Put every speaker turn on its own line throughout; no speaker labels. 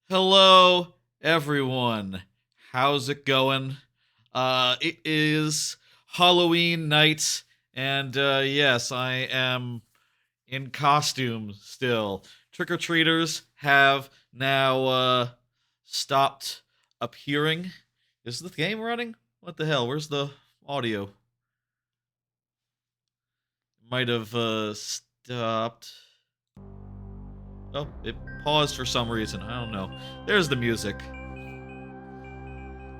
Hello, everyone. How's it going? It is Halloween night, and yes, I am in costume still. Trick or treaters have now stopped appearing. Is the game running? What the hell? Where's the audio? Might have stopped. Oh, it paused for some reason. I don't know. There's the music.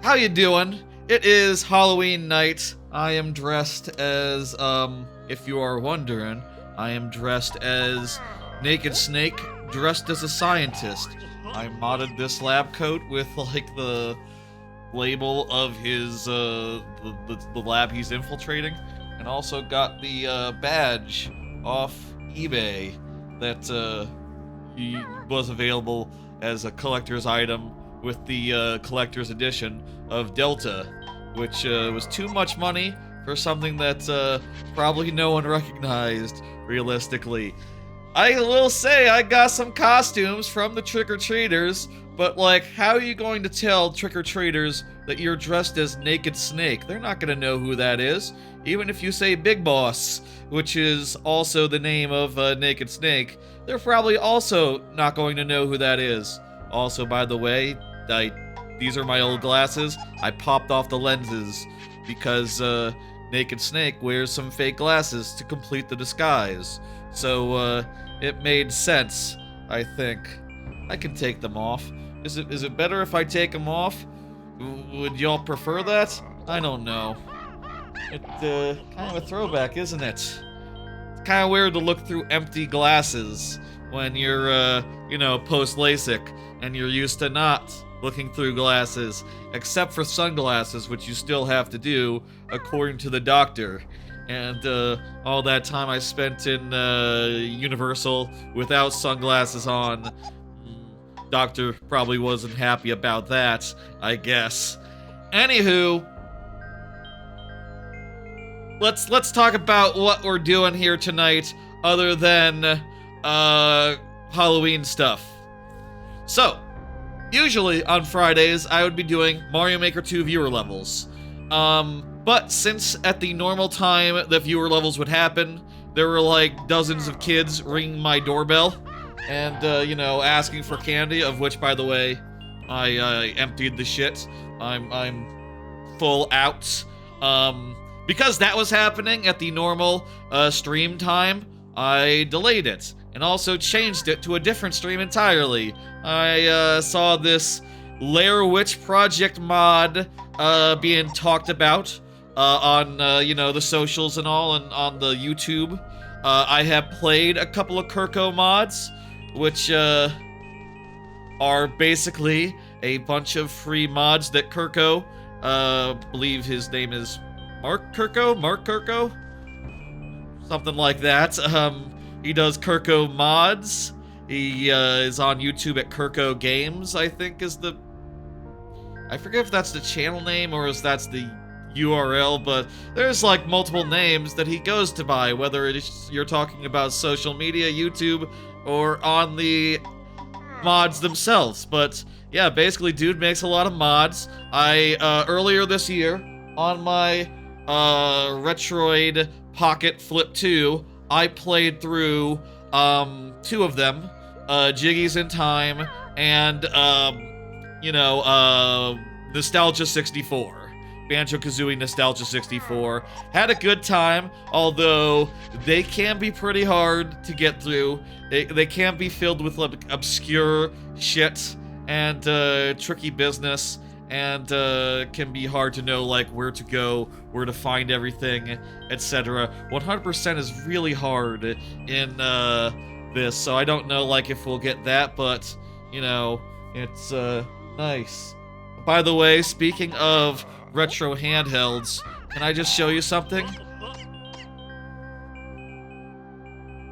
How you doing? It is Halloween night. I am dressed as, if you are wondering, I am dressed as Naked Snake, dressed as a scientist. I modded this lab coat with, like, the label of his, the lab he's infiltrating, and also got the, badge off eBay that, he was available as a collector's item with the collector's edition of Delta, which was too much money for something that probably no one recognized realistically. I will say I got some costumes from the trick-or-treaters, but like, how are you going to tell trick-or-treaters that you're dressed as Naked Snake? They're not gonna know who that is, even if you say Big Boss, which is also the name of Naked Snake. They're probably also not going to know who that is. Also, by the way, these are my old glasses. I popped off the lenses because Naked Snake wears some fake glasses to complete the disguise. So it made sense, I think. I can take them off. Is it better if I take them off? Would y'all prefer that? I don't know. It's kind of a throwback, isn't it? It's kind of weird to look through empty glasses when you're, post LASIK, and you're used to not looking through glasses, except for sunglasses, which you still have to do, according to the doctor. And all that time I spent in Universal without sunglasses on, doctor probably wasn't happy about that, I guess. Anywho, let's talk about what we're doing here tonight, other than Halloween stuff. So, usually on Fridays I would be doing Mario Maker 2 viewer levels. But since at the normal time the viewer levels would happen, there were like dozens of kids ringing my doorbell and asking for candy, of which, by the way, I emptied the shit. I'm full out. Because that was happening at the normal stream time, I delayed it and also changed it to a different stream entirely. I saw this Lair Witch Project mod being talked about on the socials and all, and on the YouTube. I have played a couple of Kurko mods, which are basically a bunch of free mods that Kurko, believe his name is Mark Kurko? Something like that. He does Kurko Mods. He is on YouTube at Kurko Games, I think is the... I forget if that's the channel name or if that's the URL, but there's like multiple names that he goes to by, whether you're talking about social media, YouTube, or on the mods themselves. But yeah, basically dude makes a lot of mods. I earlier this year on my Retroid Pocket Flip 2, I played through two of them, Jiggies in Time and Nostalgia 64. Banjo-Kazooie Nostalgia 64. Had a good time, although they can be pretty hard to get through. They can be filled with like obscure shit and tricky business, and can be hard to know like where to go, where to find everything, etc. 100% is really hard in this, so I don't know like if we'll get that, but it's nice. By the way, speaking of retro handhelds, can I just show you something?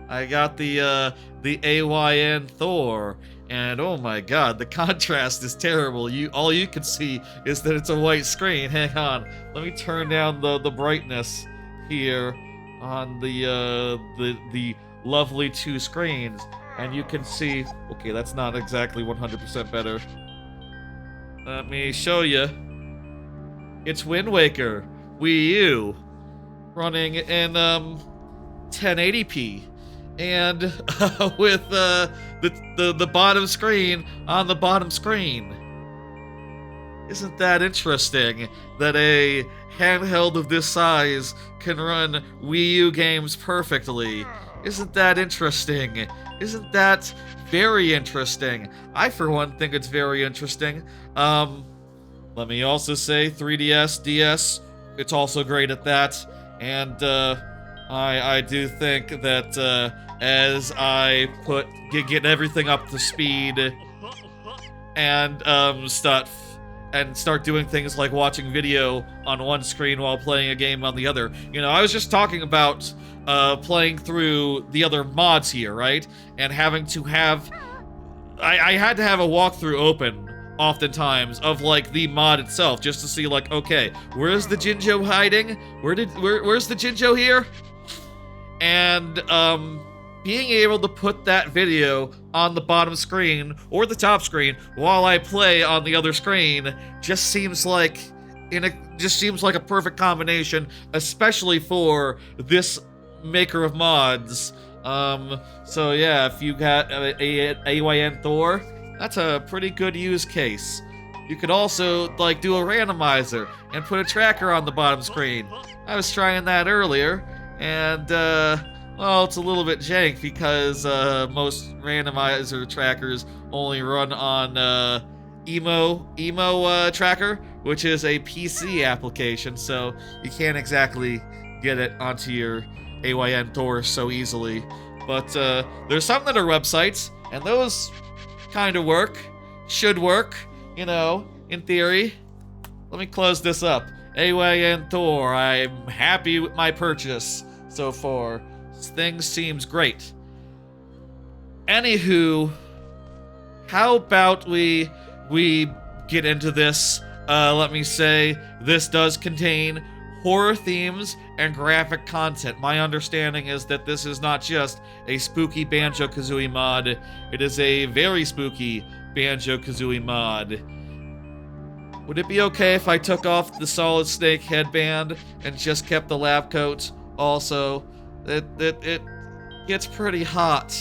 I got the AYN Thor, and oh my god, the contrast is terrible. All you can see is that it's a white screen. Hang on, let me turn down the brightness here on the lovely two screens. and you can see... Okay, that's not exactly 100% better. Let me show you. It's Wind Waker Wii U running in 1080p, and with the bottom screen on the bottom screen. Isn't that interesting that a handheld of this size can run Wii U games perfectly? Isn't that interesting? Isn't that very interesting? I, for one, think it's very interesting. Let me also say 3DS, DS, it's also great at that. And I do think that as I get everything up to speed and start doing things like watching video on one screen while playing a game on the other. You know, I was just talking about playing through the other mods here, right? And having to have... I had to have a walkthrough open oftentimes of like the mod itself just to see like, okay, where's the Jinjo hiding? Where's the Jinjo here? And being able to put that video on the bottom screen or the top screen while I play on the other screen just seems like a perfect combination, especially for this maker of mods. So yeah, if you got AYN Thor, that's a pretty good use case. You could also like do a randomizer and put a tracker on the bottom screen. I was trying that earlier, and well, it's a little bit jank because most randomizer trackers only run on Emo Tracker, which is a PC application, so you can't exactly get it onto your AYN Thor so easily. But there's some that are websites, and those kind of should work, you know, in theory. Let me close this up. AYN Thor, I'm happy with my purchase so far. Things seems great. Anywho, how about we get into this? Let me say, this does contain horror themes and graphic content. My understanding is that this is not just a spooky Banjo-Kazooie mod, it is a very spooky Banjo-Kazooie mod. Would it be okay if I took off the Solid Snake headband and just kept the lab coat also? It gets pretty hot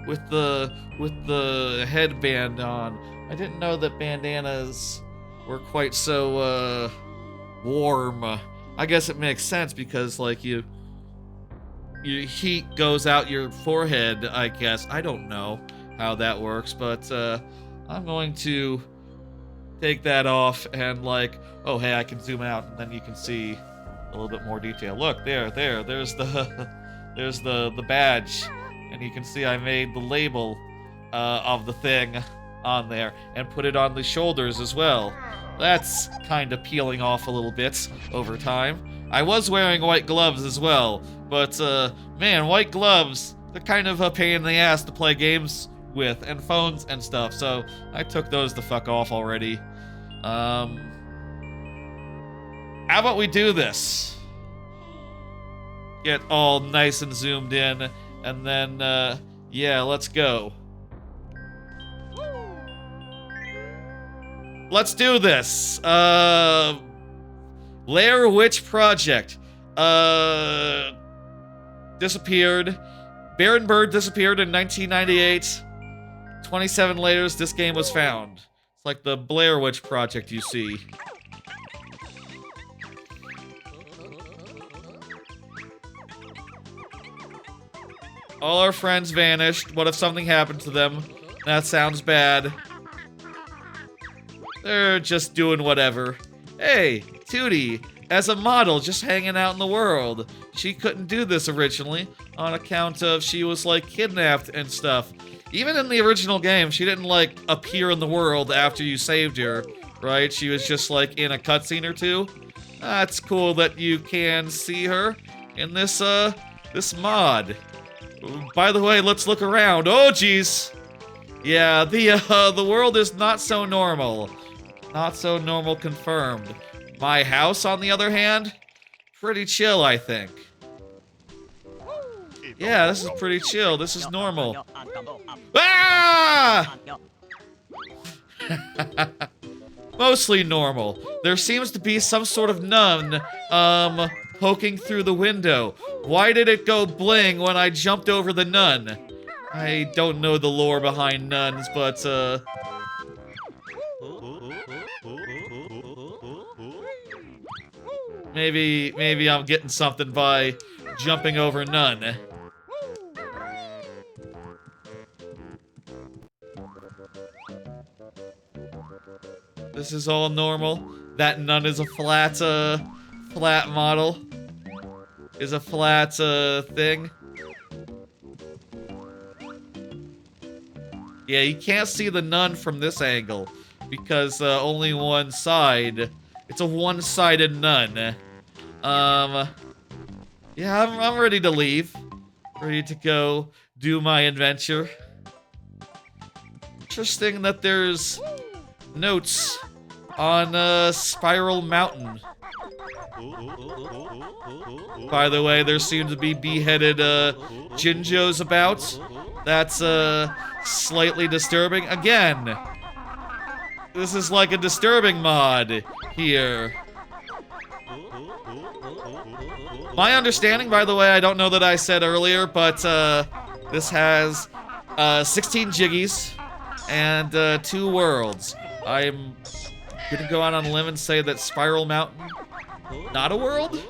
with the headband on. I didn't know that bandanas were quite so warm. I guess it makes sense because like your heat goes out your forehead, I guess. I don't know how that works, but I'm going to take that off and like, oh hey, I can zoom out and then you can see a little bit more detail. Look, there's the badge, and you can see I made the label of the thing on there and put it on the shoulders as well. That's kind of peeling off a little bit over time. I was wearing white gloves as well, but man, white gloves, they're kind of a pain in the ass to play games with, and phones and stuff, so I took those the fuck off already. How about we do this? Get all nice and zoomed in, and then, yeah, let's go. Let's do this. Lair Witch Project. Disappeared. Baron Bird disappeared in 1998. 27 layers, this game was found. It's like the Blair Witch Project you see. All our friends vanished. What if something happened to them? That sounds bad. They're just doing whatever. Hey, Tootie, as a model, just hanging out in the world. She couldn't do this originally on account of she was like kidnapped and stuff. Even in the original game, she didn't like appear in the world after you saved her, right? She was just like in a cutscene or two. That's cool that you can see her in this this mod. By the way, let's look around. Oh, jeez. Yeah, the world is not so normal. Not so normal confirmed. My house, on the other hand, pretty chill, I think. Yeah, this is pretty chill. This is normal. Ah! Mostly normal. There seems to be some sort of nun, poking through the window. Why did it go bling when I jumped over the nun? I don't know the lore behind nuns, but, maybe I'm getting something by jumping over nun. This is all normal. That nun is a flat model. Is a flat, thing. Yeah, you can't see the nun from this angle because, only one side. It's a one-sided nun. Yeah, I'm ready to leave. Ready to go do my adventure. Interesting that there's notes on, Spiral Mountain. By the way, there seem to be beheaded, Jinjos about. That's, slightly disturbing. Again, this is like a disturbing mod here. My understanding, by the way, I don't know that I said earlier, but, this has, 16 jiggies and, 2 worlds. I'm gonna go out on a limb and say that Spiral Mountain, not a world?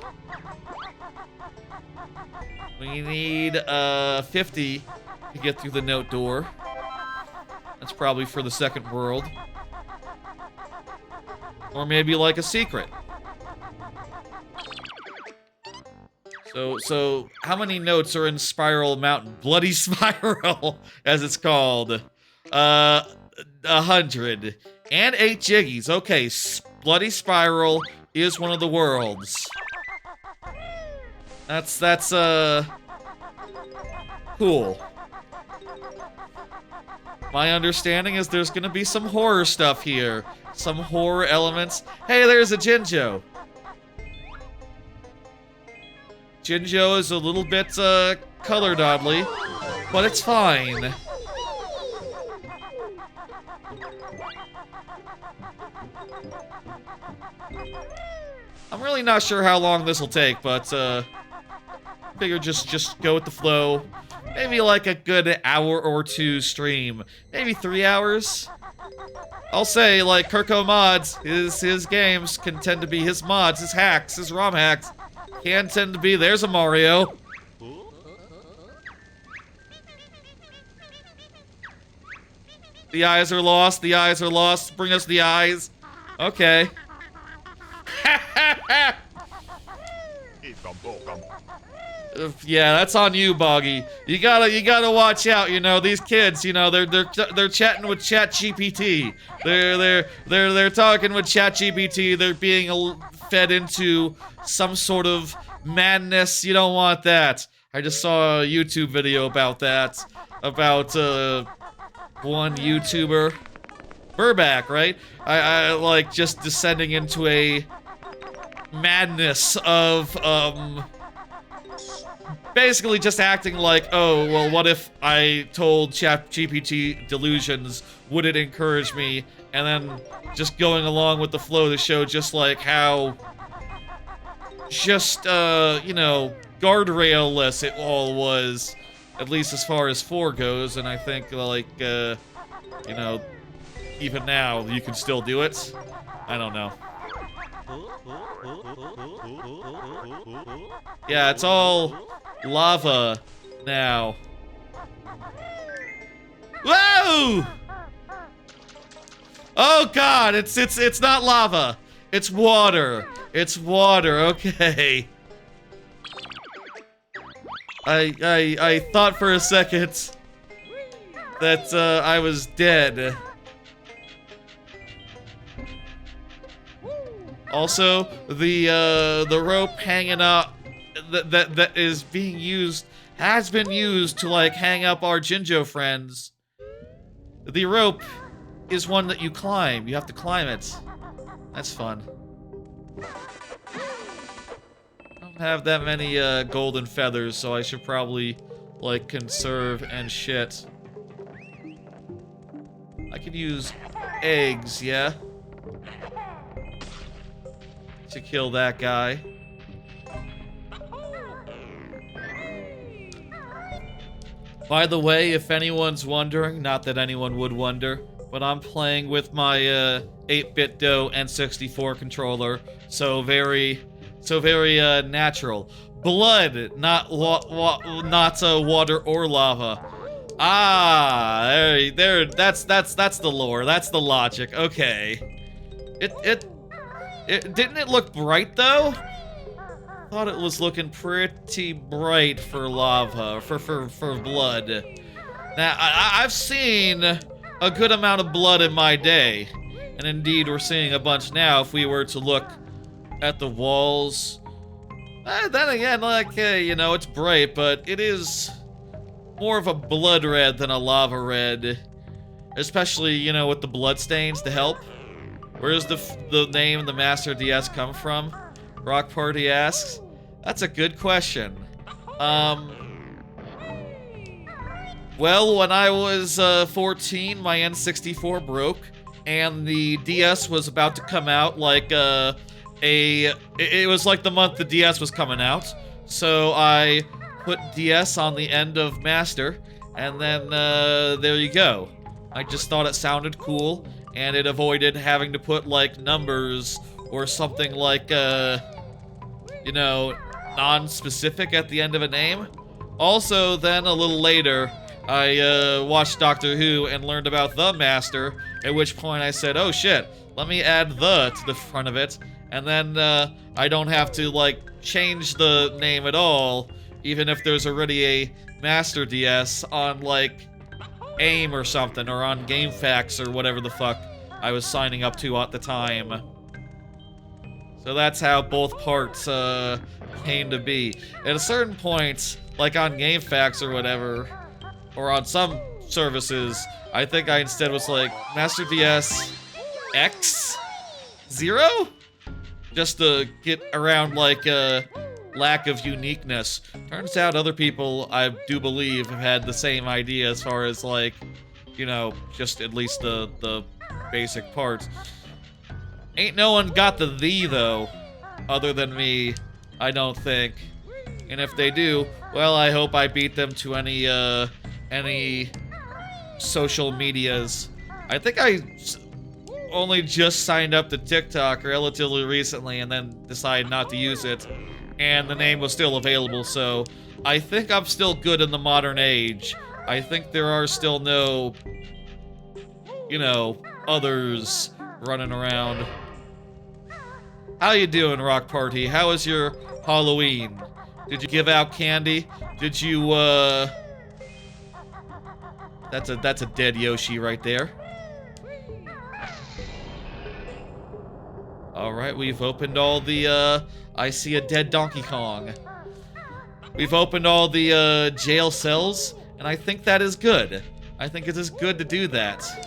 We need, 50 to get through the note door. That's probably for the second world. Or maybe like a secret. So how many notes are in Spiral Mountain? Bloody Spiral, as it's called. 100. And 8 jiggies. Okay, Bloody Spiral is one of the worlds. That's cool. My understanding is there's gonna be some horror stuff here. Some horror elements. Hey, there's a Jinjo. Jinjo is a little bit, colored oddly, but it's fine. I'm really not sure how long this will take, but, figure just go with the flow. Maybe like a good hour or 2 stream. Maybe 3 hours? I'll say, like, Kurko Mods, his games can tend to be his mods, his hacks, his Rom Hacks. Can tend to be, there's a Mario. The eyes are lost, the eyes are lost. Bring us the eyes. Okay. Yeah, that's on you, Boggy. You gotta watch out. You know, these kids. You know, they're chatting with ChatGPT. They're talking with ChatGPT. They're being fed into some sort of madness. You don't want that. I just saw a YouTube video about that. About one YouTuber, Burback, right? I like just descending into a madness of basically just acting like, oh, well, what if I told ChatGPT delusions, would it encourage me? And then just going along with the flow to show just like how just, you know, guardrail-less it all was, at least as far as 4 goes, and I think, like, you know, even now, you can still do it. I don't know. Yeah, it's all lava now. Whoa! Oh god, it's not lava. It's water. It's water, okay. I thought for a second that I was dead. Also, the rope hanging up that is being used has been used to like hang up our Jinjo friends. The rope is one that you climb. You have to climb it. That's fun. I don't have that many golden feathers, so I should probably like, conserve and shit. I could use eggs, yeah? To kill that guy. By the way, if anyone's wondering, not that anyone would wonder, but I'm playing with my 8-bit Do N64 controller, so very natural. Blood, not water or lava. Ah, there. That's the lore. That's the logic. Okay. Didn't it look bright though? Thought it was looking pretty bright for lava, for blood. Now, I've seen a good amount of blood in my day. And indeed, we're seeing a bunch now if we were to look at the walls. Then again, like, you know, it's bright, but it is more of a blood red than a lava red. Especially, you know, with the blood stains to help. Where does the name the Master DS come from? Rock Party asks. That's a good question. Well, when I was 14, my N64 broke, and the DS was about to come out like it was like the month the DS was coming out. So I put DS on the end of Master, and then there you go. I just thought it sounded cool, and it avoided having to put like numbers or something like you know, non-specific at the end of a name. Also, then a little later, I watched Doctor Who and learned about the Master, at which point I said, oh shit, let me add the to the front of it, and then I don't have to like change the name at all, even if there's already a Master DS on like AIM or something, or on GameFAQs or whatever the fuck I was signing up to at the time. So that's how both parts came to be. At a certain point, like on GameFAQs or whatever, or on some services, I think I instead was like, Master DS X 0? Just to get around like a lack of uniqueness. Turns out other people, I do believe, have had the same idea as far as like, you know, just at least the basic parts. Ain't no one got the though, other than me, I don't think. And if they do, well, I hope I beat them to any social medias. I think I only just signed up to TikTok relatively recently and then decided not to use it. And the name was still available, so I think I'm still good in the modern age. I think there are still no, you know, others running around. How you doing, Rock Party? How was your Halloween? Did you give out candy? Did you, That's a dead Yoshi right there. Alright, we've opened all the, I see a dead Donkey Kong. We've opened all the, jail cells, and I think that is good. I think it is good to do that.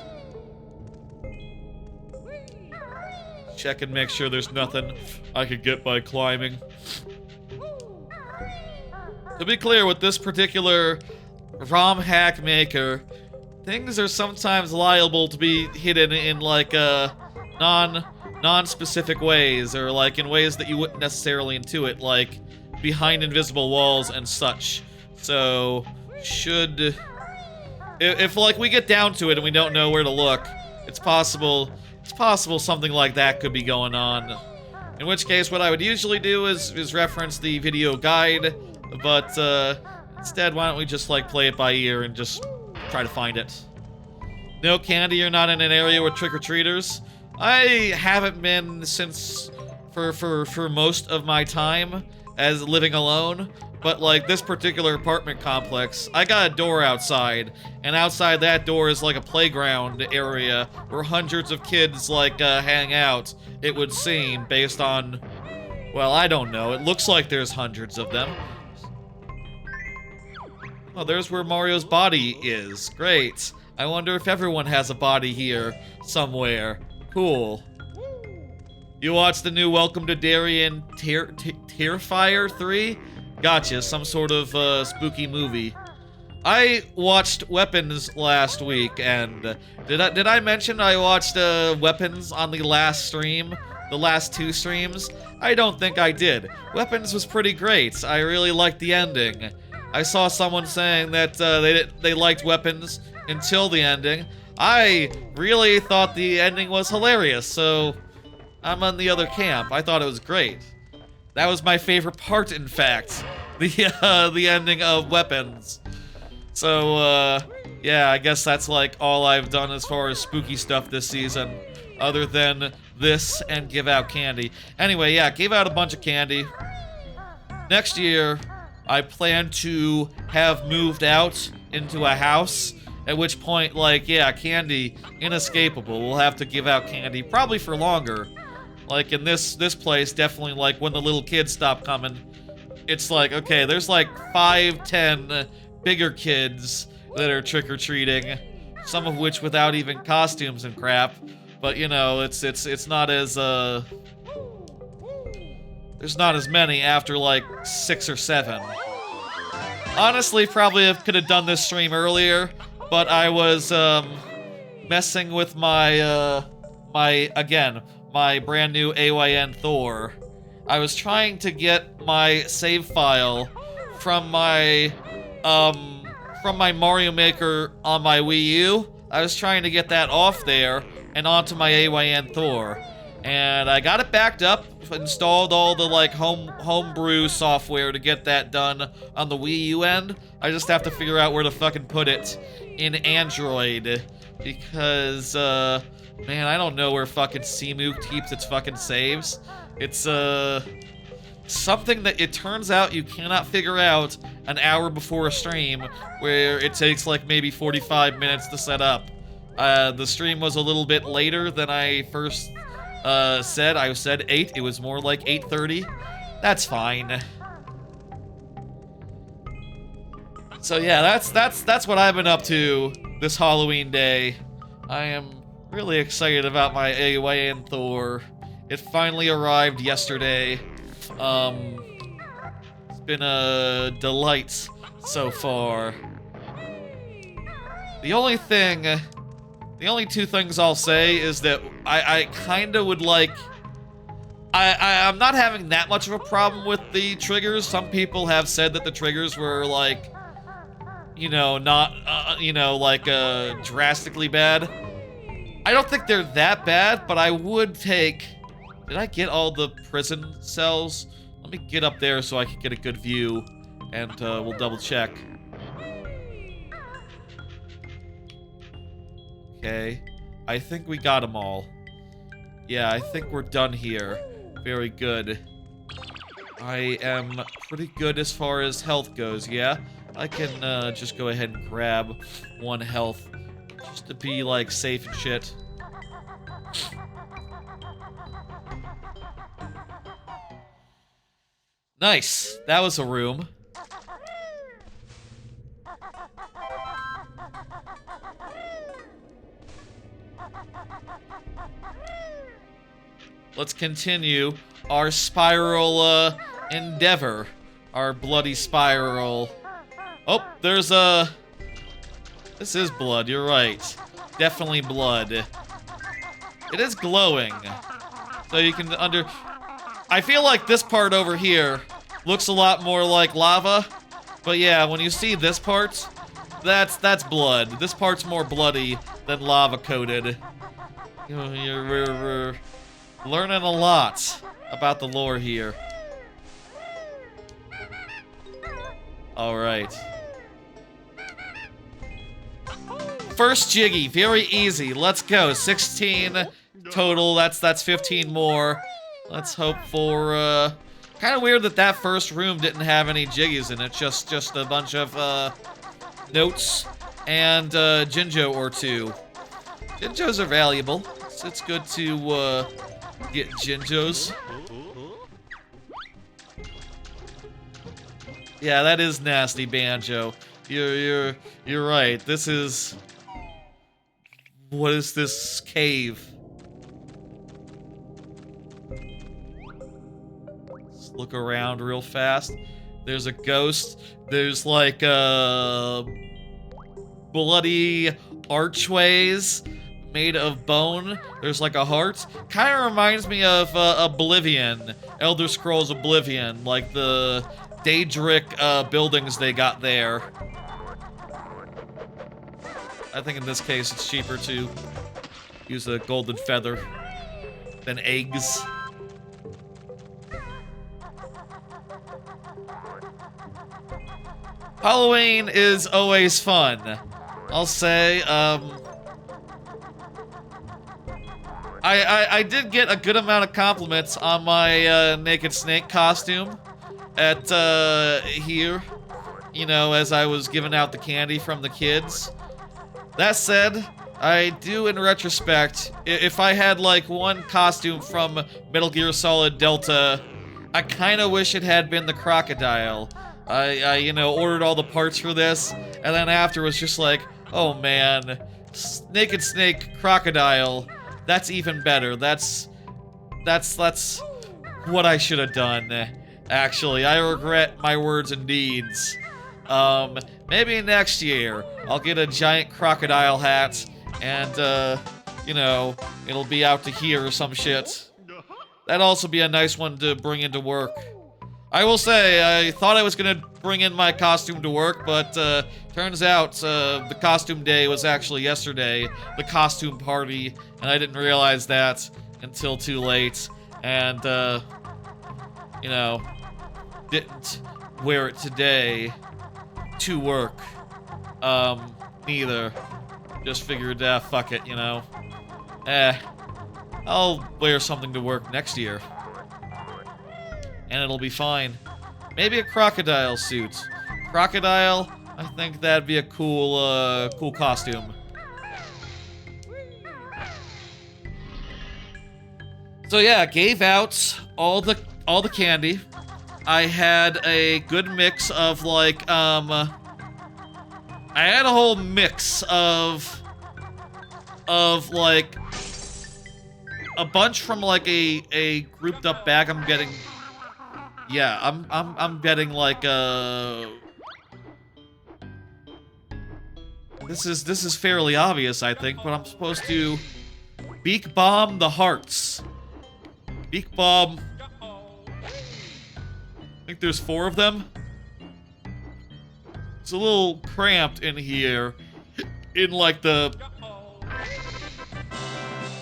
Check and make sure there's nothing I could get by climbing. To be clear, with this particular ROM hack maker, things are sometimes liable to be hidden in like non-specific ways, or like in ways that you wouldn't necessarily intuit, like behind invisible walls and such. So if like we get down to it and we don't know where to look, it's possible something like that could be going on. In which case, what I would usually do is reference the video guide, but instead, why don't we just like play it by ear and just try to find it. No candy, you're not in an area with trick-or-treaters. I haven't been since for most of my time as living alone, but like this particular apartment complex, I got a door outside, and outside that door is like a playground area where hundreds of kids like hang out, it would seem, based on, well, I don't know, it looks like there's hundreds of them. Oh, there's where Mario's body is. Great. I wonder if everyone has a body here somewhere. Cool. You watched the new Welcome to Darien Terrifier 3? Gotcha, some sort of spooky movie. I watched Weapons last week, and did I mention I watched Weapons on the last stream? The last 2 streams? I don't think I did. Weapons was pretty great. I really liked the ending. I saw someone saying that they liked Weapons until the ending. I really thought the ending was hilarious, so I'm on the other camp. I thought it was great. That was my favorite part, in fact. The ending of Weapons. So, yeah, I guess that's like all I've done as far as spooky stuff this season, other than this and give out candy. Anyway, yeah, gave out a bunch of candy. Next year, I plan to have moved out into a house, at which point, like, yeah, candy, inescapable. We'll have to give out candy, probably for longer. Like, in this place, definitely, like, when the little kids stop coming, it's like, okay, there's like 5, 10 bigger kids that are trick-or-treating, some of which without even costumes and crap. But you know, it's not as there's not as many after like 6 or 7. Honestly, probably could have done this stream earlier, but I was messing with my my brand new AYN Thor. I was trying to get my save file from my Mario Maker on my Wii U. I was trying to get that off there and onto my AYN Thor. And I got it backed up, installed all the like homebrew software to get that done on the Wii U end. I just have to figure out where to fucking put it in Android, because man, I don't know where fucking Cmook keeps its fucking saves. It's something that it turns out you cannot figure out an hour before a stream, where it takes like maybe 45 minutes to set up. The stream was a little bit later than I first said. I said 8, it was more like 8:30. That's fine. So yeah, that's what I've been up to this Halloween day. I am really excited about my AYN Thor. It finally arrived yesterday. It's been a delight so far. The only 2 things I'll say is that I kinda would like... I'm not having that much of a problem with the triggers. Some people have said that the triggers were like, you know, not, you know, like, drastically bad. I don't think they're that bad, but I would take... Did I get all the prison cells? Let me get up there so I can get a good view, and we'll double check. Okay, I think we got them all. Yeah, I think we're done here. Very good. I am pretty good as far as health goes, yeah? I can just go ahead and grab 1 health, just to be, like, safe and shit. Nice. That was a room. Let's continue our spiral endeavor. Our bloody spiral. Oh, there's a... This is blood, you're right. Definitely blood. It is glowing. So you can I feel like this part over here looks a lot more like lava. But yeah, when you see this part, that's blood. This part's more bloody than lava coated. We're learning a lot about the lore here. Alright. First Jiggy, very easy. Let's go. 16 total. That's 15 more. Let's hope for, kind of weird that first room didn't have any Jiggies in it. Just a bunch of, notes and, Jinjo or 2. Jinjos are valuable. It's good to, get Jinjos. Yeah, that is nasty, Banjo. You're right. This is... What is this cave? Let's look around real fast. There's a ghost. There's like bloody archways made of bone. There's like a heart. Kind of reminds me of Oblivion, Elder Scrolls Oblivion, like the Daedric buildings they got there. I think in this case it's cheaper to use a golden feather than eggs. Halloween is always fun. I'll say, I did get a good amount of compliments on my Naked Snake costume at here, you know, as I was giving out the candy from the kids. That said, I do, in retrospect, if I had like one costume from Metal Gear Solid Delta, I kind of wish it had been the crocodile. I you know, ordered all the parts for this, and then after was just like, oh man, Naked Snake crocodile. That's even better. That's what I should have done. Actually, I regret my words and deeds. Maybe next year I'll get a giant crocodile hat, and you know, it'll be out to here or some shit. That'd also be a nice one to bring into work. I will say, I thought I was gonna bring in my costume to work, but turns out the costume day was actually yesterday, the costume party, and I didn't realize that until too late, and you know, didn't wear it today to work. Neither. Just figured, fuck it, you know. I'll wear something to work next year. And it'll be fine. Maybe a crocodile suit. Crocodile, I think that'd be a cool, cool costume. So yeah, gave out all the candy. I had a good mix of like, I had a whole mix of like a bunch from like a grouped up bag. I'm getting, yeah, I'm getting like this is fairly obvious, I think, but I'm supposed to beak bomb the hearts. Beak bomb. I think there's 4 of them. It's a little cramped in here, in like the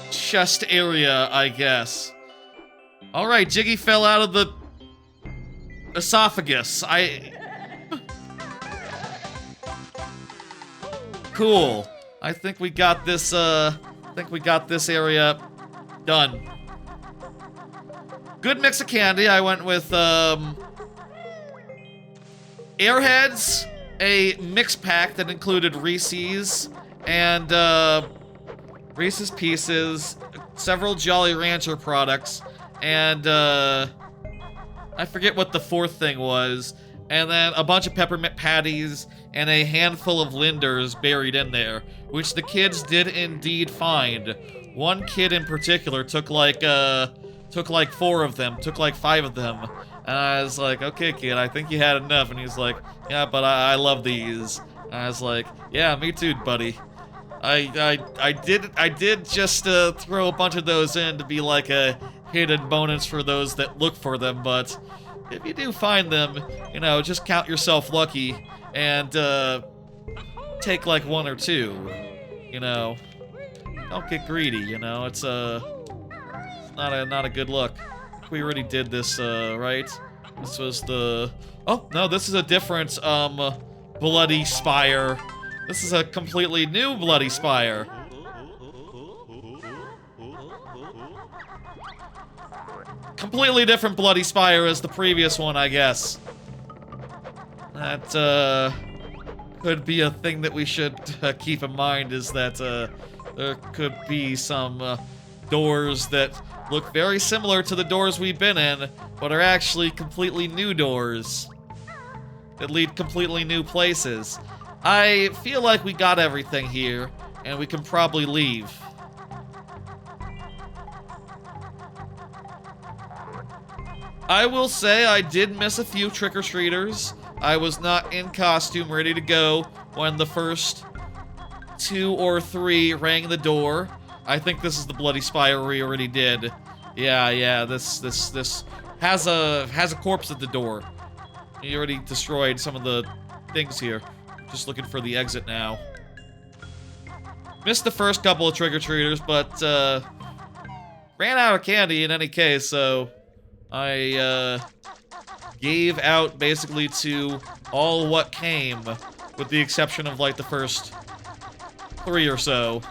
chest area, I guess. All right, Jiggy fell out of the esophagus. Cool. I think we got this. This area done. Good mix of candy. I went with Airheads, a mix pack that included Reese's and Reese's Pieces, several Jolly Rancher products, and I forget what the 4th thing was, and then a bunch of peppermint patties and a handful of Linders buried in there, which the kids did indeed find. One kid in particular took like 4 of them, took like 5 of them. And I was like, okay, kid, I think you had enough. And he's like, yeah, but I love these. And I was like, yeah, me too, buddy. I did just throw a bunch of those in to be like a hidden bonus for those that look for them, but if you do find them, you know, just count yourself lucky and take like 1 or 2, you know. Don't get greedy, you know. It's not a good look. We already did this, right? This was the... Oh, no, this is a different, Bloody Spire. This is a completely new Bloody Spire. Completely different Bloody Spire as the previous one, I guess. That, could be a thing that we should keep in mind, is that, there could be some, doors that look very similar to the doors we've been in, but are actually completely new doors that lead completely new places. I feel like we got everything here, and we can probably leave. I will say I did miss a few trick-or-treaters. I was not in costume ready to go when the first 2 or 3 rang the door. I think this is the bloody spire we already did. Yeah, this has a corpse at the door. He already destroyed some of the things here. Just looking for the exit now. Missed the first couple of trick-or-treaters, but ran out of candy in any case, so I gave out basically to all what came, with the exception of like the first 3 or so.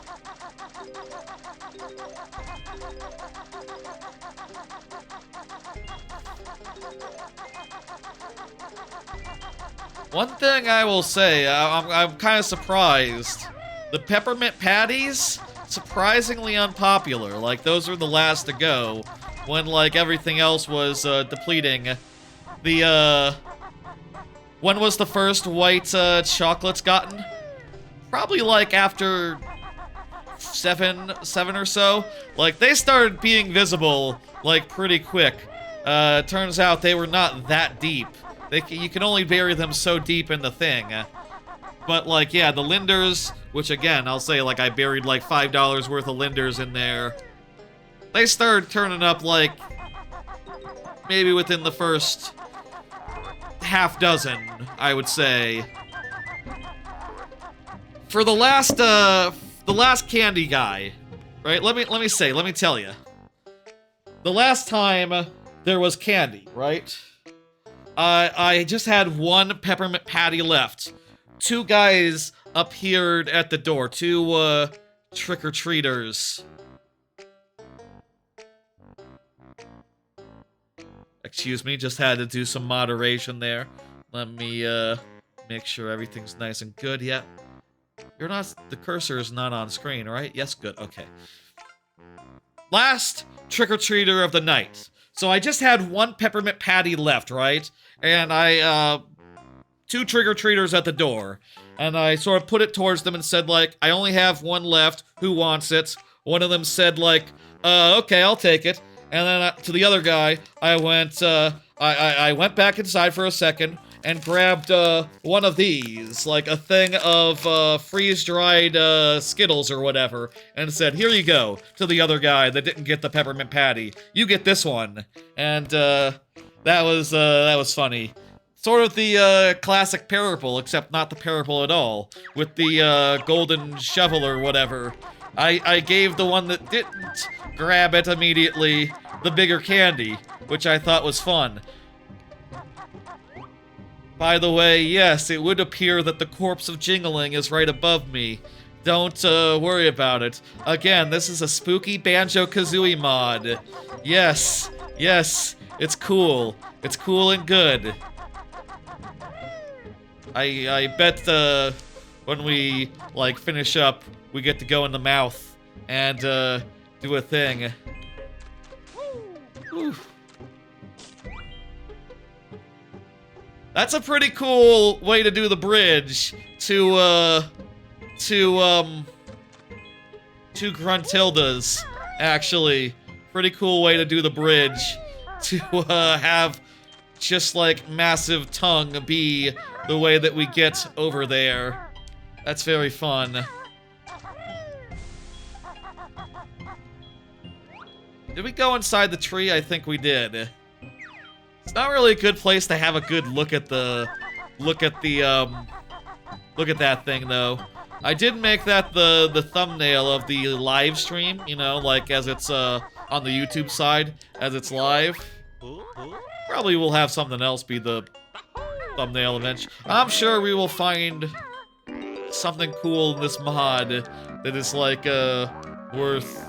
One thing I will say, I'm kind of surprised. The peppermint patties, surprisingly unpopular. Like, those were the last to go, when, like, everything else was, depleting. The, when was the first white, chocolates gotten? Probably, like, after 7 or so. Like, they started being visible, like, pretty quick. Turns out they were not that deep. You can only bury them so deep in the thing. But, like, yeah, the linders, which, again, I'll say, like, I buried, like, $5 worth of linders in there. They started turning up, like, maybe within the first half dozen, I would say. For the last candy guy, right? Let me tell you. The last time there was candy, right? I just had 1 peppermint patty left. 2 guys appeared at the door. 2, trick-or-treaters. Excuse me, just had to do some moderation there. Let me, make sure everything's nice and good. Yeah. The cursor is not on screen, right? Yes, good, okay. Last trick-or-treater of the night. So I just had 1 peppermint patty left, right? And I, 2 trick-or-treaters at the door. And I sort of put it towards them and said, like, I only have 1 left. Who wants it? One of them said, like, okay, I'll take it. And then to the other guy, I went, I went back inside for a second and grabbed, one of these. Like, a thing of, freeze-dried, Skittles or whatever. And said, here you go, to the other guy that didn't get the peppermint patty. You get this one. And, that was funny. Sort of the, classic parable, except not the parable at all. With the, golden shovel or whatever. I gave the one that didn't grab it immediately the bigger candy, which I thought was fun. By the way, yes, it would appear that the corpse of Jingling is right above me. Don't, worry about it. Again, this is a spooky Banjo-Kazooie mod. Yes, it's cool. It's cool and good. I bet, when we, like, finish up, we get to go in the mouth and, do a thing. Whew. That's a pretty cool way to do the bridge to Gruntilda's, actually. Pretty cool way to do the bridge to, have just, like, massive tongue be the way that we get over there. That's very fun. Did we go inside the tree? I think we did. It's not really a good place to have a good look at look at that thing, though. I did make that the thumbnail of the live stream, you know, like as it's on the YouTube side, as it's live. Probably will have something else be the thumbnail eventually. I'm sure we will find something cool in this mod that is like worth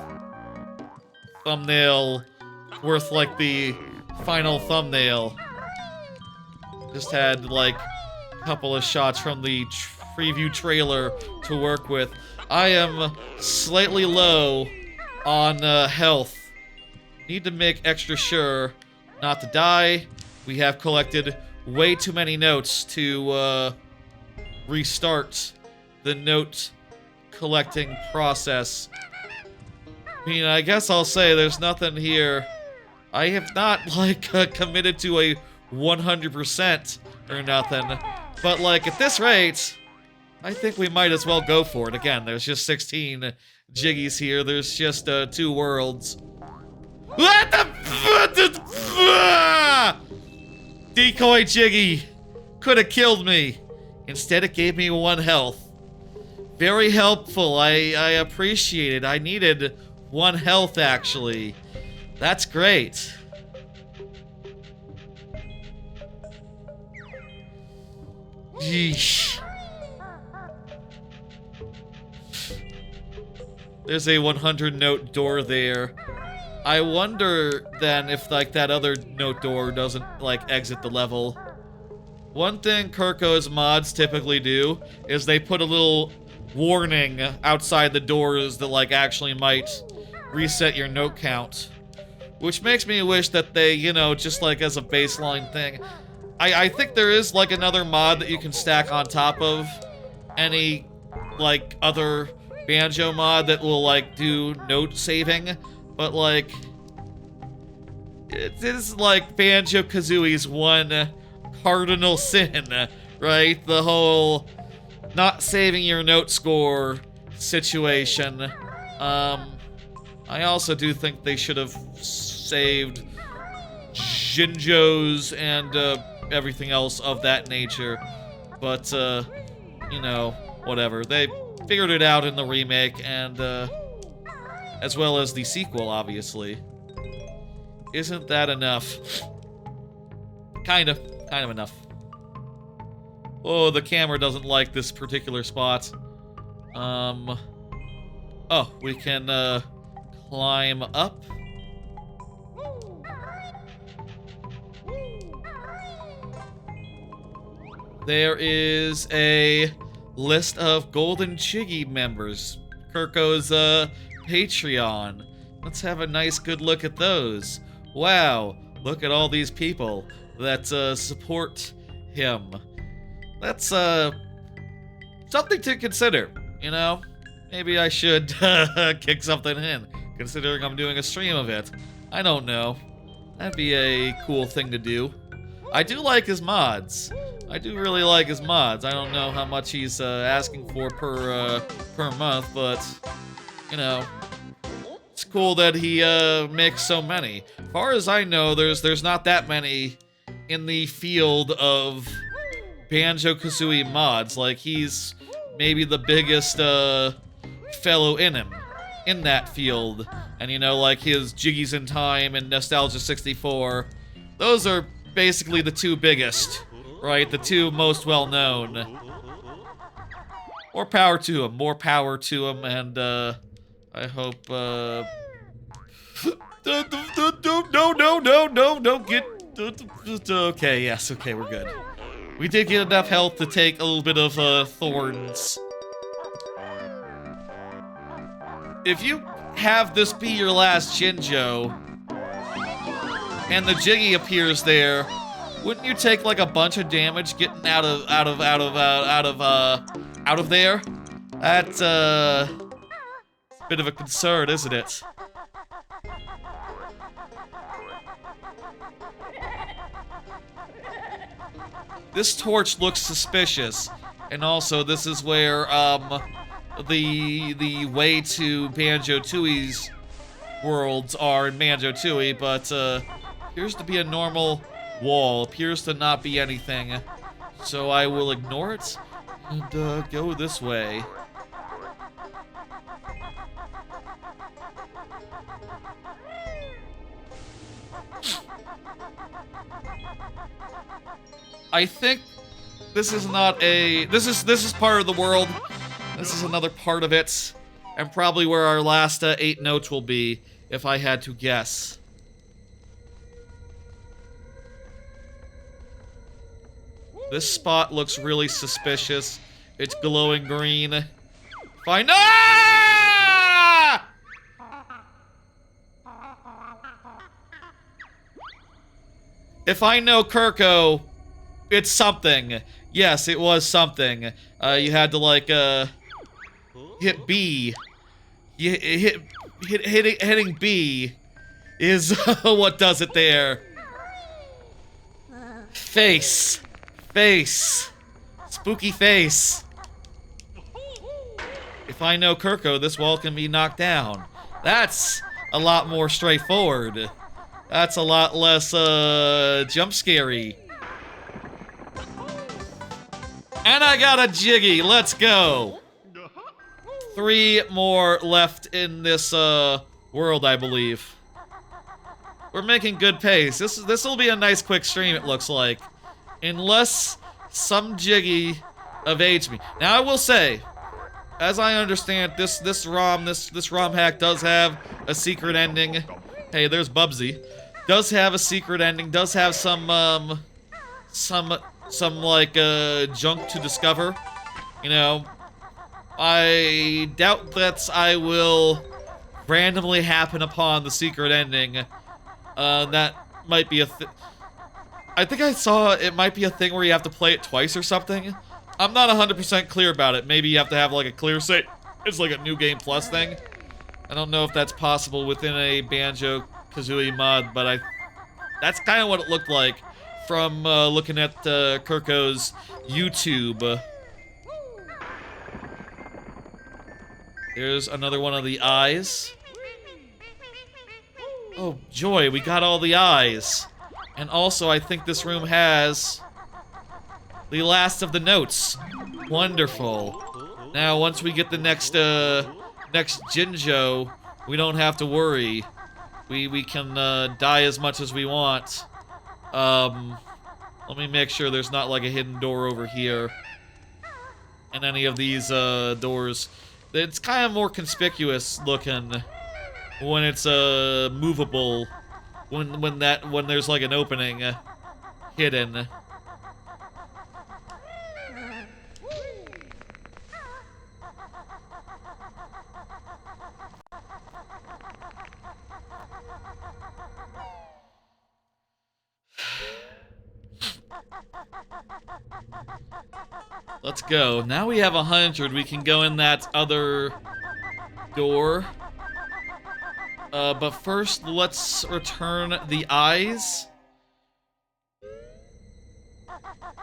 like the final thumbnail. Just had like a couple of shots from the preview trailer to work with. I am slightly low on health. Need to make extra sure not to die. We have collected way too many notes to restart the note collecting process. I mean, I guess I'll say there's nothing here. I have not, like, committed to a 100% or nothing. But, like, at this rate, I think we might as well go for it. Again, there's just 16 Jiggies here. There's just 2 worlds. What the? Decoy Jiggy could have killed me. Instead, it gave me 1 health. Very helpful. I appreciate it. I needed 1 health, actually. That's great. Yeesh. There's a 100-note door there. I wonder, then, if, like, that other note door doesn't, like, exit the level. One thing Kurko's mods typically do is they put a little warning outside the doors that, like, actually might reset your note count. Which makes me wish that they, you know, just, like, as a baseline thing. I think there is, like, another mod that you can stack on top of any, like, other Banjo mod that will, like, do note saving. But, like, it is, like, Banjo-Kazooie's one cardinal sin, right? The whole not saving your note score situation. I also do think they should have saved Jinjos and everything else of that nature. But, you know, whatever. They figured it out in the remake, and, as well as the sequel, obviously. Isn't that enough? Kind of enough. Oh, the camera doesn't like this particular spot. Oh, we can, climb up. There is a list of Golden Chiggy members. Kurko's, Patreon. Let's have a nice good look at those. Wow, look at all these people that support him. That's something to consider, you know? Maybe I should kick something in, considering I'm doing a stream of it. I don't know. That'd be a cool thing to do. I do like his mods. I do really like his mods. I don't know how much he's asking for per month, but you know, it's cool that he makes so many. As far as I know, there's not that many in the field of Banjo-Kazooie mods. Like, he's maybe the biggest fellow in that field. And you know, like his Jiggies in Time and Nostalgia 64, those are basically the 2 biggest, right? The 2 most well-known. More power to him, and I hope, no, don't get, okay, yes, okay, we're good. We did get enough health to take a little bit of, thorns. If you have this be your last Jinjo, and the Jiggy appears there, wouldn't you take, like, a bunch of damage getting out of there? That's, a bit of a concern, isn't it? This torch looks suspicious, and also this is where, the way to Banjo-Tooie's worlds are in Banjo-Tooie, but, appears to be a normal wall, appears to not be anything, so I will ignore it and go this way. I think this is not a... This is part of the world. This is another part of it. And probably where our last 8 notes will be, if I had to guess. This spot looks really suspicious. It's glowing green. Fine. Ah! If I know Kurko, it's something. Yes, it was something. You had to, like, hit B. Hitting B is what does it there. Face. Spooky face. If I know Kurko, this wall can be knocked down. That's a lot more straightforward. That's a lot less, jump scary. And I got a Jiggy, let's go! 3 more left in this, world, I believe. We're making good pace. This will be a nice quick stream, it looks like. Unless some Jiggy evades me. Now, I will say, as I understand, this ROM hack does have a secret ending. Hey, there's Bubsy. Does have a secret ending. Does have some like junk to discover. You know, I doubt that I will randomly happen upon the secret ending. That might be a I think I saw it might be a thing where you have to play it twice or something. I'm not 100% clear about it. Maybe you have to have like a clear save. It's like a New Game Plus thing. I don't know if that's possible within a Banjo-Kazooie mod, but that's kind of what it looked like from looking at Kurko's YouTube. There's another one of the eyes. Oh, joy, we got all the eyes. And also, I think this room has the last of the notes. Wonderful. Now, once we get the next Jinjo, we don't have to worry. We can die as much as we want. Let me make sure there's not like a hidden door over here. And any of these doors. It's kind of more conspicuous looking when it's movable. When there's like an opening hidden. Let's go. Now we have 100. We can go in that other door. But first, let's return the eyes.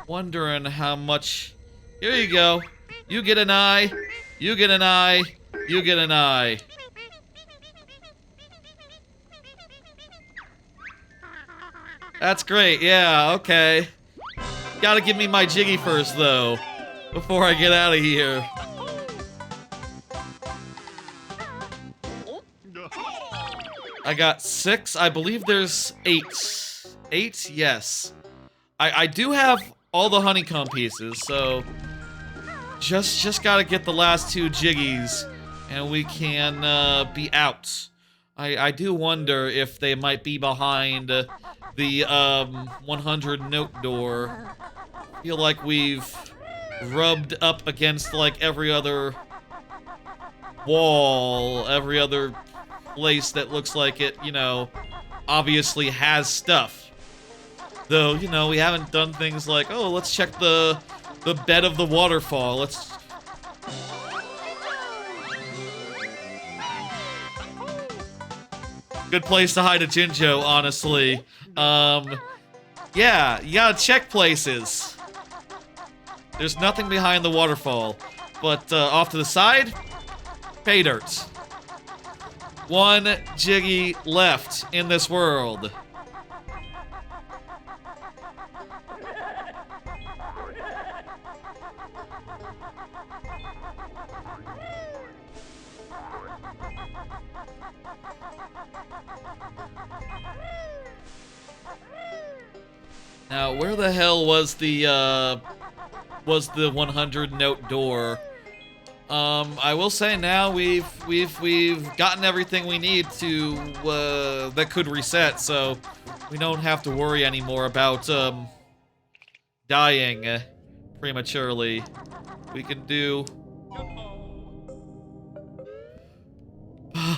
Wondering how much... Here you go. You get an eye. You get an eye. You get an eye. That's great. Yeah, okay. Gotta give me my Jiggy first, though, before I get out of here. I got 6. I believe there's 8. 8? Yes. I do have all the honeycomb pieces, so just gotta get the last 2 Jiggies, and we can be out. I do wonder if they might be behind the 100 note door. I feel like we've rubbed up against like every other wall, every other place that looks like it, you know, obviously has stuff. Though, you know, we haven't done things like, oh, let's check the bed of the waterfall. Let's... Good place to hide a Jinjo, honestly. Yeah, you gotta check places. There's nothing behind the waterfall. But, off to the side, pay dirt. 1 Jiggy left in this world. Now, where the hell was the 100 note door? I will say now we've gotten everything we need to that could reset, so we don't have to worry anymore about dying prematurely. We can do...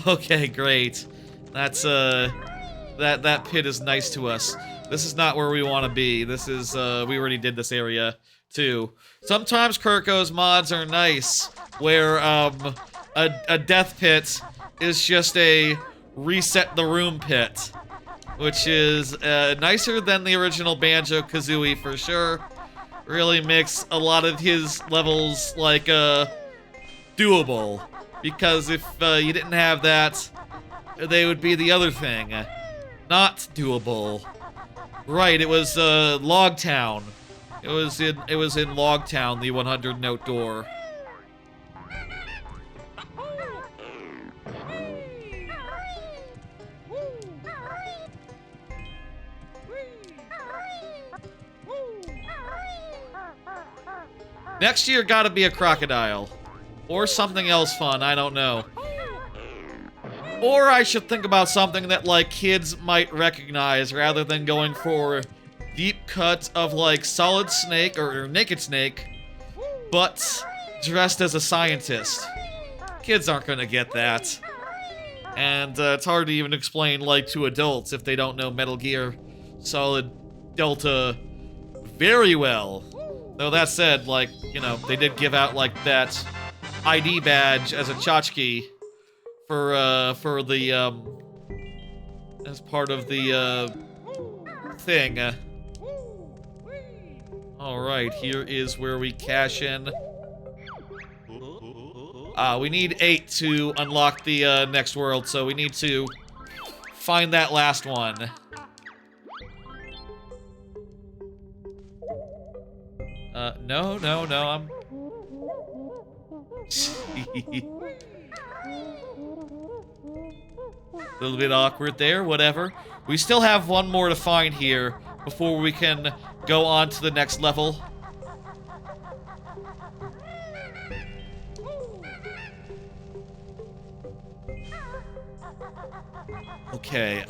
Okay, great. That's that pit is nice to us. This is not where we want to be. This is we already did this area too. Sometimes Kurko's mods are nice, where a death pit is just a reset the room pit, which is nicer than the original Banjo-Kazooie for sure. Really makes a lot of his levels like doable. Because if you didn't have that, they would be the other thing. Not doable. Right, it was Log Town. It was in Log Town, the 100-note door. Next year gotta be a crocodile. Or something else fun, I don't know. Or I should think about something that, like, kids might recognize rather than going for deep cut of, like, Solid Snake or Naked Snake, but dressed as a scientist. Kids aren't gonna get that. And it's hard to even explain, like, to adults if they don't know Metal Gear Solid Delta very well. Though that said, like, you know, they did give out, like, that ID badge as a tchotchke for the, as part of the, thing. Alright, here is where we cash in. We need 8 to unlock the, next world, so we need to find that last one. No, I'm... A little bit awkward there, whatever. We still have one more to find here before we can go on to the next level. Okay,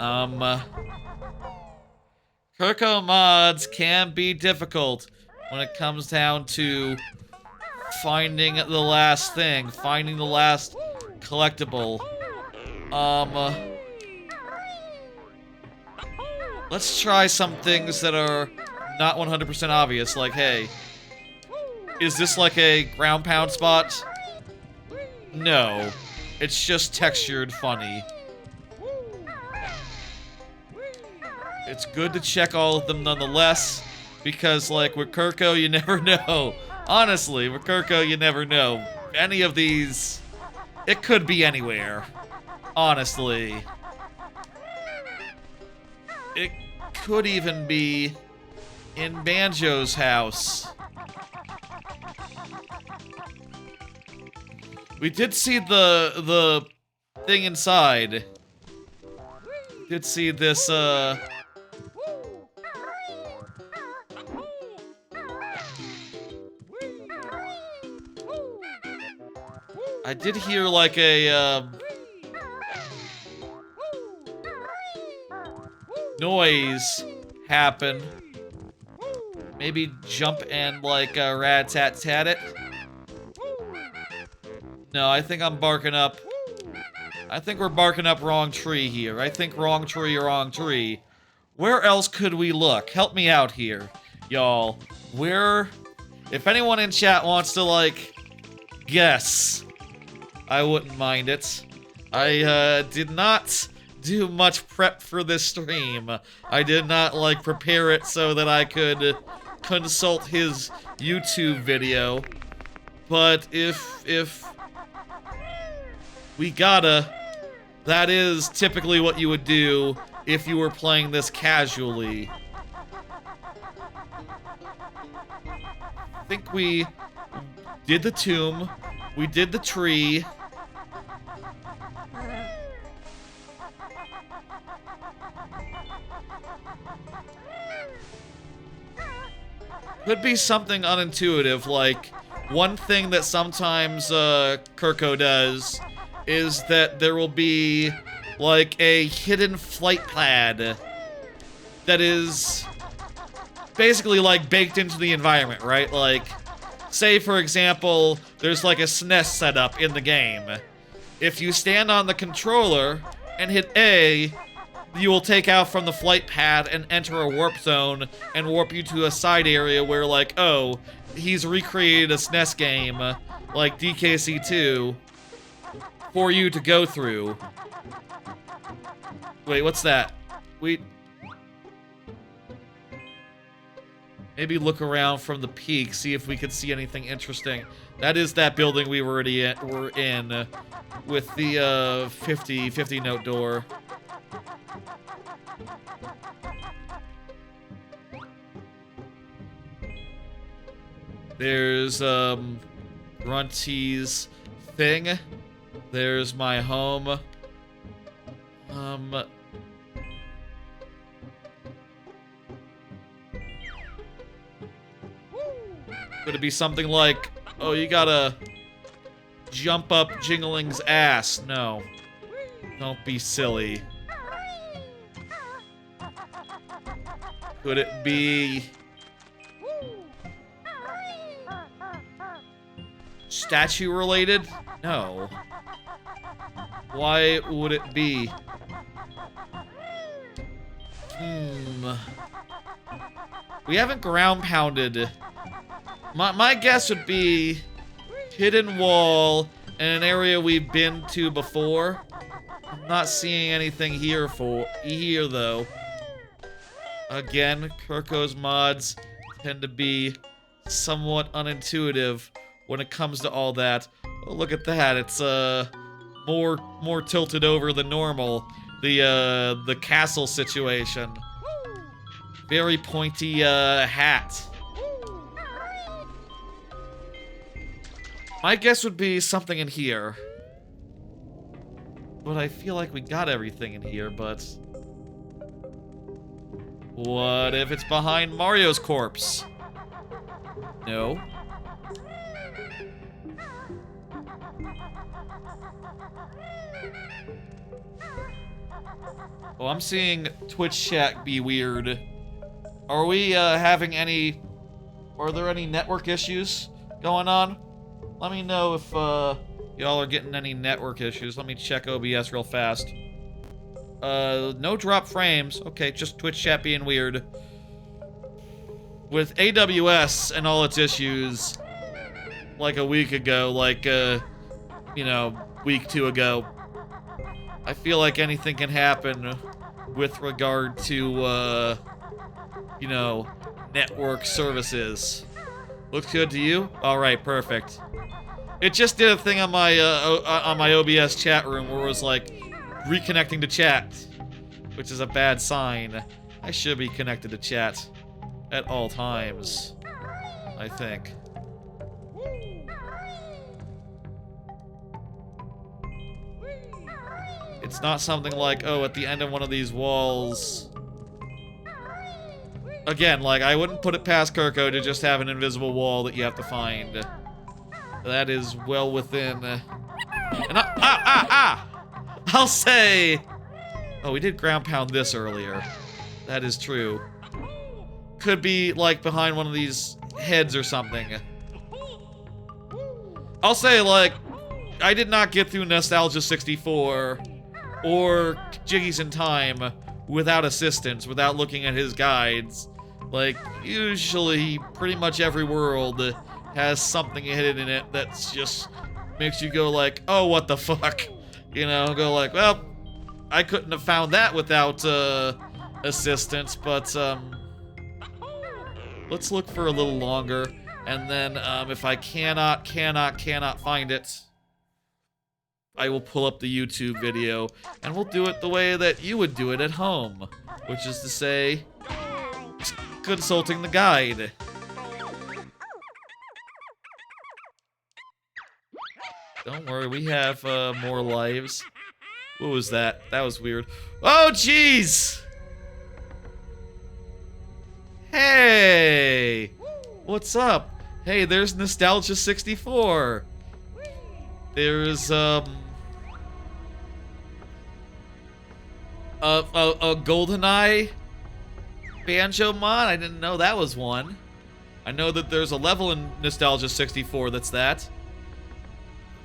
Kurko Mods can be difficult when it comes down to finding the last thing, finding the last collectible. Let's try some things that are not 100% obvious, like, hey, is this like a ground pound spot? No, it's just textured funny. It's good to check all of them nonetheless, because, like, with Kurko, you never know. Honestly, with Kurko, you never know. Any of these, it could be anywhere. Honestly. It could even be in Banjo's house. We did see the thing inside. Did see this, I did hear, like, a, noise happen. Maybe jump and, like, rat-tat-tat it. No, I think I'm barking up. I think we're barking up wrong tree here. I think wrong tree, wrong tree. Where else could we look? Help me out here, y'all. Where... If anyone in chat wants to, like, guess, I wouldn't mind it. I, did not do much prep for this stream. I did not, like, prepare it so that I could consult his YouTube video. But if we gotta, that is typically what you would do if you were playing this casually. I think we did the tomb, we did the tree. Could be something unintuitive, like, one thing that sometimes, Kurko does is that there will be, like, a hidden flight pad that is basically, like, baked into the environment, right? Like, say, for example, there's, like, a SNES setup in the game. If you stand on the controller and hit A, you will take out from the flight pad and enter a warp zone and warp you to a side area where, like, oh, he's recreated a SNES game, like DKC2, for you to go through. Wait, what's that? Maybe look around from the peak, see if we can see anything interesting. That is that building we were in with the 50 note door. There's Grunty's thing. There's my home. Could it be something like, oh, you gotta jump up Jingling's ass? No. Don't be silly. Could it be statue related? No. Why would it be? We haven't ground pounded. My guess would be hidden wall in an area we've been to before. I'm not seeing anything here though. Again, Kurko's mods tend to be somewhat unintuitive when it comes to all that. Oh, look at that. It's more tilted over than normal. The castle situation. Very pointy hat. My guess would be something in here. But I feel like we got everything in here, but... What if it's behind Mario's corpse? No. Oh, I'm seeing Twitch chat be weird. Are we having any... Are there any network issues going on? Let me know if y'all are getting any network issues. Let me check OBS real fast. No drop frames. Okay, just Twitch chat being weird. With AWS and all its issues, like a week ago, like, you know, week 2 ago, I feel like anything can happen with regard to, you know, network services. Looks good to you? Alright, perfect. It just did a thing on my OBS chat room where it was like reconnecting to chat, which is a bad sign. I should be connected to chat at all times, I think. It's not something like, oh, at the end of one of these walls. Again, like, I wouldn't put it past Kurko to just have an invisible wall that you have to find. That is well within... And I'll say... Oh, we did ground pound this earlier. That is true. Could be, like, behind one of these heads or something. I'll say, like, I did not get through Nostalgia 64 or Jiggies in Time without assistance, without looking at his guides. Like, usually, pretty much every world has something hidden in it that's just makes you go like, oh, what the fuck? You know, go like, well, I couldn't have found that without, assistance, but, let's look for a little longer, and then, if I cannot find it, I will pull up the YouTube video, and we'll do it the way that you would do it at home, which is to say, consulting the guide. Don't worry, we have, more lives. What was that? That was weird. Oh, jeez! Hey! What's up? Hey, there's Nostalgia 64. There's, a GoldenEye Banjo-Mon? I didn't know that was one. I know that there's a level in Nostalgia 64 that's that.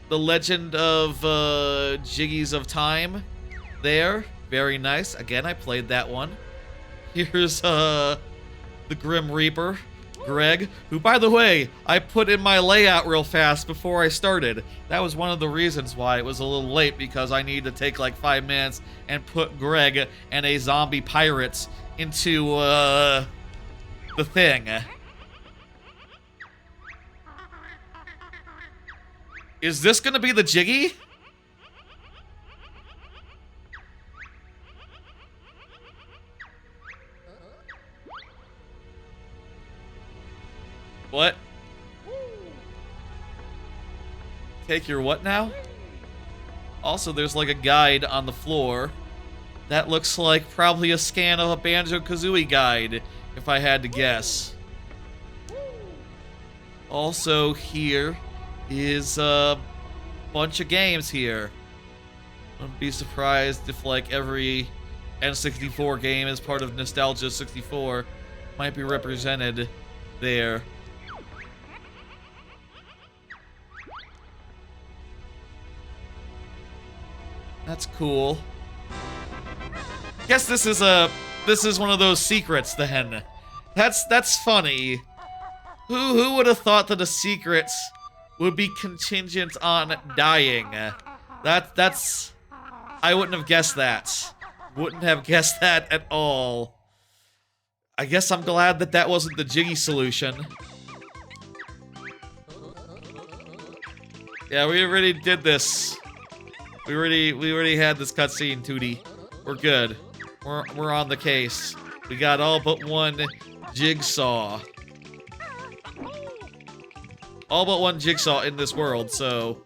The Legend of, Jiggies of Time. There. Very nice. Again, I played that one. Here's, the Grim Reaper. Greg, who, by the way, I put in my layout real fast before I started. That was one of the reasons why it was a little late, because I needed to take like 5 minutes and put Greg and a zombie pirate into, the thing. Is this gonna be the Jiggy? What? Take your what now? Also, there's like a guide on the floor. That looks like probably a scan of a Banjo-Kazooie guide, if I had to guess. Also, here is a bunch of games here. I wouldn't be surprised if like every N64 game is part of Nostalgia 64 might be represented there. That's cool. Guess this is one of those secrets then. That's funny. Who would have thought that the secrets would be contingent on dying? That's I wouldn't have guessed that. Wouldn't have guessed that at all. I guess I'm glad that that wasn't the Jiggy solution. Yeah, we already did this. We already had this cutscene, Tootie. We're good. We're on the case. We got all but one jigsaw. All but one jigsaw in this world, so...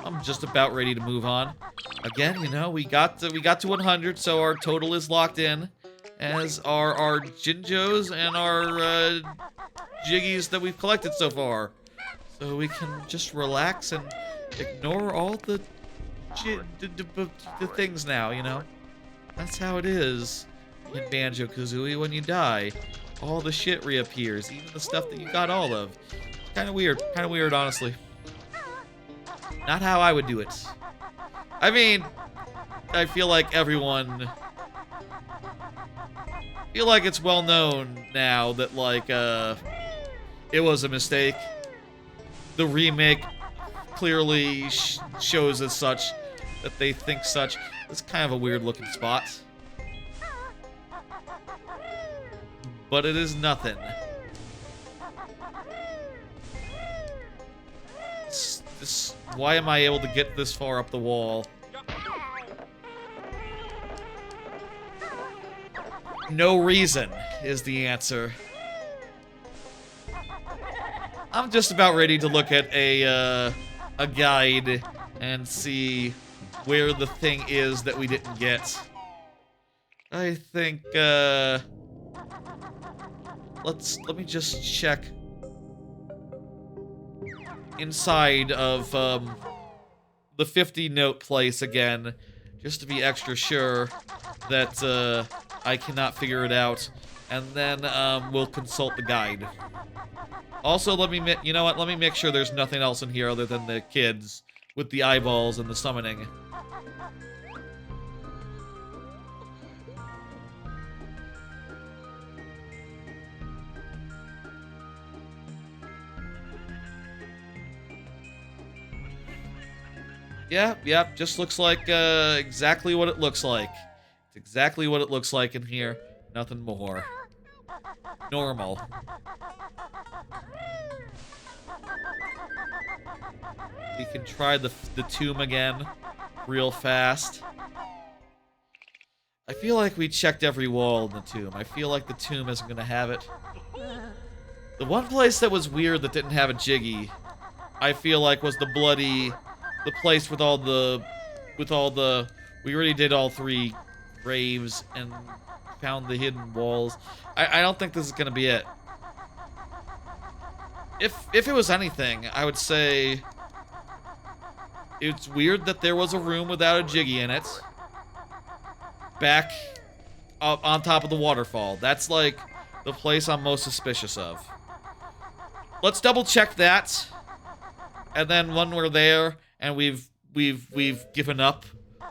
I'm just about ready to move on. Again, you know, we got to 100, so our total is locked in, as are our Jinjos and our Jiggies that we've collected so far. So we can just relax and ignore all the things now, you know? That's how it is in Banjo-Kazooie when you die. All the shit reappears, even the stuff that you got all of. Kind of weird, honestly. Not how I would do it. I mean, I feel like everyone... I feel like it's well known now that, like, it was a mistake. The remake clearly shows as such, that they think such. It's kind of a weird looking spot. But it is nothing. Why am I able to get this far up the wall? No reason is the answer. I'm just about ready to look at a guide and see where the thing is that we didn't get. I think, let me just check inside of, the 50-note place again, just to be extra sure that, I cannot figure it out, and then, we'll consult the guide. Also, you know what, let me make sure there's nothing else in here other than the kids with the eyeballs and the summoning. Yep, just looks like, exactly what it looks like. It's exactly what it looks like in here. Nothing more. Normal. We can try the tomb again, real fast. I feel like we checked every wall in the tomb. I feel like the tomb isn't gonna have it. The one place that was weird that didn't have a Jiggy, I feel like was the place with all the, we already did all 3 graves and found the hidden walls. I don't think this is gonna be it. If it was anything, I would say it's weird that there was a room without a Jiggy in it. Back up on top of the waterfall. That's like the place I'm most suspicious of. Let's double check that. And then when we're there and we've given up,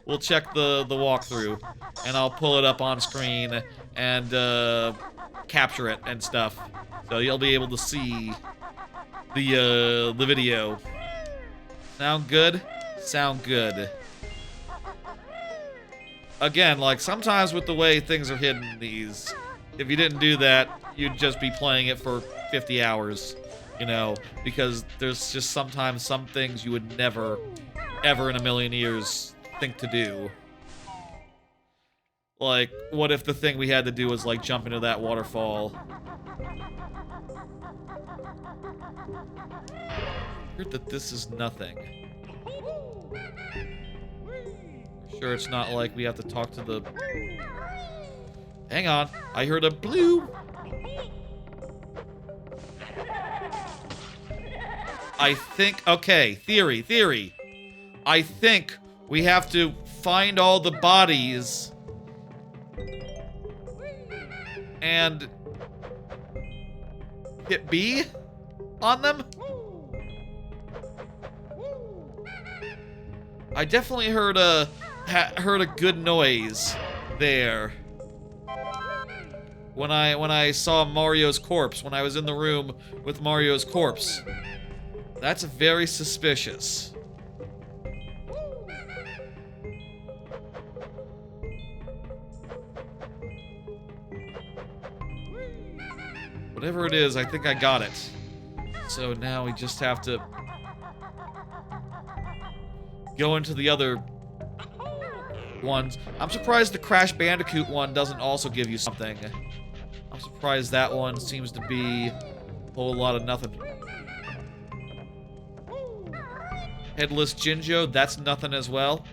we'll check the walkthrough, and I'll pull it up on screen and capture it and stuff, so you'll be able to see the video. Sound good? Sound good. again, like, sometimes with the way things are hidden in these, if you didn't do that, you'd just be playing it for 50 hours, you know, because there's just sometimes some things you would never, ever in a million years think to do. Like, what if the thing we had to do was, like, jump into that waterfall? I heard that this is nothing. Sure, it's not like we have to talk to the... Hang on, I heard a blue. I think, okay, theory. I think we have to find all the bodies and hit B on them? I definitely heard a good noise there when I saw Mario's corpse, when I was in the room with Mario's corpse. That's very suspicious. Whatever it is, I think I got it. So now we just have to go into the other ones. I'm surprised the Crash Bandicoot one doesn't also give you something. I'm surprised that one seems to be a whole lot of nothing. Headless Jinjo, that's nothing as well.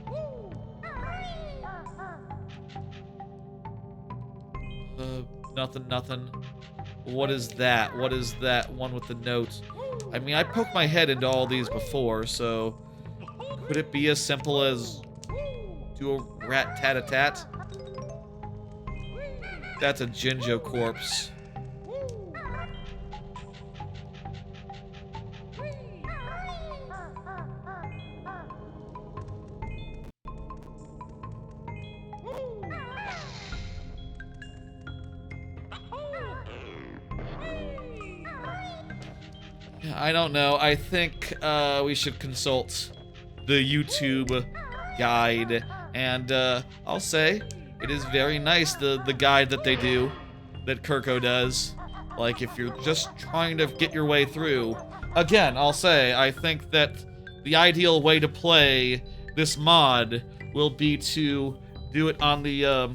Nothing. What is that? What is that one with the note? I mean, I poked my head into all these before, so... Could it be as simple as... do a rat-tat-a-tat? That's a Jinjo corpse. I don't know. I think we should consult the YouTube guide, and I'll say it is very nice, the guide that they do, that Kurko does. Like, if you're just trying to get your way through. Again, I'll say, I think that the ideal way to play this mod will be to do it on the,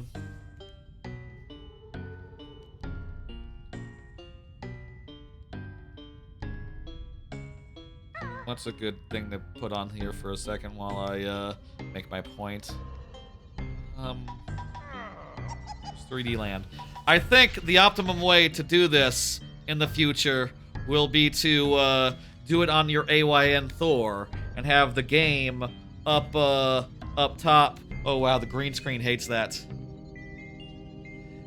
what's a good thing to put on here for a second while I, make my point? 3D Land. I think the optimum way to do this in the future will be to, do it on your AYN Thor and have the game up top. Oh wow, the green screen hates that.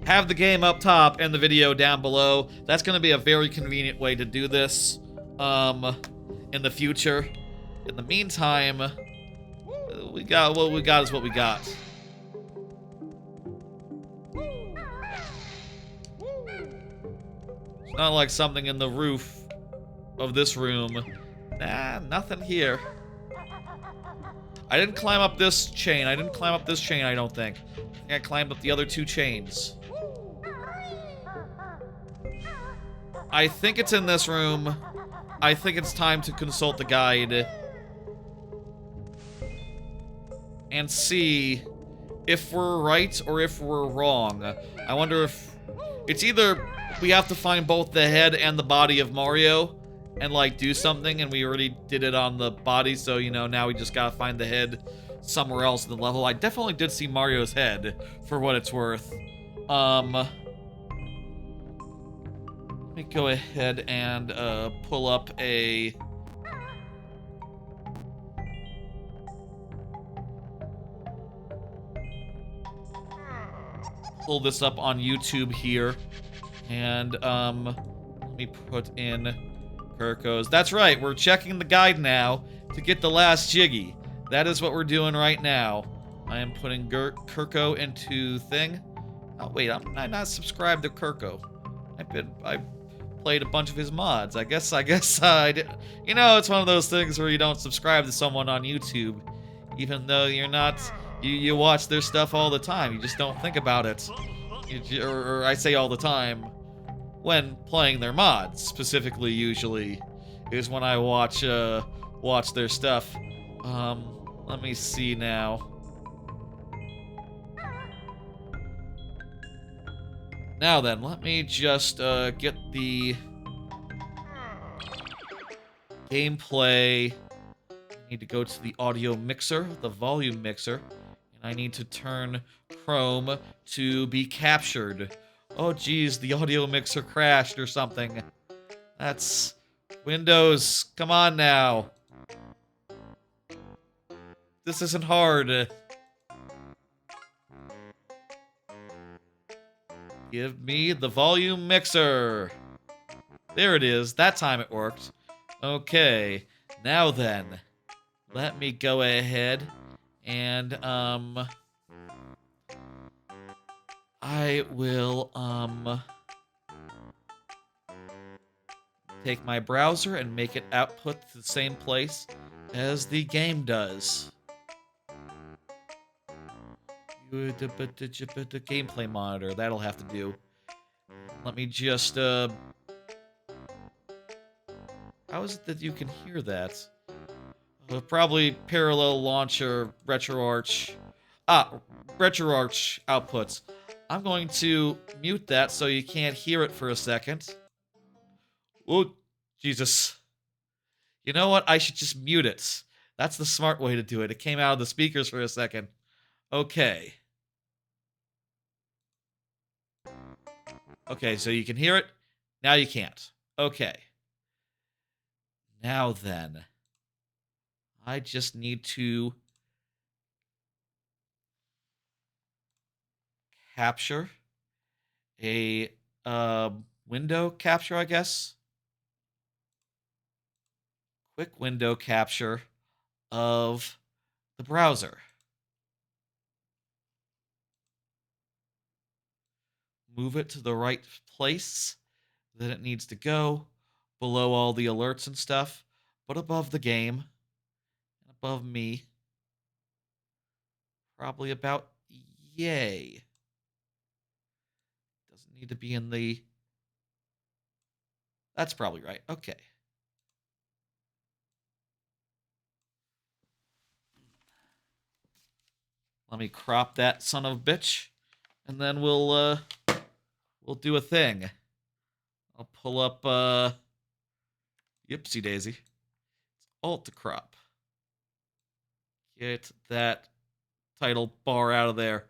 Have the game up top and the video down below. That's gonna be a very convenient way to do this, in the future. In the meantime, we got what we got is what we got. It's not like something in the roof of this room. Nah, nothing here. I didn't climb up this chain. I don't think. I think I climbed up the other two chains. I think it's in this room. I think it's time to consult the guide and see if we're right or if we're wrong. I wonder if it's either we have to find both the head and the body of Mario and, like, do something, and we already did it on the body, so, you know, now we just gotta find the head somewhere else in the level. I definitely did see Mario's head, for what it's worth. Let me go ahead and, pull up a... pull this up on YouTube here, and, let me put in Kurko's. That's right, we're checking the guide now to get the last Jiggy. That is what we're doing right now. I am putting Kurko into thing. Oh wait, I'm not subscribed to Kurko. I played a bunch of his mods. I guess I did. You know, it's one of those things where you don't subscribe to someone on YouTube, even though you're not You watch their stuff all the time. You just don't think about it. Or I say all the time when playing their mods, specifically usually is when I watch their stuff. Let me see now. Now then, let me just get the gameplay. I need to go to the audio mixer, the volume mixer, and I need to turn Chrome to be captured. Oh geez, the audio mixer crashed or something. That's Windows, come on now. This isn't hard. Give me the volume mixer. There it is, that time it worked. Okay, now then, let me go ahead and, I will, take my browser and make it output to the same place as the game does. The gameplay monitor, that'll have to do. Let me just, how is it that you can hear that? Probably parallel launcher, RetroArch. RetroArch outputs. I'm going to mute that so you can't hear it for a second. Oh, Jesus. You know what? I should just mute it. That's the smart way to do it. It came out of the speakers for a second. Okay. Okay, so you can hear it. Now you can't. Okay. Now then. I just need to capture a window capture, I guess. Quick window capture of the browser. Move it to the right place that it needs to go, below all the alerts and stuff, but above the game, above me. Probably about yay. Doesn't need to be in the... That's probably right. Okay. Let me crop that son of a bitch, and then we'll do a thing. I'll pull up, Yipsy daisy. It's Alt to crop. Get that title bar out of there.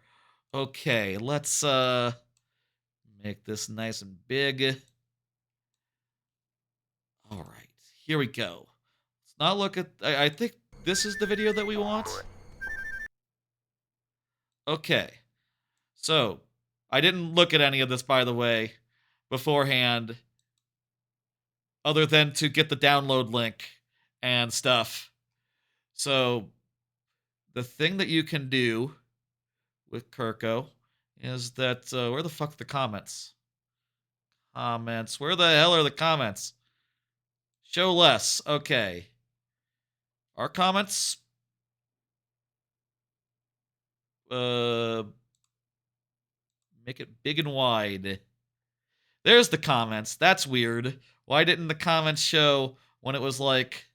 Okay, let's, make this nice and big. All right, here we go. Let's not look at, I think this is the video that we want. Okay, so I didn't look at any of this, by the way, beforehand, other than to get the download link and stuff. So the thing that you can do with Kurko is that, where the fuck are the comments? Comments, where the hell are the comments? Show less, okay. Our comments? Make it big and wide. There's the comments. That's weird. Why didn't the comments show when it was like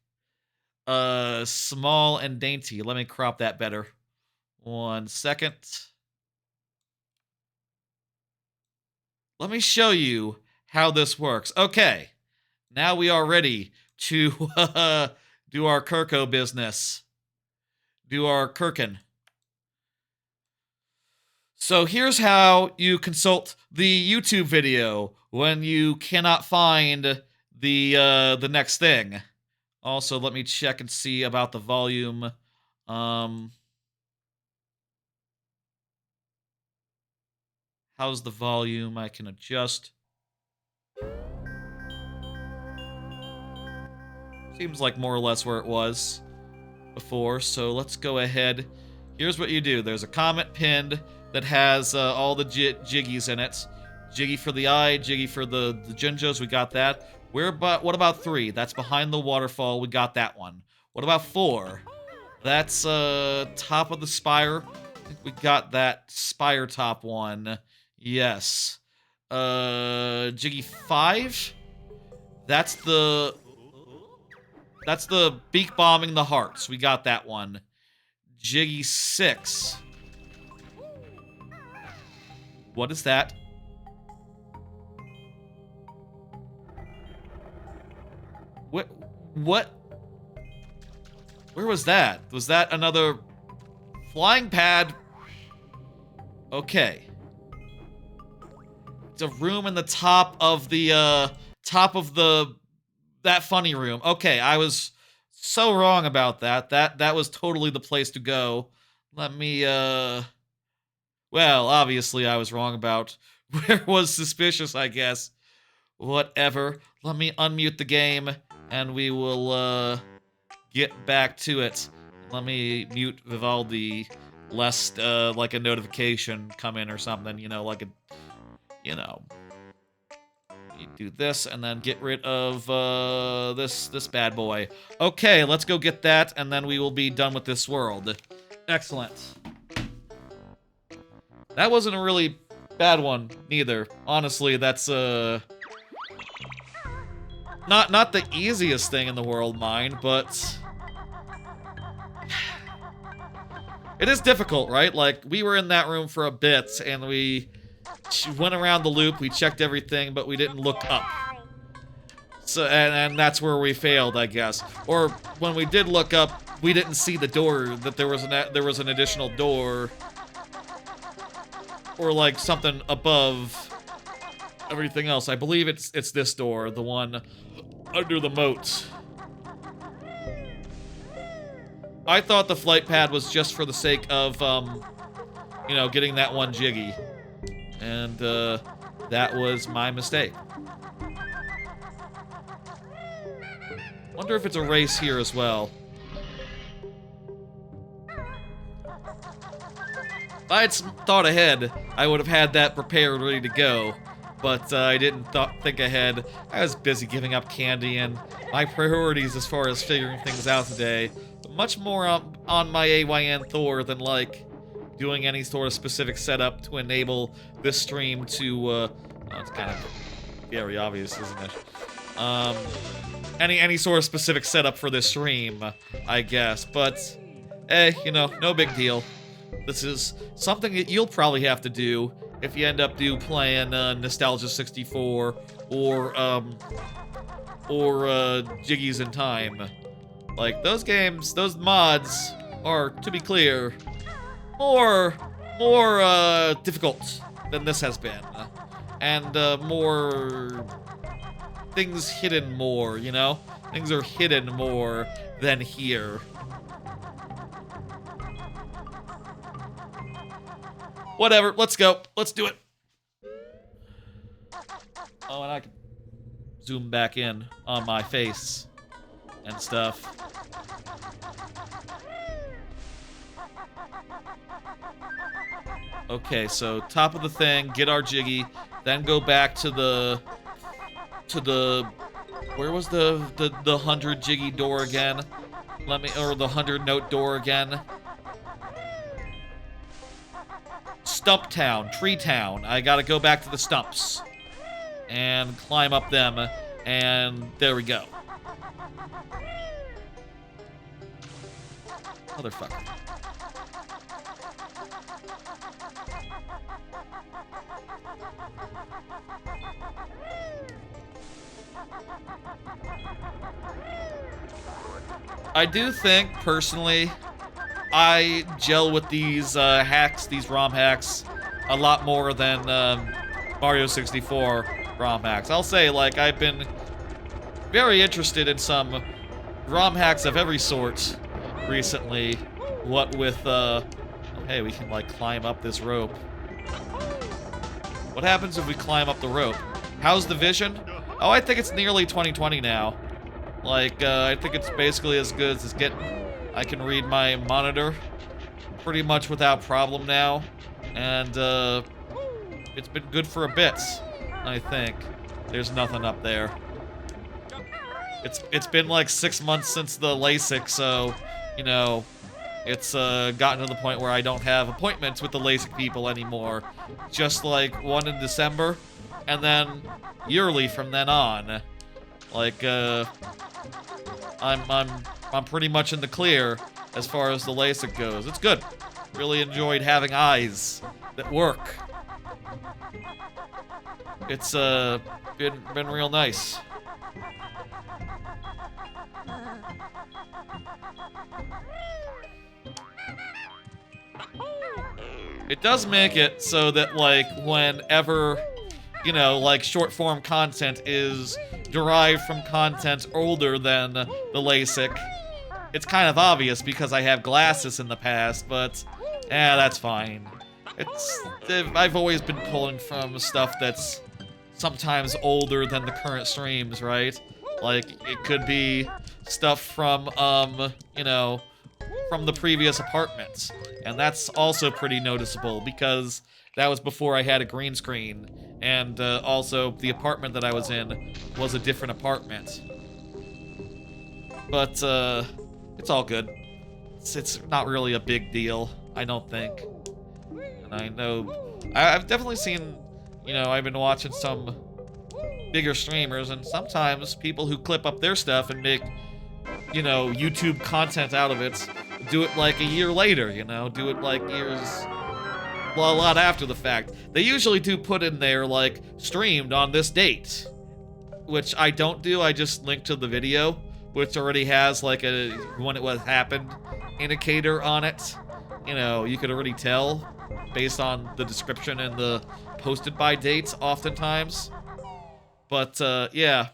small and dainty? Let me crop that better. 1 second. Let me show you how this works. Okay. Now we are ready to do our Kurko business. Do our Kurkin. So here's how you consult the YouTube video when you cannot find the next thing. Also, let me check and see about the volume. How's the volume? I can adjust. Seems like more or less where it was before, so let's go ahead. Here's what you do. There's a comment pinned that has all the jiggies in it. Jiggy for the eye, jiggy for the Jinjos, we got that. What about 3? That's behind the waterfall, we got that one. What about 4? That's top of the spire. I think we got that spire top one. Yes. Jiggy 5? That's the beak bombing the hearts. We got that one. Jiggy 6. What is that? What? Where was that? Was that another flying pad? Okay. It's a room in the top of the, that funny room. Okay, I was so wrong about that. That was totally the place to go. Let me, well, obviously I was wrong about where was suspicious, I guess. Whatever. Let me unmute the game, and we will, get back to it. Let me mute Vivaldi, lest, like a notification come in or something, you know, like a, you know. You do this, and then get rid of, this bad boy. Okay, let's go get that, and then we will be done with this world. Excellent. That wasn't a really bad one, neither. Honestly, that's, not the easiest thing in the world, mind, but it is difficult, right? Like, we were in that room for a bit, and we went around the loop, we checked everything, but we didn't look up. So, and that's where we failed, I guess. Or, when we did look up, we didn't see the door, that there was an additional door. Or, like, something above everything else. I believe it's this door, the one under the moat. I thought the flight pad was just for the sake of, you know, getting that one Jiggy. And, that was my mistake. Wonder if it's a race here as well. If I had thought ahead, I would have had that prepared, ready to go. But I didn't think ahead. I was busy giving up candy, and my priorities as far as figuring things out today, much more on my AYN Thor than, like, doing any sort of specific setup to enable this stream to, well, it's kind of very obvious, isn't it? Any sort of specific setup for this stream, I guess. But, hey, you know, no big deal. This is something that you'll probably have to do if you end up playing Nostalgia 64 or Jiggies in Time. Like, those games, those mods are, to be clear, more difficult than this has been. And more things hidden more, you know? Things are hidden more than here. Whatever, let's go. Let's do it. Oh, and I can zoom back in on my face and stuff. Okay, so top of the thing, get our Jiggy, then go back to the where was the 100 Jiggy door again? Or the 100 note door again? Stump Town, Tree Town. I gotta go back to the stumps and climb up them, and there we go. Motherfucker. I do think, personally, I gel with these hacks, these ROM hacks, a lot more than Mario 64 ROM hacks. I'll say, like, I've been very interested in some ROM hacks of every sort recently. What with, hey, we can, like, climb up this rope. What happens if we climb up the rope? How's the vision? Oh, I think it's nearly 2020 now. Like, I think it's basically as good as it's getting. I can read my monitor pretty much without problem now. And, it's been good for a bit, I think. There's nothing up there. It's been like 6 months since the LASIK, so, you know, It's gotten to the point where I don't have appointments with the LASIK people anymore. Just like one in December, and then yearly from then on. Like I'm pretty much in the clear as far as the LASIK goes. It's good. Really enjoyed having eyes that work. It's been real nice. It does make it so that, like, whenever, you know, like, short-form content is derived from content older than the LASIK, it's kind of obvious because I have glasses in the past, but, that's fine. I've always been pulling from stuff that's sometimes older than the current streams, right? Like, it could be stuff from, you know, from the previous apartments. And that's also pretty noticeable because that was before I had a green screen. And also, the apartment that I was in was a different apartment. But, it's all good. It's not really a big deal, I don't think. And I know... I've definitely seen, you know, I've been watching some bigger streamers, and sometimes people who clip up their stuff and make, you know, YouTube content out of it, do it like a year later, you know? Do it like years... well, a lot after the fact. They usually do put in there, like, streamed on this date. Which I don't do, I just link to the video, which already has, like, a when it was happened indicator on it. You know, you could already tell based on the description and the posted by dates, oftentimes. But, yeah.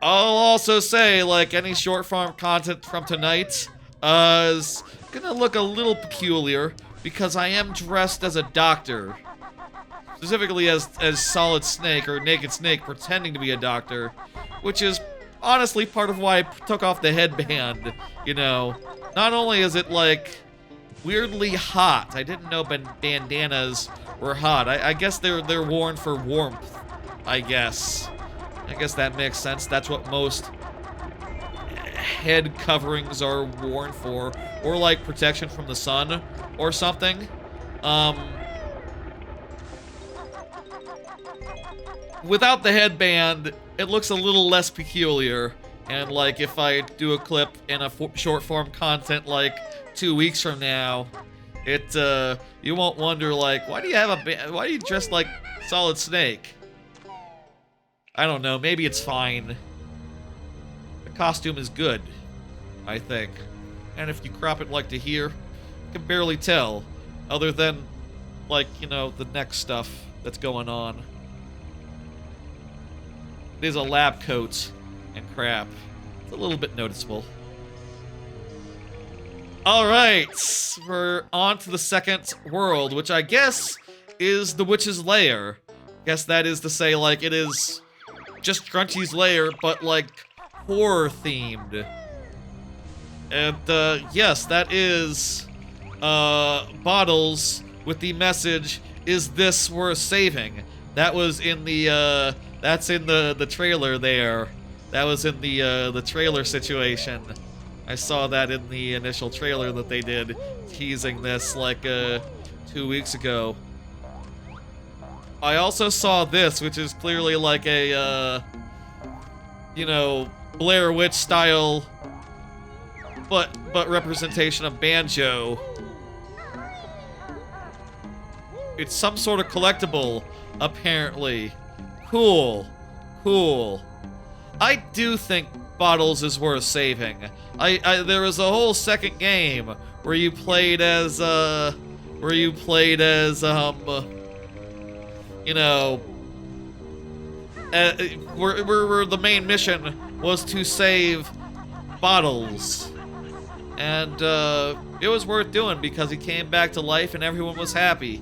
I'll also say, like, any short-form content from tonight is gonna look a little peculiar because I am dressed as a doctor. Specifically as Solid Snake, or Naked Snake, pretending to be a doctor, which is honestly part of why I took off the headband, you know. Not only is it, like, weirdly hot. I didn't know bandanas were hot. I guess they're worn for warmth, I guess. I guess that makes sense. That's what most head coverings are worn for. Or, like, protection from the sun or something. Without the headband, it looks a little less peculiar. And, like, if I do a clip in a short-form content, like, 2 weeks from now, you won't wonder, like, why do you dress like Solid Snake? I don't know, maybe it's fine. The costume is good, I think. And if you crop it like to here, you can barely tell, other than, like, you know, the neck stuff that's going on. It is a lab coat and crap. It's a little bit noticeable. Alright, we're on to the second world, which I guess is the Witch's Lair. I guess that is to say, like, it is just Crunchy's lair, but, like, horror-themed. And, yes, that is, Bottles with the message, "Is this worth saving?" That was in the, that's in the trailer there. That was in the trailer situation. I saw that in the initial trailer that they did, teasing this, like, 2 weeks ago. I also saw this, which is clearly like a, you know, Blair Witch style, but representation of Banjo. It's some sort of collectible, apparently. Cool. Cool. I do think Bottles is worth saving. There was a whole second game where you played as, you know, where the main mission was to save Bottles. And, it was worth doing because he came back to life and everyone was happy.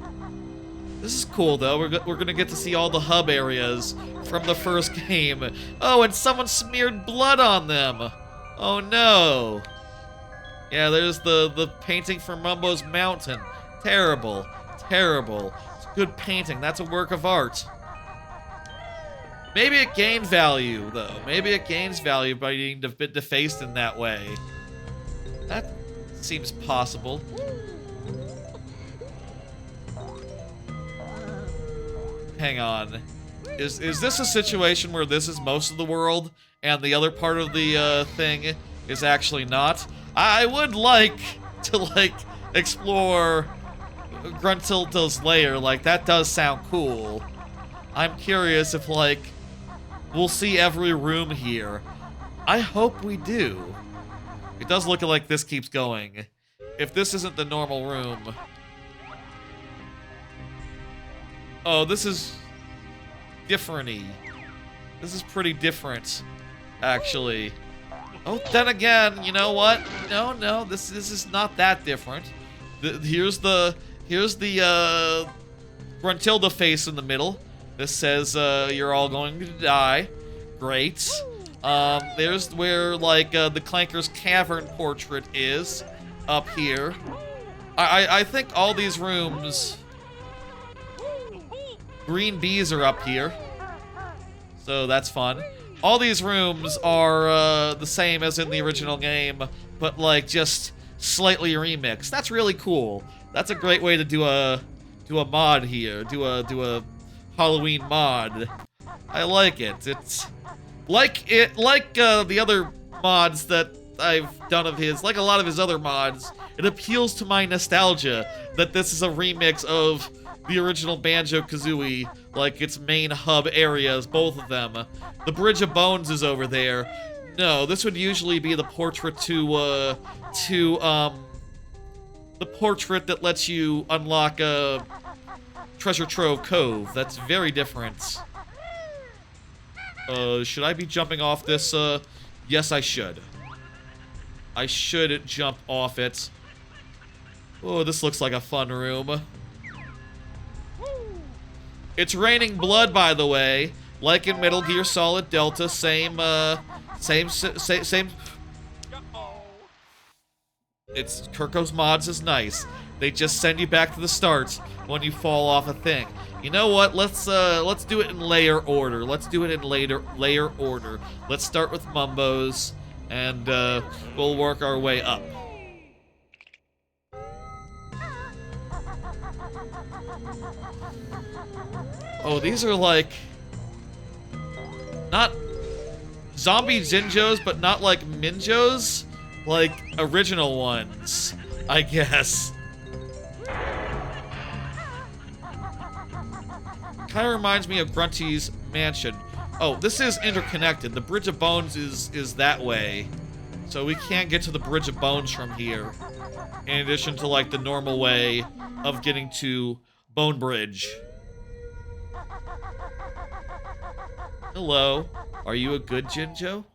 This is cool, though. We're gonna get to see all the hub areas from the first game. Oh, and someone smeared blood on them! Oh, no! Yeah, there's the painting from Mumbo's Mountain. Terrible. Terrible. It's a good painting. That's a work of art. Maybe it gained value, though. Maybe it gains value by being defaced in that way. Seems possible. Hang on. Is this a situation where this is most of the world and the other part of the thing is actually not? I would like to, like, explore Gruntilda's lair. Like, that does sound cool. I'm curious if, like, we'll see every room here. I hope we do. It does look like this keeps going. If this isn't the normal room... Oh, this is... different-y. This is pretty different, actually. Oh, then again, you know what? No, this is not that different. Here's the Gruntilda face in the middle. This says, you're all going to die. Great. There's where, like, the Clanker's Cavern portrait is, up here. I think all these rooms... Green bees are up here. So that's fun. All these rooms are the same as in the original game, but, like, just slightly remixed. That's really cool. That's a great way to do a mod here. Do a Halloween mod. I like it. It's like the other mods that I've done of his, like a lot of his other mods. It appeals to my nostalgia that this is a remix of the original Banjo-Kazooie, like its main hub areas, both of them. The Bridge of Bones is over there. No, this would usually be the portrait the portrait that lets you unlock Treasure Trove Cove. That's very different. Should I be jumping off this? Yes, I should. I should jump off it. Oh, this looks like a fun room. It's raining blood, by the way. Like in Metal Gear Solid Delta, same. It's Kurko Mods is nice. They just send you back to the start when you fall off a thing. You know what? Let's do it in layer order. Let's do it in layer order. Let's start with Mumbos, and we'll work our way up. Oh, these are like not zombie Jinjos, but not like Minjos, like original ones, I guess. Kind of reminds me of Grunty's mansion. Oh, this is interconnected. The Bridge of Bones is that way, so we can't get to the Bridge of Bones from here. In addition to like the normal way of getting to Bone Bridge. Hello, are you a good Jinjo?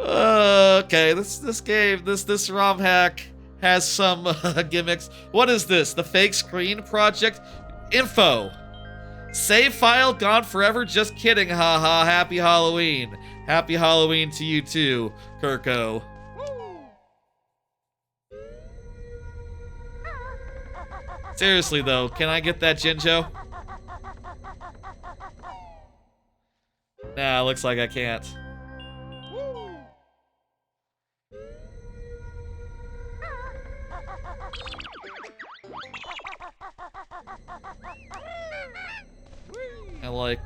Okay, this game, this Rom hack has some gimmicks. What is this? The fake screen project? Info. Save file gone forever? Just kidding, haha. Happy Halloween. Happy Halloween to you too, Kurko. Seriously though, can I get that Jinjo? Nah, looks like I can't. I like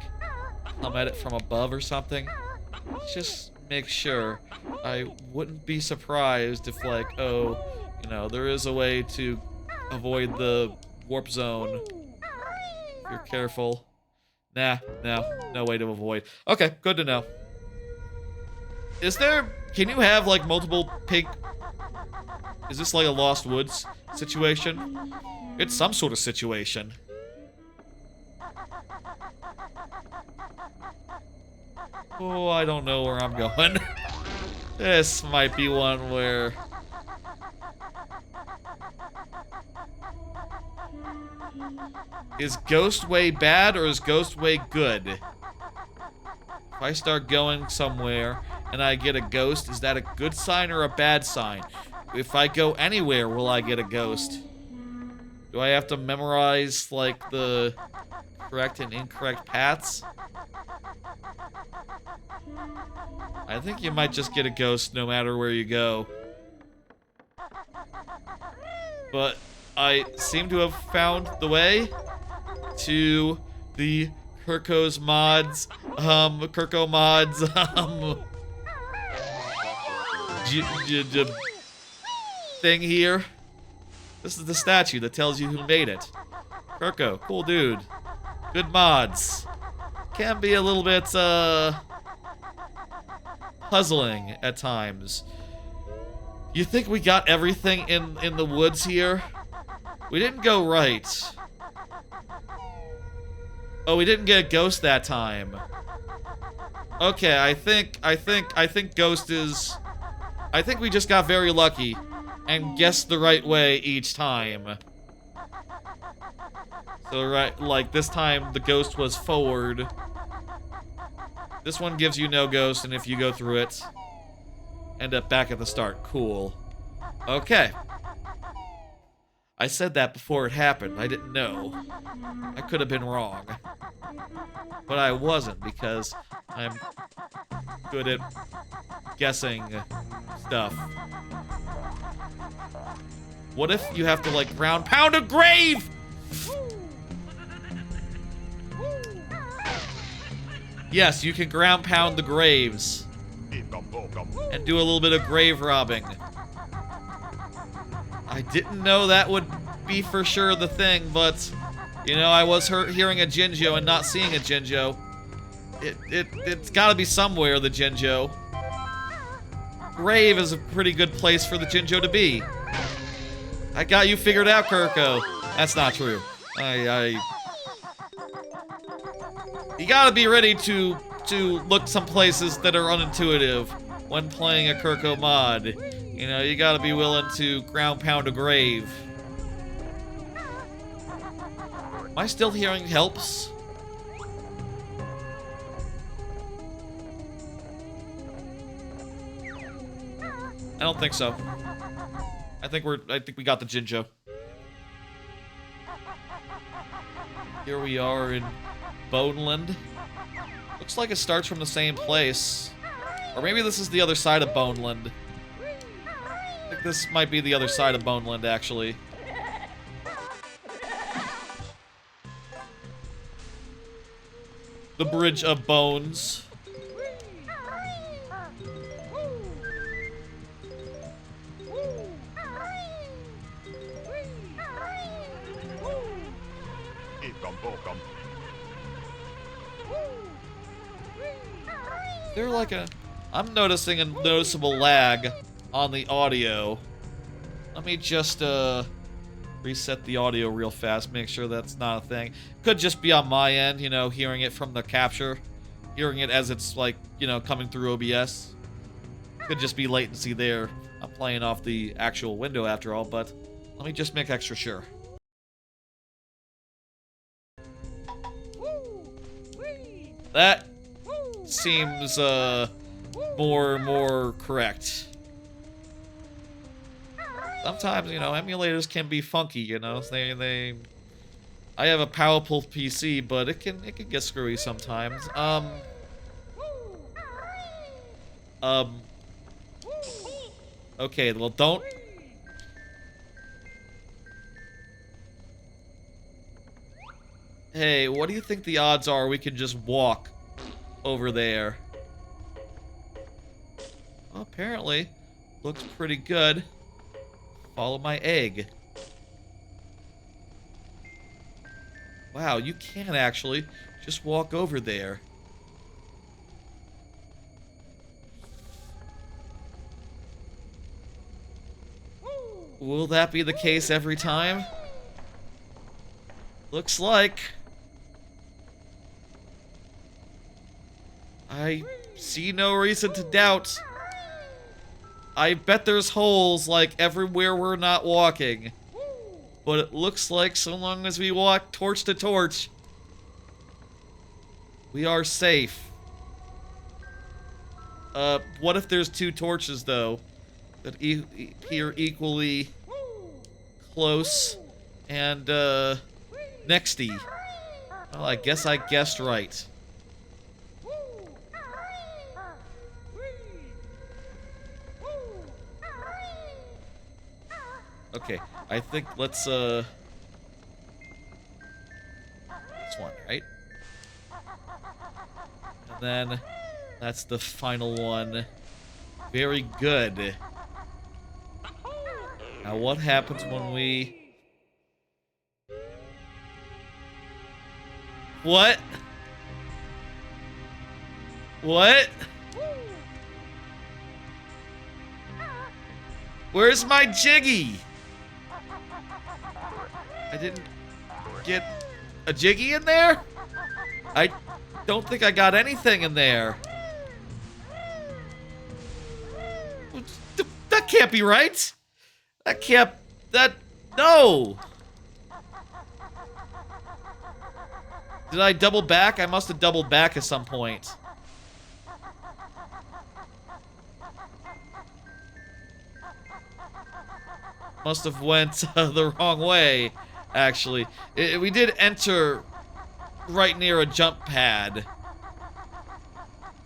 come at it from above or something. Just make sure. I wouldn't be surprised if, like, oh, you know, there is a way to avoid the warp zone. If you're careful. Nah, no way to avoid. Okay, good to know. Is there, can you have like multiple pink, is this like a Lost Woods situation? It's some sort of situation. Oh, I don't know where I'm going. This might be one where... Is Ghost Way bad or is Ghost Way good? If I start going somewhere and I get a ghost, is that a good sign or a bad sign? If I go anywhere, will I get a ghost? Do I have to memorize, like, the correct and incorrect paths? I think you might just get a ghost no matter where you go. But I seem to have found the way to the Kurko Mods, thing here. This is the statue that tells you who made it. Kurko, cool dude. Good mods. Can be a little bit, puzzling at times. You think we got everything in the woods here? We didn't go right. Oh, we didn't get a ghost that time. Okay, I think ghost is... I think we just got very lucky and guessed the right way each time. So, right, like, this time the ghost was forward. This one gives you no ghost, and if you go through it, end up back at the start. Cool. Okay. I said that before it happened. I didn't know. I could have been wrong. But I wasn't, because I'm good at guessing stuff. What if you have to, like, ground pound a grave? Yes, you can ground pound the graves. And do a little bit of grave robbing. I didn't know that would be for sure the thing, but, you know, I was hearing a Jinjo and not seeing a Jinjo. It's gotta be somewhere, the Jinjo. Grave is a pretty good place for the Jinjo to be. I got you figured out, Kurko. That's not true. You gotta be ready to look some places that are unintuitive when playing a Kurko mod. You know, you gotta be willing to ground pound a grave. Am I still hearing helps? I don't think so. I think we got the Jinjo. Here we are in Boneland. Looks like it starts from the same place. Or maybe this is the other side of Boneland. I think this might be the other side of Boneland, actually. The Bridge of Bones. Is there like a... I'm noticing a noticeable lag on the audio. Let me just, reset the audio real fast, make sure that's not a thing. Could just be on my end, you know, hearing it from the capture. Hearing it as it's, like, you know, coming through OBS. Could just be latency there. I'm playing off the actual window after all, but let me just make extra sure. That seems, more correct. Sometimes, you know, emulators can be funky, you know. I have a powerful PC, but it can get screwy sometimes. Okay, well, don't... Hey, what do you think the odds are we can just walk over there? Well, apparently, looks pretty good. Follow my egg. Wow, you can actually just walk over there. Will that be the case every time? Looks like. I see no reason to doubt. I bet there's holes, like, everywhere we're not walking. But it looks like so long as we walk torch to torch, we are safe. What if there's two torches, though, that appear equally close and Nexty. Well, I guess I guessed right. Okay, I think let's this one, right? And then that's the final one. Very good. Now what happens when we... What? What? Where's my Jiggy? I didn't get a Jiggy in there? I don't think I got anything in there. That can't be right. That can't... That... No! Did I double back? I must have doubled back at some point. Must have went the wrong way, actually. We did enter right near a jump pad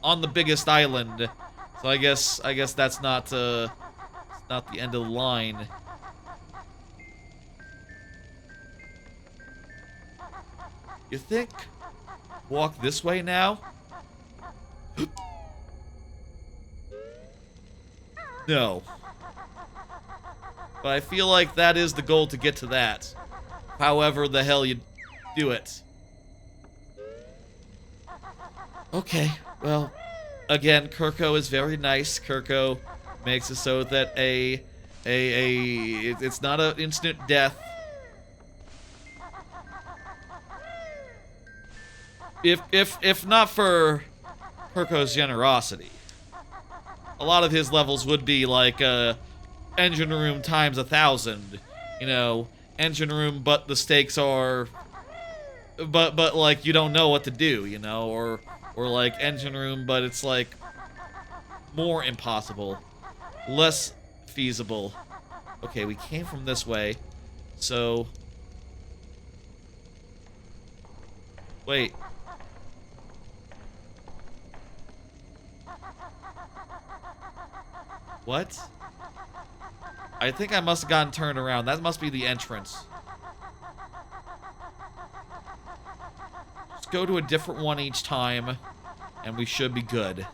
on the biggest island, so I guess that's not the end of the line. You think walk this way now? No. But I feel like that is the goal to get to that. However the hell you do it. Okay, well, again, Kurko is very nice. Kurko makes it so that it's not an instant death. If not for Kurko's generosity, a lot of his levels would be like engine room times 1,000. You know, engine room, but the stakes are, but like you don't know what to do. You know, or like engine room, but it's like more impossible, less feasible. Okay, we came from this way, so wait. What? I think I must have gotten turned around. That must be the entrance. Let's go to a different one each time, and we should be good.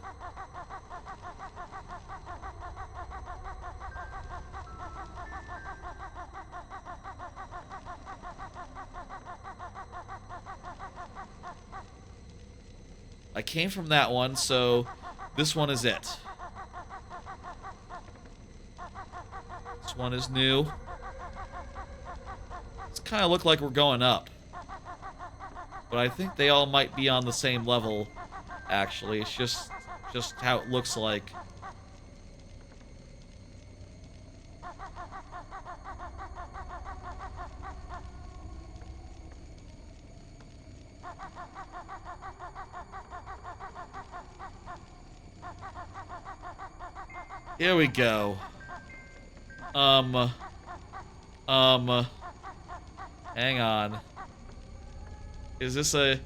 I came from that one, so this one is it. This one is new. It's kind of look like we're going up. But I think they all might be on the same level, actually. It's just how it looks like. Here we go. Hang on. Is this a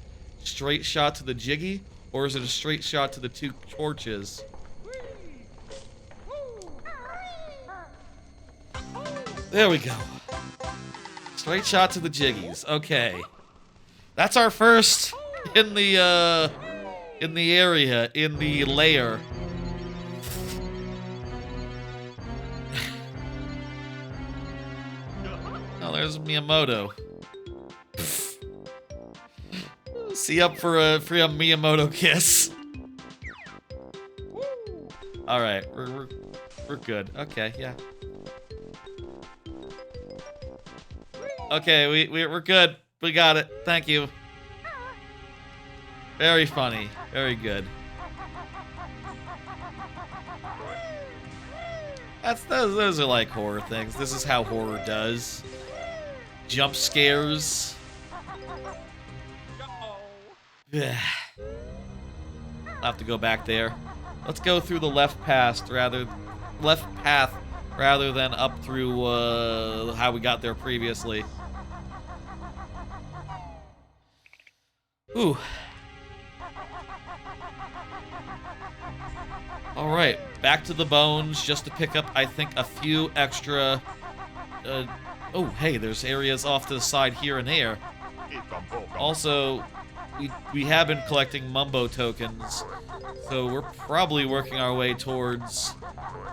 straight shot to the Jiggy, or is it a straight shot to the two torches? There we go. Straight shot to the Jiggies. Okay. That's our first in the area, in the lair. Oh, there's Miyamoto. See up for a Miyamoto kiss. All right, we're good. Okay, yeah. Okay, we're good. We got it. Thank you. Very funny. Very good. Those are like horror things. This is how horror does. Jump scares. I'll have to go back there. Let's go through the left path rather than up through how we got there previously. Ooh. Alright, back to the bones, just to pick up, I think, a few extra... oh, hey, there's areas off to the side here and there. Also, we have been collecting Mumbo tokens, so we're probably working our way towards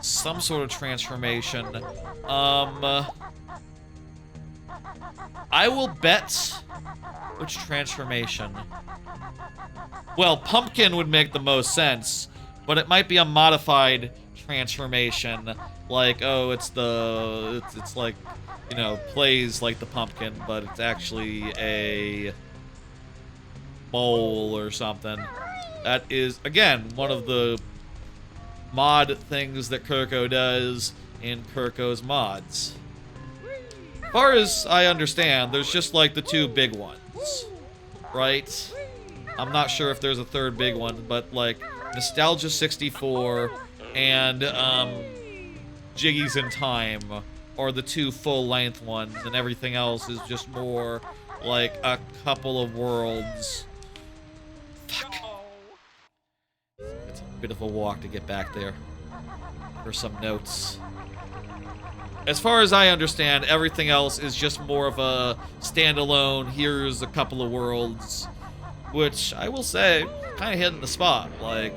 some sort of transformation. I will bet... Which transformation? Well, Pumpkin would make the most sense, but it might be a modified transformation. Like, oh, it's like, you know, plays like the pumpkin, but it's actually a mole or something. That is, again, one of the mod things that Kurko does in Kurko's mods. As far as I understand, there's just like the two big ones, right? I'm not sure if there's a third big one, but like Nostalgia 64 and Jiggies in Time are the two full-length ones, and everything else is just more like a couple of worlds. Fuck. It's a bit of a walk to get back there for some notes. As far as I understand, everything else is just more of a standalone, here's a couple of worlds, which I will say, kind of hitting the spot. Like,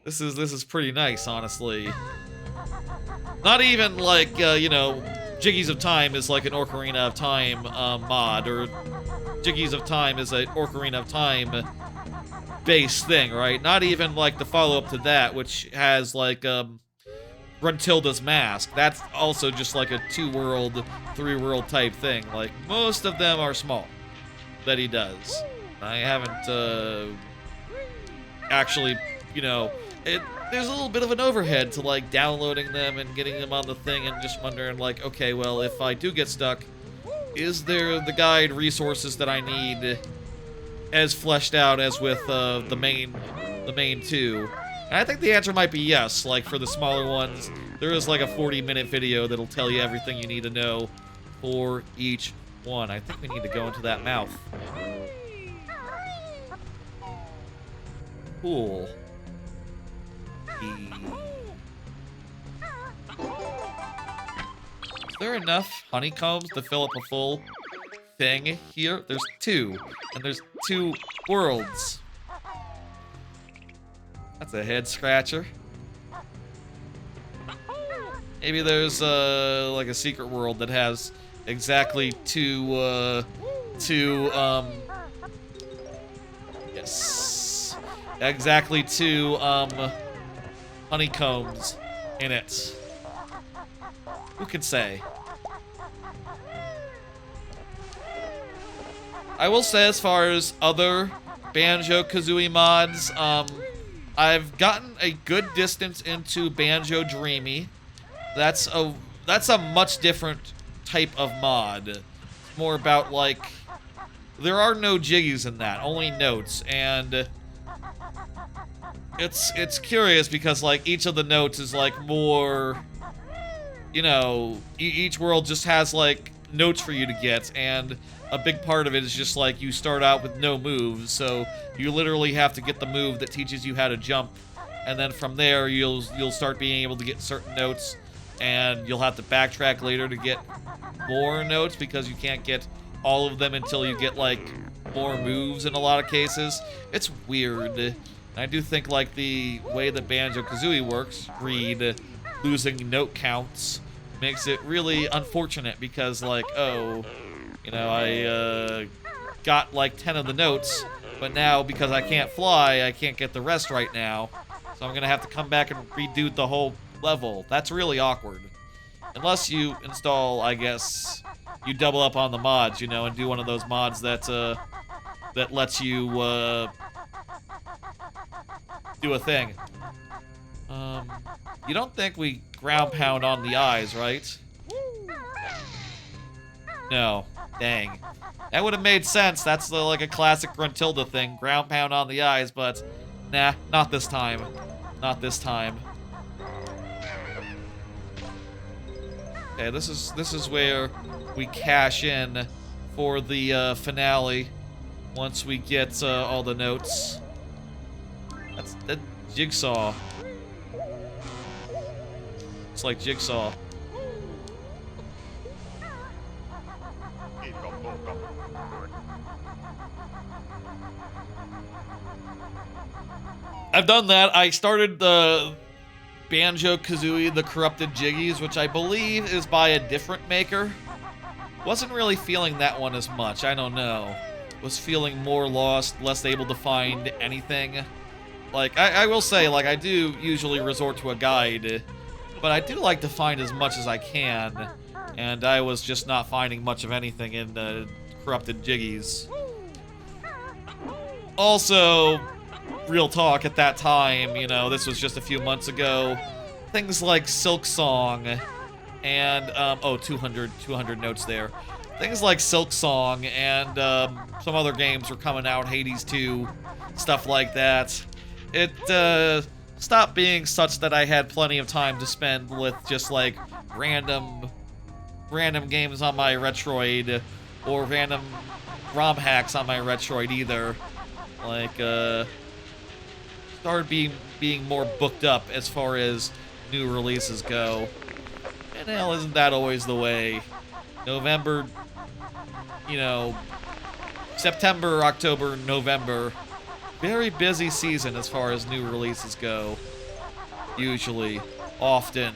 this is pretty nice, honestly. Not even like, you know, Jiggies of Time is like an Ocarina of Time mod, or Jiggies of Time is an Ocarina of Time base thing, right? Not even like the follow-up to that, which has like, Gruntilda's Mask. That's also just like a 2-world, 3-world type thing. Like, most of them are small that he does. I haven't, actually, you know, there's a little bit of an overhead to, like, downloading them and getting them on the thing and just wondering, like, okay, well, if I do get stuck, is there the guide resources that I need as fleshed out as with, the main two? And I think the answer might be yes. Like, for the smaller ones, there is like a 40-minute video that'll tell you everything you need to know for each one. I think we need to go into that mouth. Cool. Is there enough honeycombs to fill up a full thing here? There's 2, and there's 2 worlds. That's a head scratcher. Maybe there's like a secret world that has exactly 2 yes, exactly 2 honeycombs in it. Who can say? I will say, as far as other Banjo-Kazooie mods, I've gotten a good distance into Banjo Dreamy. That's a much different type of mod. It's more about, like, there are no jiggies in that, only notes, and it's curious because, like, each of the notes is like more, you know, each world just has like notes for you to get, and a big part of it is just like you start out with no moves, so you literally have to get the move that teaches you how to jump, and then from there you'll start being able to get certain notes, and you'll have to backtrack later to get more notes because you can't get all of them until you get like more moves in a lot of cases. It's weird. And I do think like the way that Banjo-Kazooie works, losing note counts, makes it really unfortunate because, like, oh, you know, I got like 10 of the notes, but now because I can't fly, I can't get the rest right now, so I'm gonna have to come back and redo the whole level. That's really awkward. Unless you install, I guess, you double up on the mods, you know, and do one of those mods that that lets you do a thing. You don't think we ground pound on the eyes, right? No. Dang. That would have made sense. That's like a classic Gruntilda thing. Ground pound on the eyes, but nah, not this time. Not this time. Okay, this is where we cash in for the finale once we get all the notes. That's that Jigsaw. It's like Jigsaw. I've done that. I started the Banjo-Kazooie, the Corrupted Jiggies, which I believe is by a different maker. Wasn't really feeling that one as much. I don't know. Was feeling more lost, less able to find anything. Like, I will say, like, I do usually resort to a guide, but I do like to find as much as I can, and I was just not finding much of anything in the Corrupted Jiggies. Also, real talk, at that time, you know, this was just a few months ago, things like Silk Song and, oh, 200 notes there. Things like Silk Song and some other games were coming out, Hades 2, stuff like that. It stopped being such that I had plenty of time to spend with just like random games on my Retroid or random Rom Hacks on my Retroid either. Like, started being more booked up as far as new releases go. And hell, isn't that always the way? November, you know, September, October, November, very busy season as far as new releases go. Usually, often.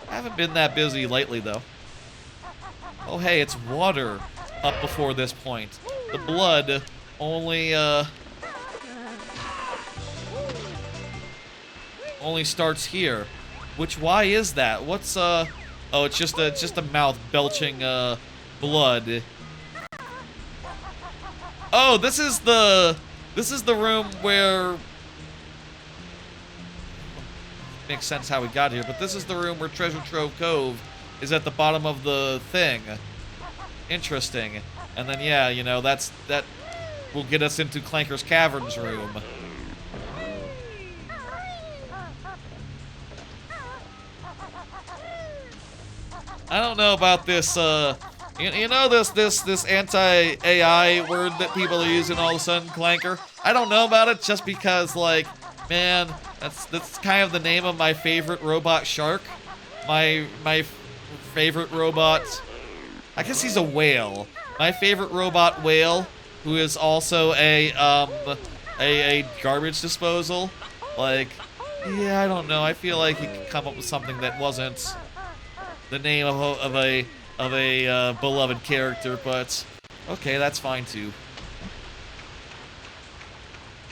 I haven't been that busy lately, though. Oh, hey, it's water up before this point. The blood only starts here. Which, why is that? What's, oh, it's just a mouth belching, blood. Oh, this is the room where... Makes sense how we got here, but this is the room where Treasure Trove Cove is at the bottom of the thing. Interesting. And then, yeah, you know, that will get us into Clanker's Caverns room. I don't know about this, you know this anti-AI word that people are using all of a sudden, Clanker? I don't know about it just because, like, man, that's kind of the name of my favorite robot shark. My favorite robot, I guess he's a whale. My favorite robot whale, who is also a garbage disposal. Like, yeah, I don't know. I feel like he could come up with something that wasn't the name of a beloved character, but okay, that's fine too.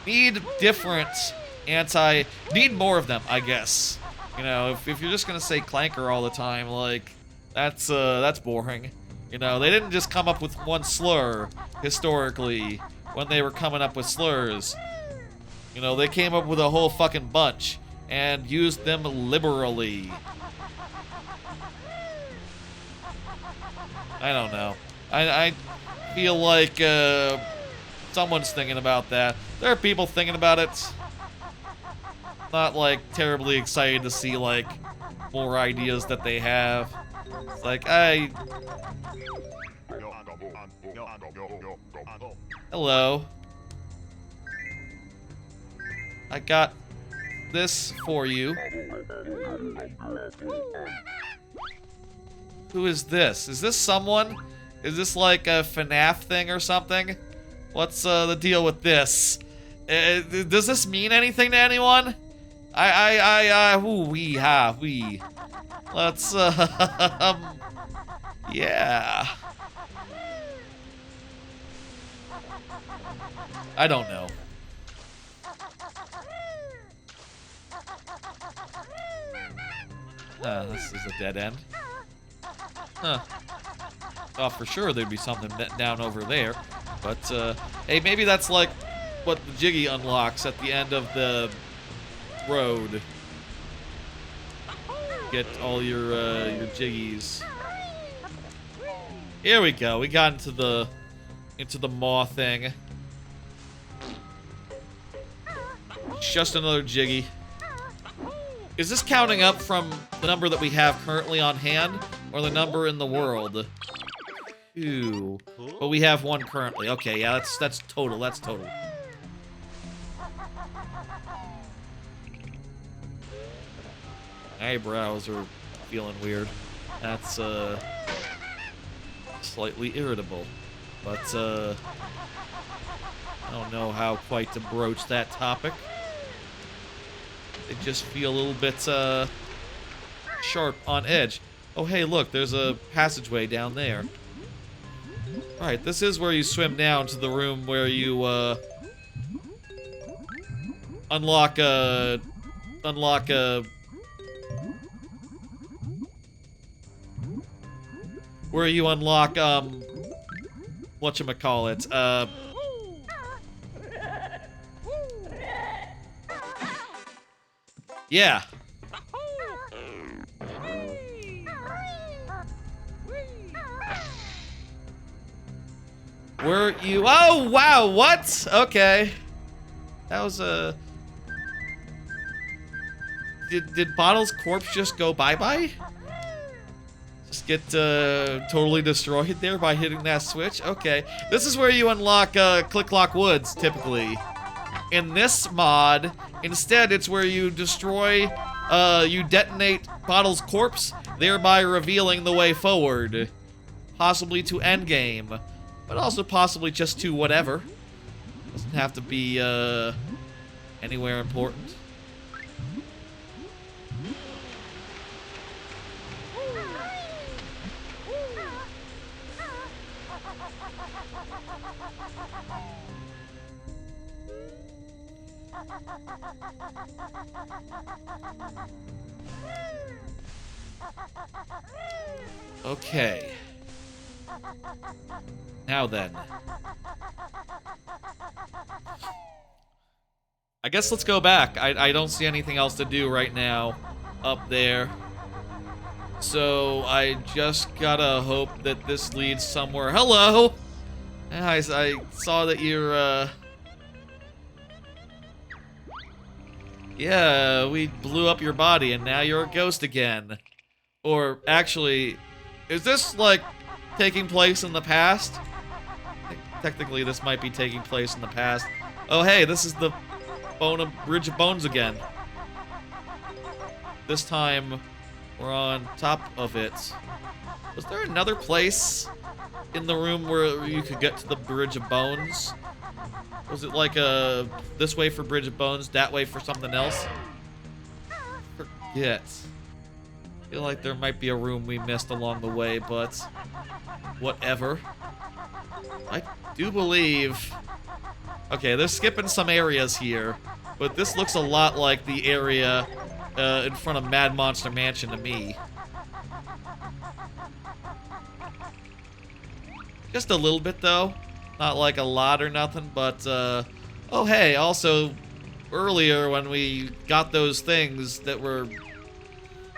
Need different need more of them, I guess. You know, if you're just gonna say Clanker all the time, like, that's boring. You know, they didn't just come up with one slur, historically, when they were coming up with slurs. You know, they came up with a whole fucking bunch, and used them liberally. I don't know. I feel like, someone's thinking about that. There are people thinking about it. Not, like, terribly excited to see, like, more ideas that they have. It's like, hello. I got this for you. Who is this? Is this someone? Is this like a FNAF thing or something? What's the deal with this? Does this mean anything to anyone? We. Let's, yeah. I don't know. This is a dead end. Huh. Oh, for sure there'd be something down over there. But, hey, maybe that's like what the Jiggy unlocks at the end of the road. Get all your Jiggies. Here we go. We got into the maw thing. Just another Jiggy. Is this counting up from the number that we have currently on hand? Or the number in the world. 2. But we have 1 currently. Okay, yeah, that's total. That's total. Eyebrows are feeling weird. That's slightly irritable. But I don't know how quite to broach that topic. They just feel a little bit sharp on edge. Oh hey, look, there's a passageway down there. Alright, this is where you swim down to the room where you unlock a where you unlock whatchamacallit, yeah. Were you? Oh wow! What? Okay. That was a. Did Bottle's corpse just go bye-bye? Just get totally destroyed there by hitting that switch? Okay. This is where you unlock Click-Clock Woods, typically. In this mod, instead, it's where you destroy, you detonate Bottle's corpse, thereby revealing the way forward. Possibly to endgame. But also possibly just to whatever. Doesn't have to be, anywhere important. Okay. Now then. I guess let's go back. I don't see anything else to do right now up there. So I just gotta hope that this leads somewhere. Hello! I saw that you're, yeah, we blew up your body and now you're a ghost again. Or, actually, is this, like, taking place in the past? Technically, this might be taking place in the past. Oh, hey, this is the Bridge of Bones again. This time, we're on top of it. Was there another place in the room where you could get to the Bridge of Bones? Was it like this way for Bridge of Bones, that way for something else? Forget. I feel like there might be a room we missed along the way, but whatever. I do believe... Okay, they're skipping some areas here, but this looks a lot like the area in front of Mad Monster Mansion to me. Just a little bit, though. Not like a lot or nothing, but, oh, hey, also, earlier when we got those things that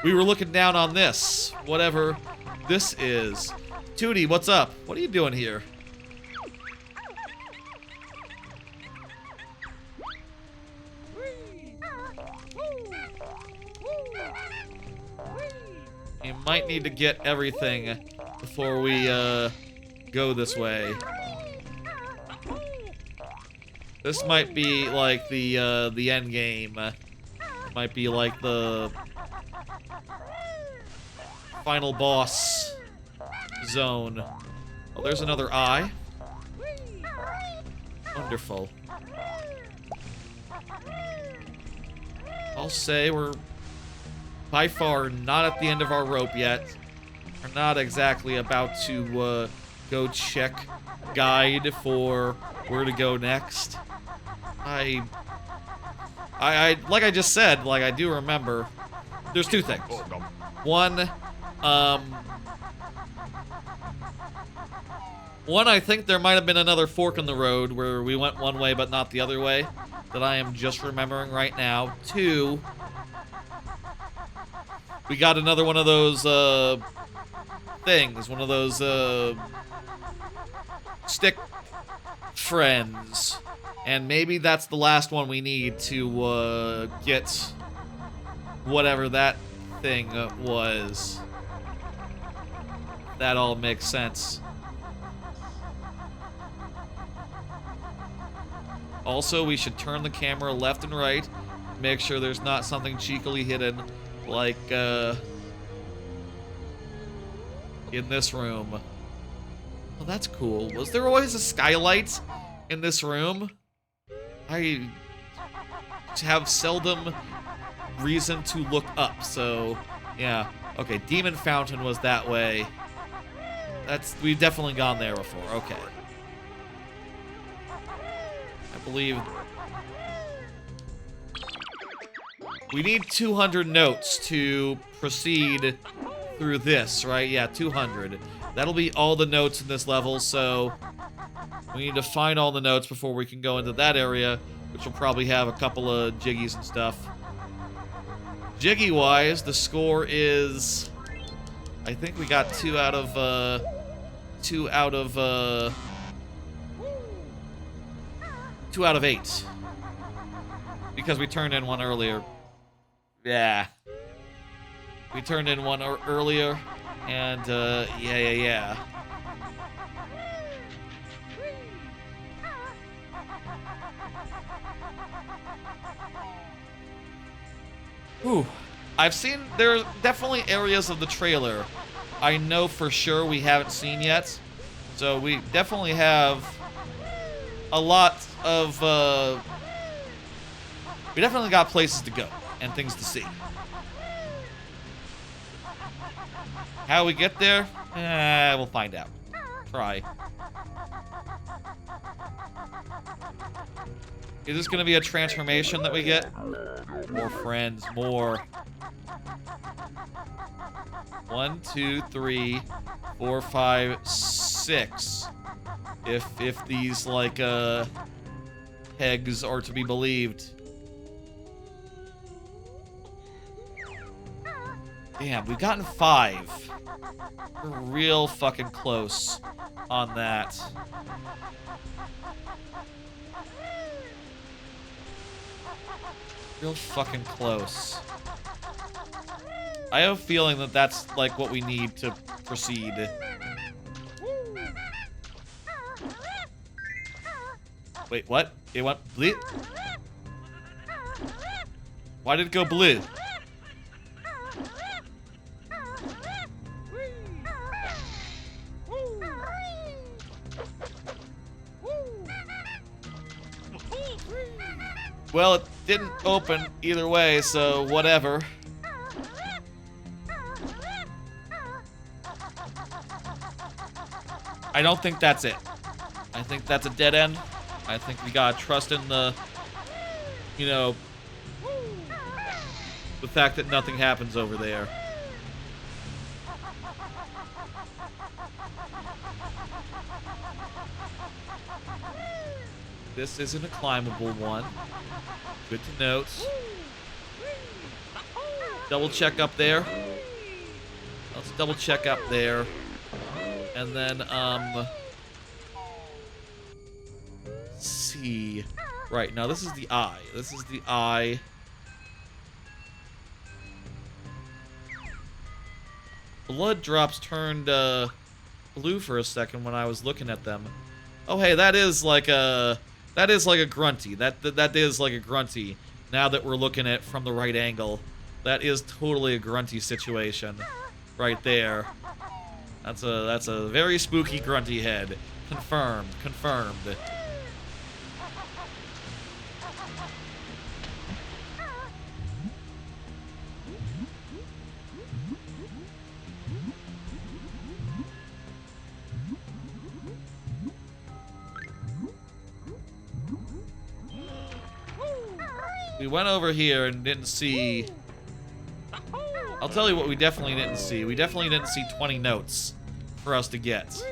we were looking down on this. Whatever this is. Tootie, what's up? What are you doing here? You might need to get everything before we, go this way. This might be like the end game. Might be like the final boss zone. Oh, there's another eye. Wonderful. I'll say we're by far not at the end of our rope yet. We're not exactly about to go check guide for where to go next. I like I just said, like I do remember, there's two things. One, I think there might have been another fork in the road where we went one way but not the other way that I am just remembering right now. Two, we got another one of those things, one of those stick friends. And maybe that's the last one we need to get whatever that thing was. that all makes sense. Also, we should turn the camera left and right, make sure there's not something cheekily hidden, like, in this room. Well, that's cool. Was there always a skylight in this room? I have seldom reason to look up, so, yeah. Okay, Demon Fountain was that way. We've definitely gone there before, okay. I believe we need 200 notes to proceed through this, right? Yeah, 200. That'll be all the notes in this level, so we need to find all the notes before we can go into that area, which will probably have a couple of jiggies and stuff. Jiggy-wise, the score is... I think we got 2 out of 8. Because we turned in one earlier. Yeah. We turned in one earlier, and, yeah. Whew. I've seen, there are definitely areas of the trailer I know for sure we haven't seen yet. So we definitely have a lot of, we definitely got places to go and things to see. How we get there? We'll find out. Try. Is this gonna be a transformation that we get? More friends, more. 1, 2, 3, 4, 5, 6. If these, like, pegs are to be believed. Damn, we've gotten 5. We're real fucking close on that. Real fucking close. I have a feeling that that's, like, what we need to proceed. Wait, what? It went blue? Why did it go blue? Well, it didn't open either way, so whatever. I don't think that's it. I think that's a dead end. I think we gotta trust in the, you know, the fact that nothing happens over there. This isn't a climbable one. Good to note. Double check up there. Let's double check up there. And then, let's see. Right, now this is the eye. This is the eye. Blood drops turned, blue for a second when I was looking at them. Oh, hey, that is like a grunty. That is like a grunty. Now that we're looking at it from the right angle, that is totally a grunty situation, right there. That's a very spooky grunty head. Confirmed. Confirmed. We went over here and didn't see... I'll tell you what we definitely didn't see. We definitely didn't see 20 notes for us to get.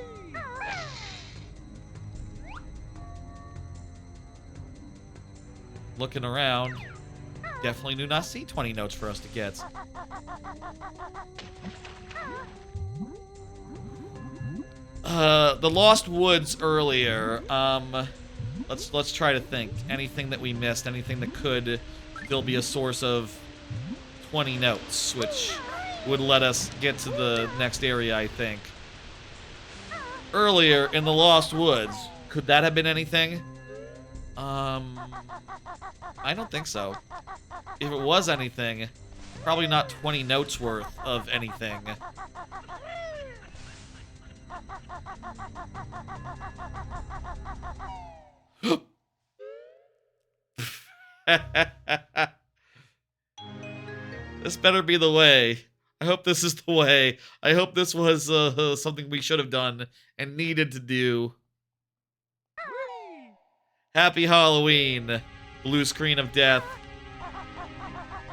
Looking around, definitely do not see 20 notes for us to get. The Lost Woods earlier, let's try to think. Anything that we missed, anything that could still be a source of 20 notes, which would let us get to the next area, I think. earlier in the Lost Woods. Could that have been anything? I don't think so. If it was anything, probably not 20 notes worth of anything. This better be the way. I hope this is the way. I hope this was something we should have done and needed to do. Happy Halloween, blue screen of death.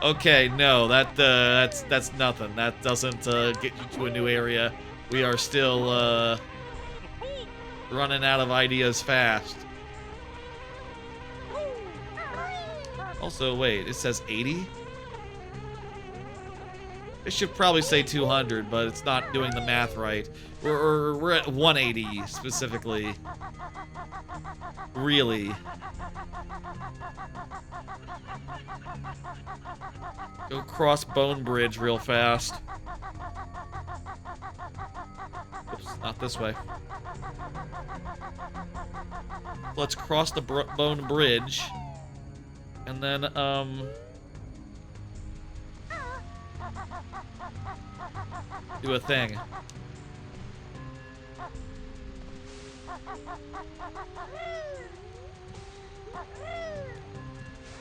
Okay, no, that's nothing. That doesn't get you to a new area. We are still running out of ideas fast. Also, wait, it says 80? It should probably say 200, but it's not doing the math right. We're at 180 specifically. Really. Go cross Bone Bridge real fast. Oops, not this way. Let's cross the Bone Bridge. And then, do a thing.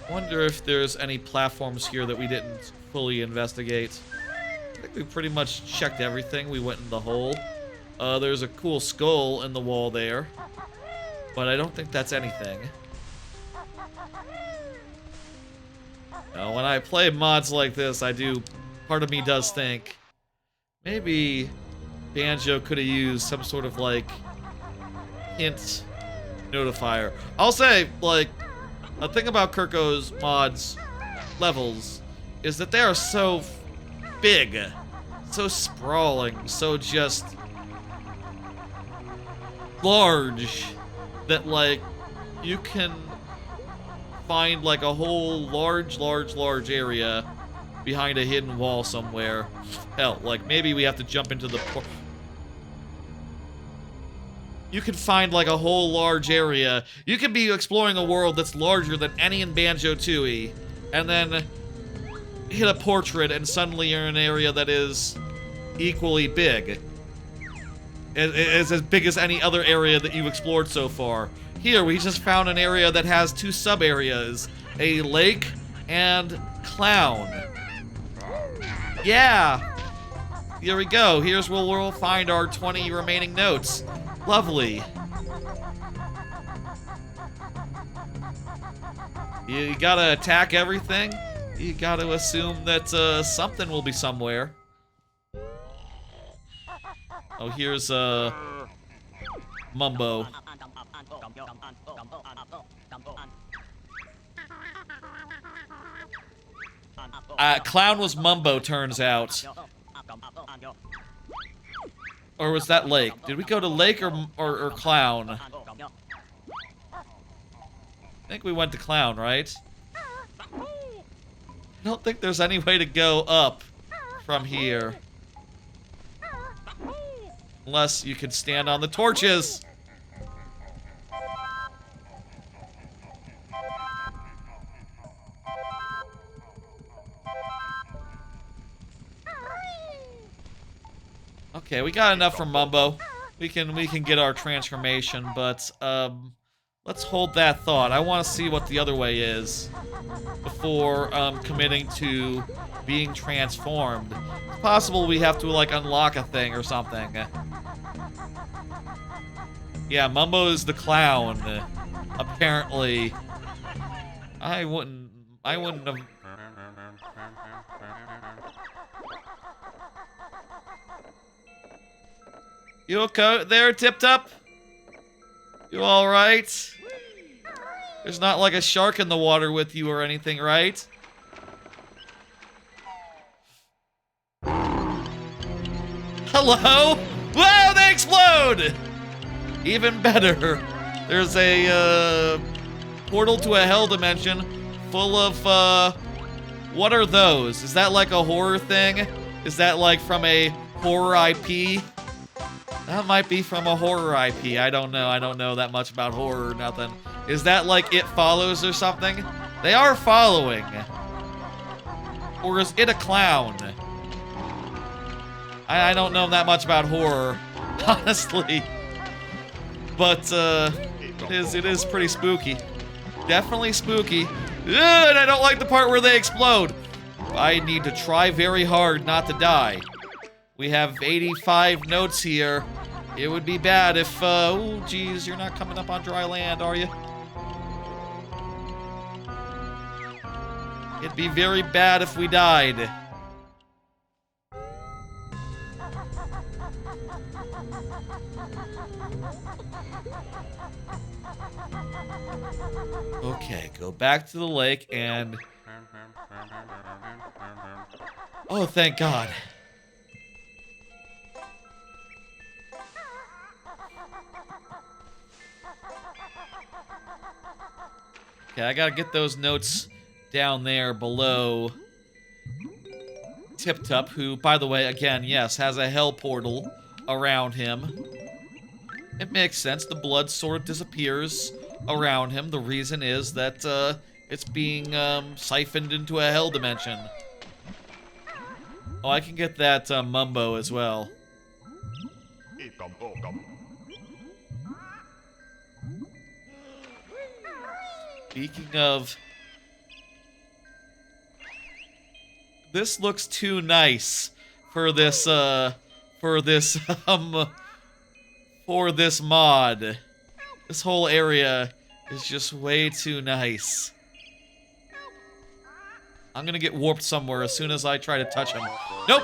Wonder if there's any platforms here that we didn't fully investigate. I think we pretty much checked everything. We went in the hole. There's a cool skull in the wall there. But I don't think that's anything. When I play mods like this, part of me does think, maybe Banjo could have used some sort of, like, hint notifier. I'll say, like, the thing about Kurko's mods levels is that they are so big, so sprawling, so just large that, like, you can find, like, a whole large area behind a hidden wall somewhere. Hell, like, maybe we have to jump into the you can find, like, a whole large area. You can be exploring a world that's larger than any in Banjo-Tooie, and then hit a portrait, and suddenly you're in an area that is equally big. It's as big as any other area that you've explored so far. Here, we just found an area that has two sub-areas. A lake and clown. Yeah! Here we go. Here's where we'll find our 20 remaining notes. Lovely. You gotta attack everything. You gotta assume that something will be somewhere. Oh, here's Mumbo. Clown was Mumbo, turns out. Or was that Lake? Did we go to Lake or Clown? I think we went to Clown, right? I don't think there's any way to go up from here. Unless you can stand on the torches. Okay, we got enough from Mumbo. We can get our transformation, but let's hold that thought. I want to see what the other way is before committing to being transformed. It's possible we have to, like, unlock a thing or something. Yeah, Mumbo is the clown. Apparently. I wouldn't have... You okay there, Tip Top? You alright? There's not like a shark in the water with you or anything, right? Hello? Whoa, they explode! Even better. There's a, portal to a hell dimension full of, what are those? Is that like a horror thing? Is that like from a horror IP? That might be from a horror IP. I don't know. I don't know that much about horror or nothing. Is that like It Follows or something? They are following. Or is it a clown? I don't know that much about horror, honestly. But it is pretty spooky. Definitely spooky. Ugh, and I don't like the part where they explode. I need to try very hard not to die. We have 85 notes here. It would be bad if, oh geez, you're not coming up on dry land, are you? It'd be very bad if we died. Okay, go back to the lake and... Oh, thank God. Okay, I gotta get those notes down there below Tip Tup, who, by the way, again, yes, has a hell portal around him. It makes sense. The blood sort of disappears around him. The reason is that it's being siphoned into a hell dimension. Oh, I can get that Mumbo as well. Speaking of... This looks too nice for this mod. This whole area is just way too nice. I'm gonna get warped somewhere as soon as I try to touch him. Nope!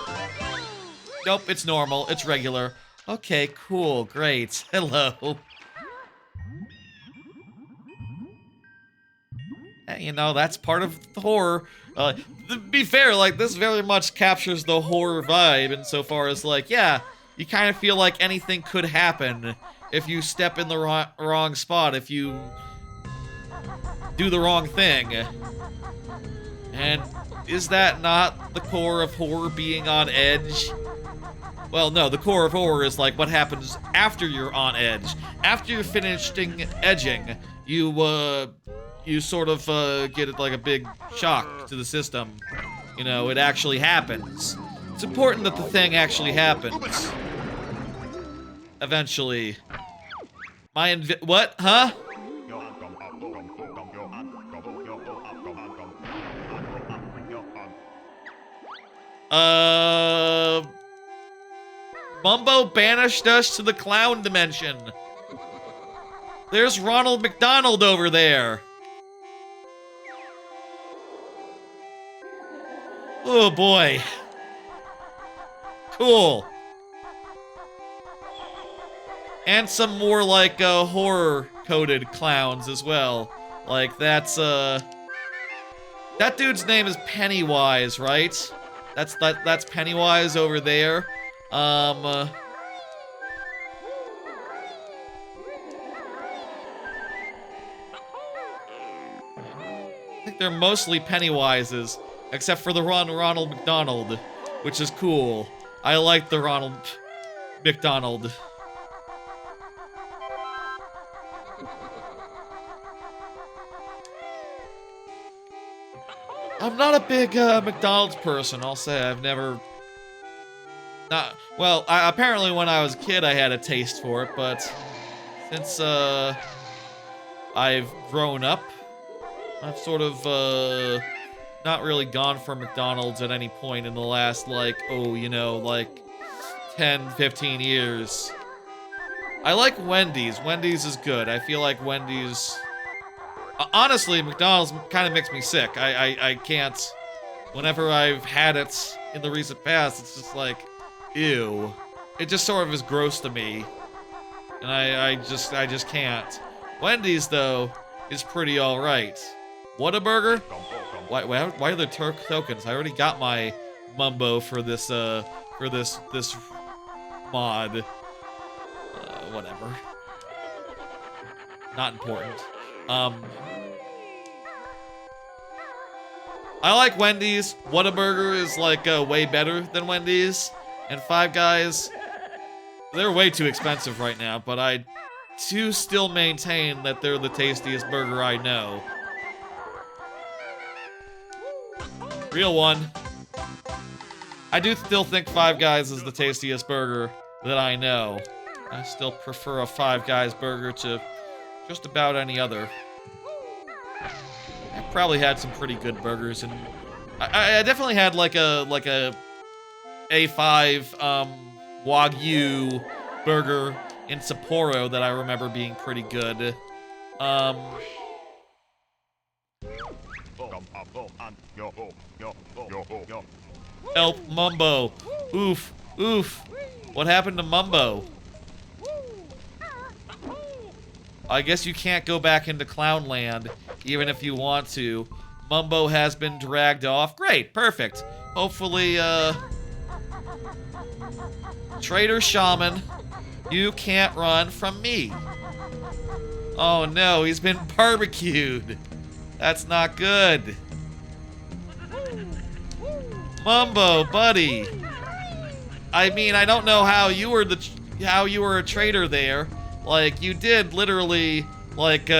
Nope, it's normal. It's regular. Okay, cool. Great. Hello. You know, that's part of the horror. To be fair, like, this very much captures the horror vibe insofar as, like, yeah, you kind of feel like anything could happen if you step in the wrong spot, if you do the wrong thing. And is that not the core of horror, being on edge? Well, no, the core of horror is, like, what happens after you're on edge. After you're finished edging, you sort of get like a big shock to the system. You know, it actually happens. It's important that the thing actually happens. Eventually. What? Huh? Mumbo banished us to the clown dimension. There's Ronald McDonald over there. Oh boy. Cool. And some more like horror-coded clowns as well. Like that's that dude's name is Pennywise, right? That's Pennywise over there. I think they're mostly Pennywises. Except for the Ronald McDonald, which is cool. I like the Ronald McDonald. I'm not a big McDonald's person, I'll say. I've never... Well, apparently when I was a kid I had a taste for it, but since I've grown up, I've sort of not really gone for McDonald's at any point in the last, like, oh, you know, like 10, 15 years. I like Wendy's. Wendy's is good. I feel like Wendy's... honestly, McDonald's kind of makes me sick. I can't... Whenever I've had it in the recent past, it's just like, ew. It just sort of is gross to me. And I just can't. Wendy's, though, is pretty alright. Whataburger? Why are there tokens? I already got my Mumbo for this mod. Whatever. Not important. I like Wendy's. Whataburger is like way better than Wendy's. And Five Guys, They're way too expensive right now, but I do still maintain that they're the tastiest burger I know. Real one. I do still think Five Guys is the tastiest burger that I know. I still prefer a Five Guys burger to just about any other. I probably had some pretty good burgers, and I definitely had like a A5 Wagyu burger in Sapporo that I remember being pretty good. Help, Mumbo. Oof, oof. What happened to Mumbo? I guess you can't go back into Clownland, even if you want to. Mumbo has been dragged off. Great, perfect. Hopefully, Trader Shaman, you can't run from me. Oh no, he's been barbecued. That's not good. Mumbo, buddy. I mean, I don't know how you were a traitor there. Like, you did literally like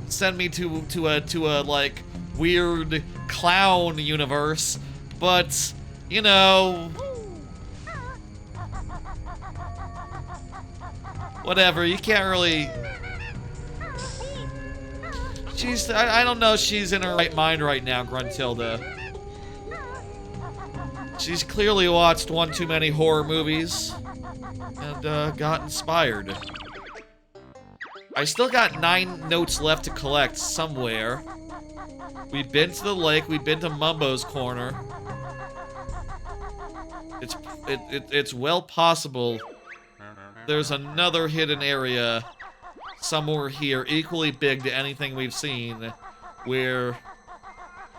send me to a like weird clown universe, but you know, whatever. You can't really. I don't know if she's in her right mind right now, Gruntilda. She's clearly watched one too many horror movies and got inspired. I still got 9 notes left to collect somewhere. We've been to the lake, we've been to Mumbo's corner. It's well possible there's another hidden area somewhere here, equally big to anything we've seen, where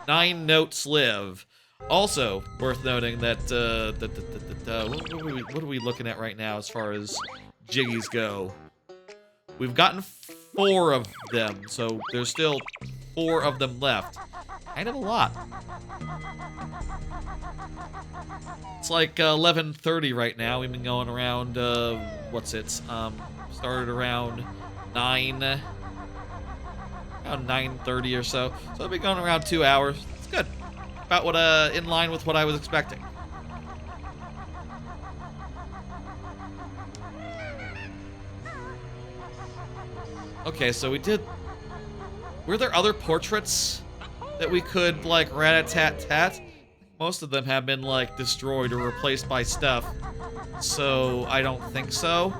9 notes live. Also, worth noting that, what are we looking at right now as far as Jiggies go? We've gotten 4 of them, so there's still 4 of them left. Kind of a lot. It's like 11:30 right now. We've been going around, started around 9, around 9:30 or so. So we've been going around 2 hours. It's good. About what, in line with what I was expecting. Okay, so we did... Were there other portraits that we could, like, rat-a-tat-tat? Most of them have been, like, destroyed or replaced by stuff. So, I don't think so.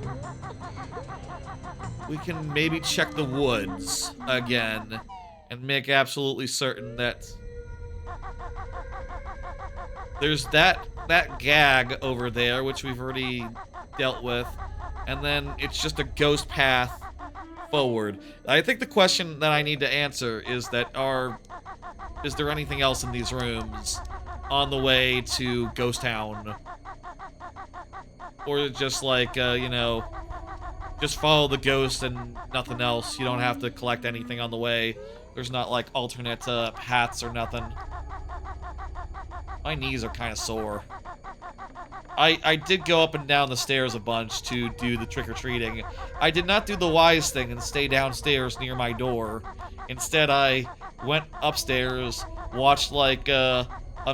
We can maybe check the woods again and make absolutely certain that... There's that gag over there, which we've already dealt with. And then it's just a ghost path forward. I think the question that I need to answer is that is there anything else in these rooms on the way to Ghost Town? Or just like, you know, just follow the ghost and nothing else. You don't have to collect anything on the way. There's not like alternate paths or nothing. My knees are kind of sore. I did go up and down the stairs a bunch to do the trick-or-treating. I did not do the wise thing and stay downstairs near my door. Instead, I went upstairs, watched like a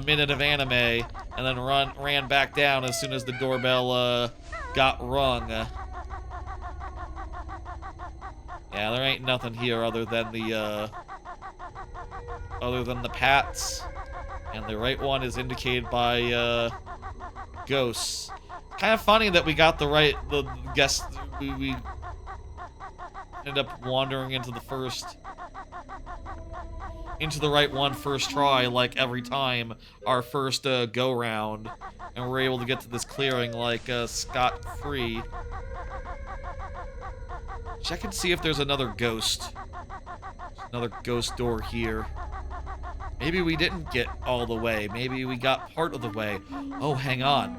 minute of anime, and then ran back down as soon as the doorbell got rung. Yeah, there ain't nothing here other than the pats, and the right one is indicated by ghosts. Kind of funny that we got the guess we ended up wandering into the right one first try, like every time our first go round, and we're able to get to this clearing like scot-free. Check and see if there's another ghost door here. Maybe we didn't get all the way. Maybe we got part of the way. Oh, hang on.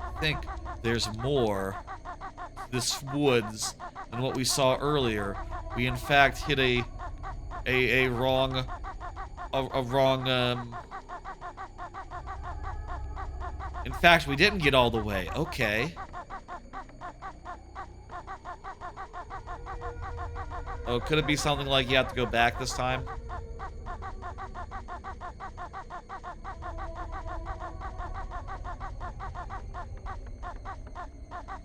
I think there's more to this woods than what we saw earlier. We in fact hit a wrong In fact, we didn't get all the way. Okay. Oh, could it be something like you have to go back this time?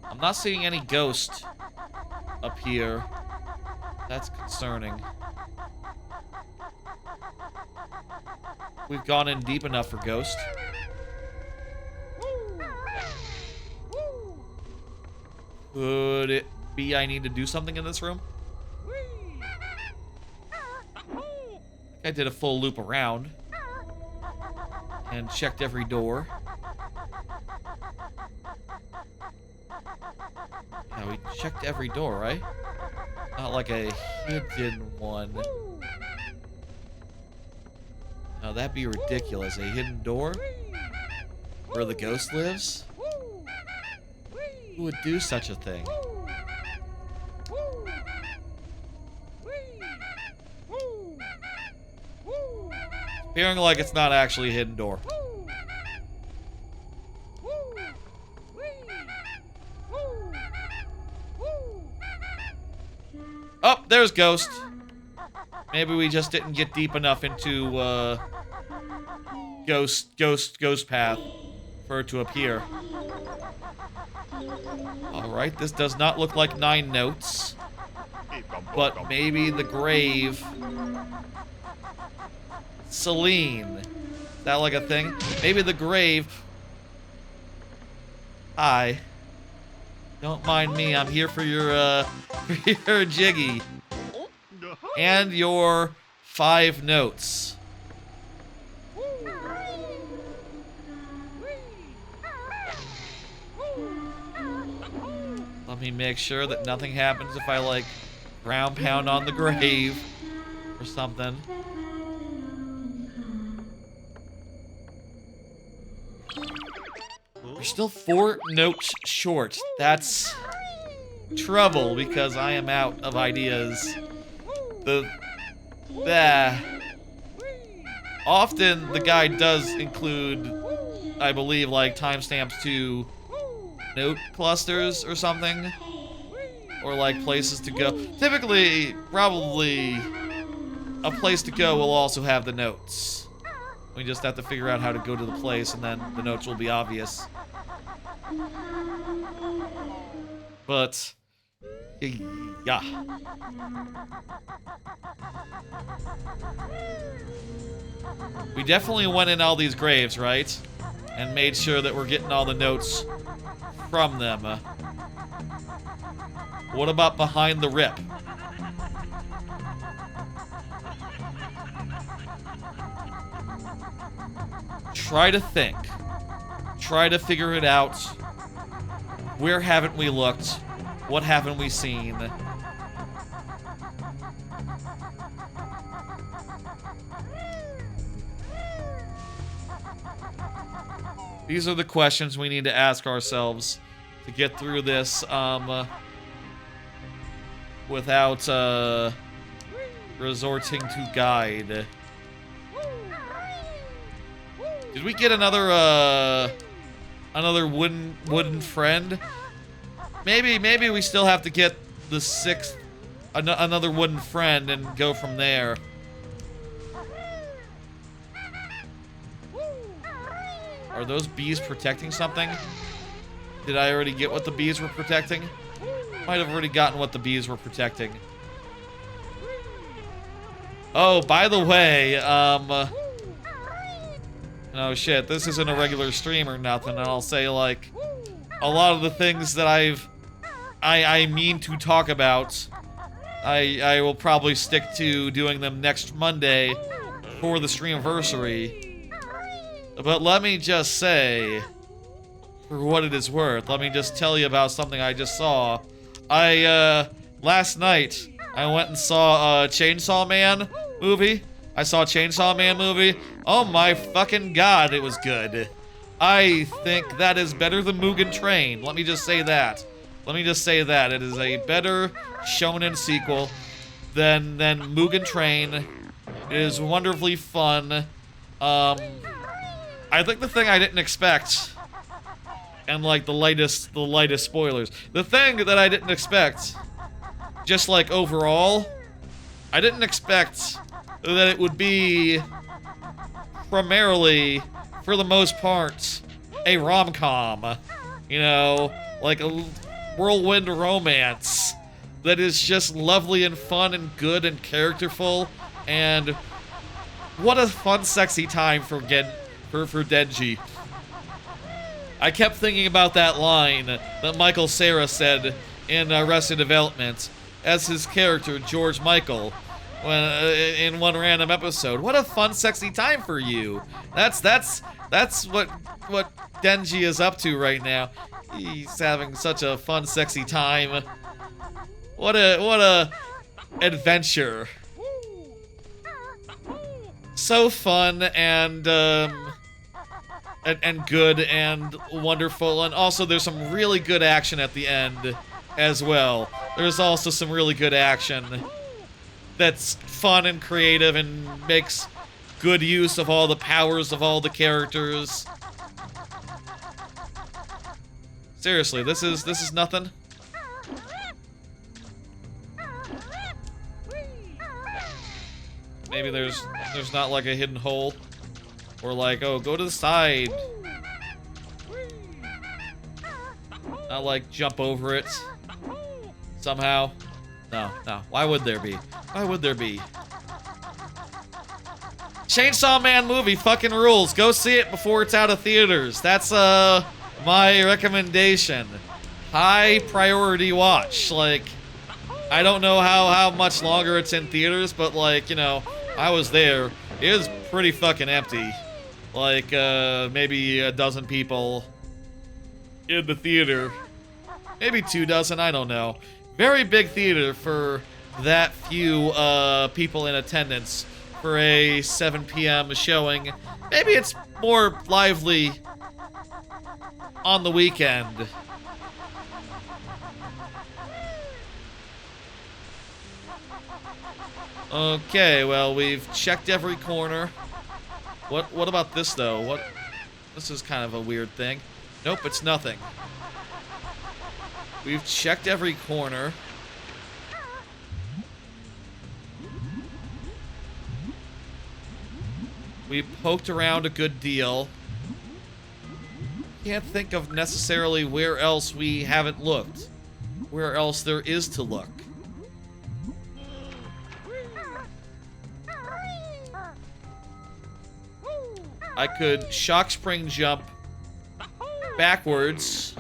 I'm not seeing any ghost up here. That's concerning. We've gone in deep enough for ghost. Could it be I need to do something in this room? I did a full loop around and checked every door. Yeah, we checked every door, right? Not like a hidden one. Now that'd be ridiculous. A hidden door? Where the ghost lives? Who would do such a thing? Appearing like it's not actually a hidden door. Oh, there's Ghost. Maybe we just didn't get deep enough into Ghost path for it to appear. Alright, this does not look like 9 notes. But maybe the grave. Celine. Is that like a thing? Maybe the grave. Hi. Don't mind me, I'm here for your jiggy. And your 5 notes. Let me make sure that nothing happens if I, like, ground pound on the grave or something. We're still 4 notes short. That's trouble because I am out of ideas. Often the guide does include, I believe, like timestamps to note clusters or something, or like places to go. Typically, probably a place to go will also have the notes. We just have to figure out how to go to the place, and then the notes will be obvious. But yeah. We definitely went in all these graves, right? And made sure that we're getting all the notes from them. What about behind the rip? Try to think. Try to figure it out. Where haven't we looked? What haven't we seen? These are the questions we need to ask ourselves to get through this without resorting to guide. Did we get another wooden friend? Maybe we still have to get the 6th, another wooden friend, and go from there. Are those bees protecting something? Did I already get what the bees were protecting? Might have already gotten what the bees were protecting. Oh, by the way, oh shit, this isn't a regular stream or nothing, and I'll say, like, a lot of the things that I mean to talk about, I will probably stick to doing them next Monday for the streamiversary. But let me just say, for what it is worth, let me just tell you about something I just saw. Last night, I went and saw a Chainsawman movie. I saw a Chainsawman movie. Oh my fucking god, it was good. I think that is better than Mugen Train. Let me just say that. Let me just say that. It is a better shonen sequel than Mugen Train. It is wonderfully fun. I think the thing I didn't expect and like the lightest spoilers. The thing that I didn't expect, just like overall, I didn't expect that it would be primarily, for the most part, a rom-com. You know, like a whirlwind romance that is just lovely and fun and good and characterful, and what a fun, sexy time for Denji. I kept thinking about that line that Michael Cera said in Arrested Development as his character, George Michael, when in one random episode. What a fun, sexy time for you. That's what Denji is up to right now. He's having such a fun, sexy time. What a adventure. So fun and good and wonderful, and also there's some really good action at the end as well. There's also some really good action that's fun and creative and makes good use of all the powers of all the characters. Seriously, this is nothing. Maybe there's not like a hidden hole, or like, oh, go to the side. Not like jump over it somehow. No. Why would there be? Why would there be? Chainsawman movie fucking rules. Go see it before it's out of theaters. That's my recommendation. High priority watch. Like, I don't know how much longer it's in theaters, but like, you know, I was there. It was pretty fucking empty. Like, maybe a dozen people in the theater. Maybe 24, I don't know. Very big theater for that few people in attendance for a 7 p.m. showing. Maybe it's more lively on the weekend. Okay, well, we've checked every corner. What about this, though? This is kind of a weird thing. Nope, it's nothing. We've checked every corner. We poked around a good deal. Can't think of necessarily where else we haven't looked. Where else there is to look. I could shock spring jump backwards,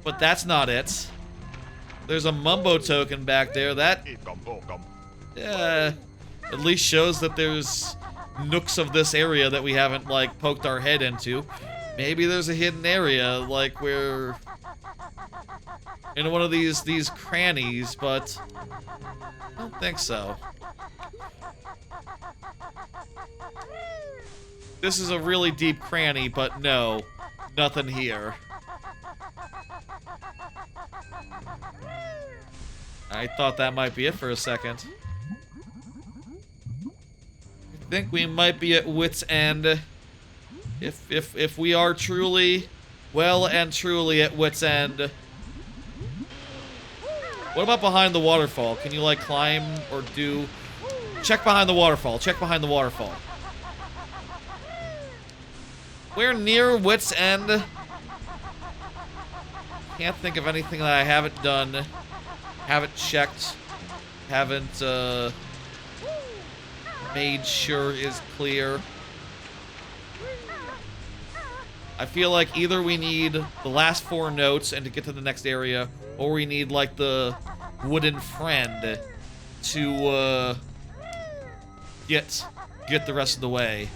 but that's not it. There's a Mumbo token back there. That at least shows that there's nooks of this area that we haven't, like, poked our head into. Maybe there's a hidden area, like, we're in one of these crannies, but I don't think so. This is a really deep cranny, but no, nothing here. I thought that might be it for a second. I think we might be at wit's end. If we are truly, well and truly at wit's end. What about behind the waterfall? Can you, like, climb or do... Check behind the waterfall. Check behind the waterfall. We're near wit's end. Can't think of anything that I haven't done. Haven't checked. Haven't, made sure is clear. I feel like either we need the last 4 notes and to get to the next area, or we need, like, the wooden friend to, get the rest of the way.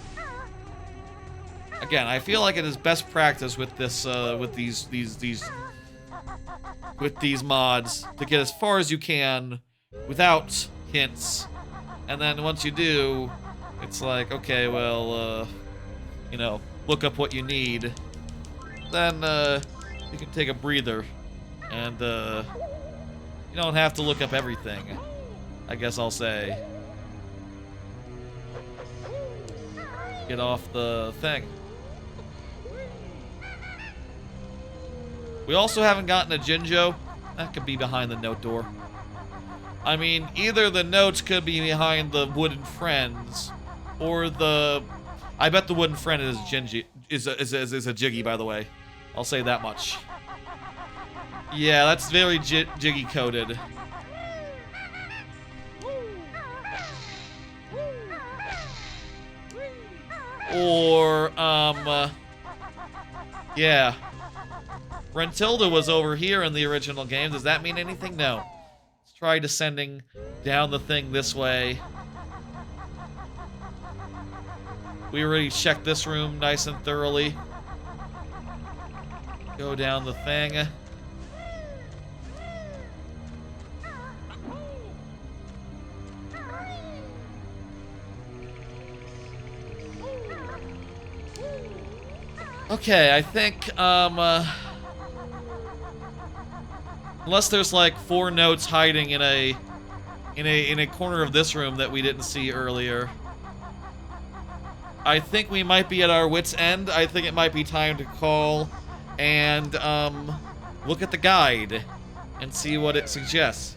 Again, I feel like it is best practice with this, with these mods to get as far as you can without hints. And then once you do, it's like, okay, well, you know, look up what you need. Then, you can take a breather. And, you don't have to look up everything, I guess I'll say. Get off the thing. We also haven't gotten a Jinjo. That could be behind the note door. I mean, either the notes could be behind the wooden friends, or the... I bet the wooden friend is a Jiggy, by the way. I'll say that much. Yeah, that's very Jiggy coded. Or, yeah. Rentilda was over here in the original game. Does that mean anything? No. Let's try descending down the thing this way. We already checked this room nice and thoroughly. Go down the thing. Okay, I think, unless there's like 4 notes hiding in a corner of this room that we didn't see earlier, I think we might be at our wit's end. I think it might be time to call and look at the guide and see what it suggests.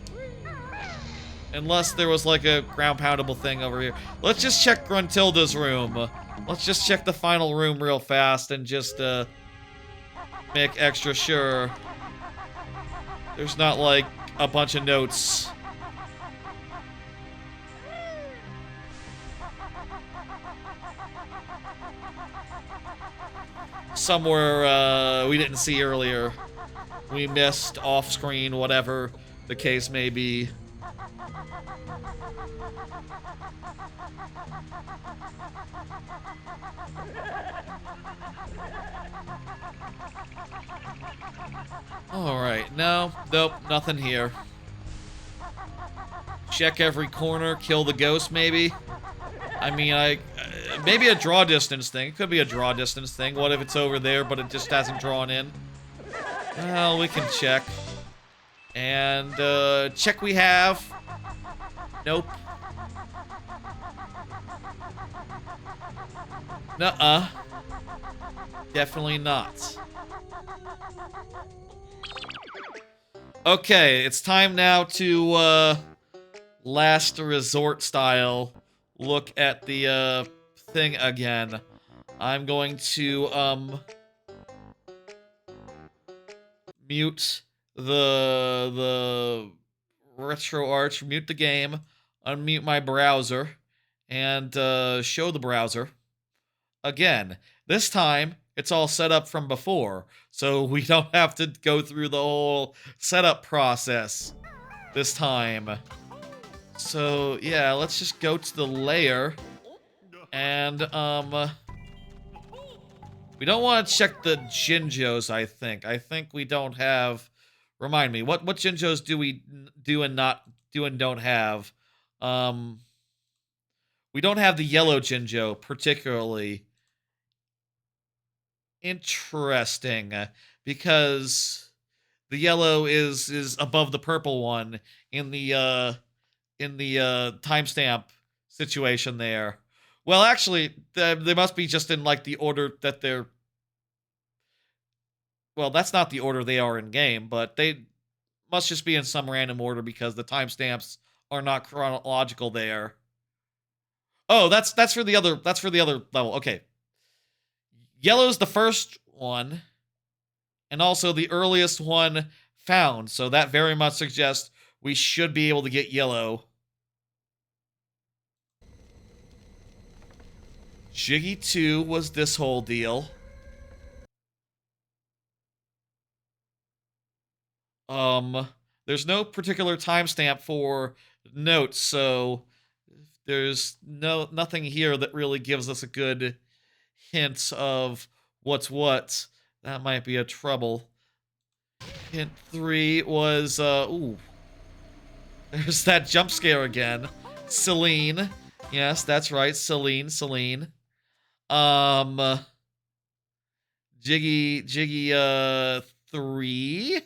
Unless there was like a ground poundable thing over here. Let's just check Gruntilda's room. Let's just check the final room real fast and just make extra sure there's not like a bunch of notes. Somewhere we didn't see earlier. We missed off screen, whatever the case may be. Alright, nope, nothing here. Check every corner, kill the ghost maybe. I mean, maybe a draw distance thing. It could be a draw distance thing. What if it's over there, but it just hasn't drawn in? Well, we can check. And, check we have. Nope. Nuh-uh. Definitely not. Okay, it's time now to, last resort style look at the, thing again. I'm going to, mute the Retro Arch, mute the game, unmute my browser, and, show the browser. Again, this time, it's all set up from before, so we don't have to go through the whole setup process this time. So, yeah, let's just go to the Lair, and, we don't want to check the Jinjos, I think. I think we don't have... Remind me, what Jinjos do we do and don't have? We don't have the yellow Jinjo, particularly. Interesting, because the yellow is above the purple one in the timestamp situation there. Well, actually, they must be just in like the order that they're. Well, that's not the order they are in game, but they must just be in some random order because the timestamps are not chronological there. Oh, that's for the other level. Okay. Yellow's the first one, and also the earliest one found, so that very much suggests we should be able to get yellow. Jiggy 2 was this whole deal. There's no particular timestamp for notes, so there's nothing here that really gives us a good hint of what's what. That might be a trouble. Hint 3 was, ooh. There's that jump scare again. Celine. Yes, that's right. Celine. Jiggy 3?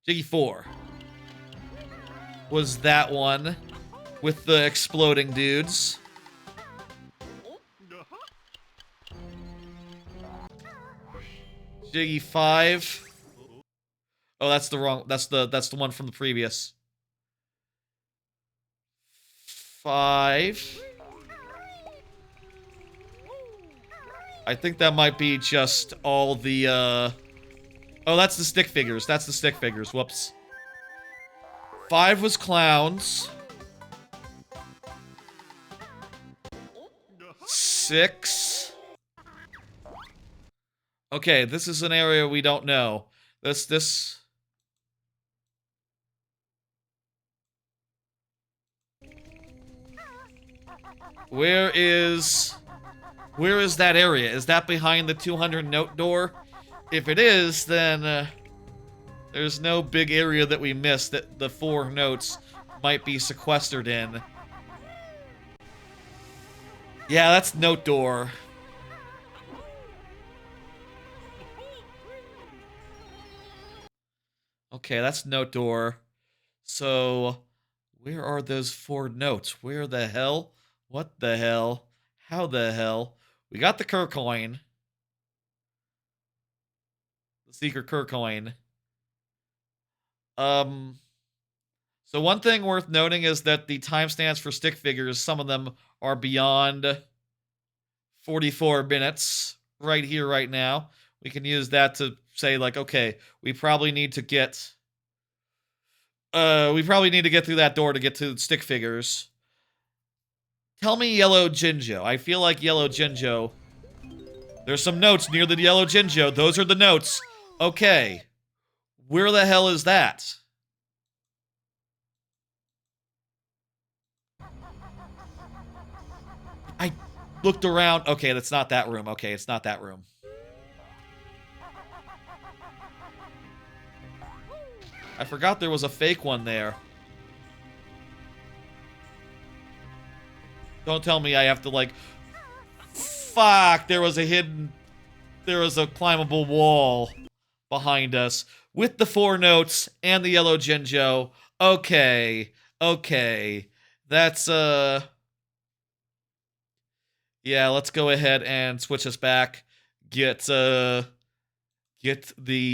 Jiggy 4 was that one with the exploding dudes. Jiggy 5 Oh, that's the wrong. That's the one from the previous. 5. I think that might be just all the, Oh, that's the stick figures. That's the stick figures. Whoops. 5 was clowns. 6. Okay, this is an area we don't know. This... Where is that area? Is that behind the 200 note door? If it is, then there's no big area that we missed that the 4 notes might be sequestered in. Yeah, that's note door. Okay, that's note door. So, where are those 4 notes? Where the hell? What the hell? How the hell? We got the Kurko coin. The secret Kurko coin. So one thing worth noting is that the timestamps for stick figures, some of them are beyond 44 minutes right here, right now. We can use that to say, like, okay, we probably need to get through that door to get to stick figures. Tell me Yellow Jinjo. I feel like Yellow Jinjo. There's some notes near the Yellow Jinjo. Those are the notes. Okay. Where the hell is that? I looked around. Okay, that's not that room. Okay, it's not that room. I forgot there was a fake one there. Don't tell me I have to, like... Fuck! There was a climbable wall behind us with the 4 notes and the Yellow Jinjo. Okay. Okay. That's, yeah, let's go ahead and switch us back. Get the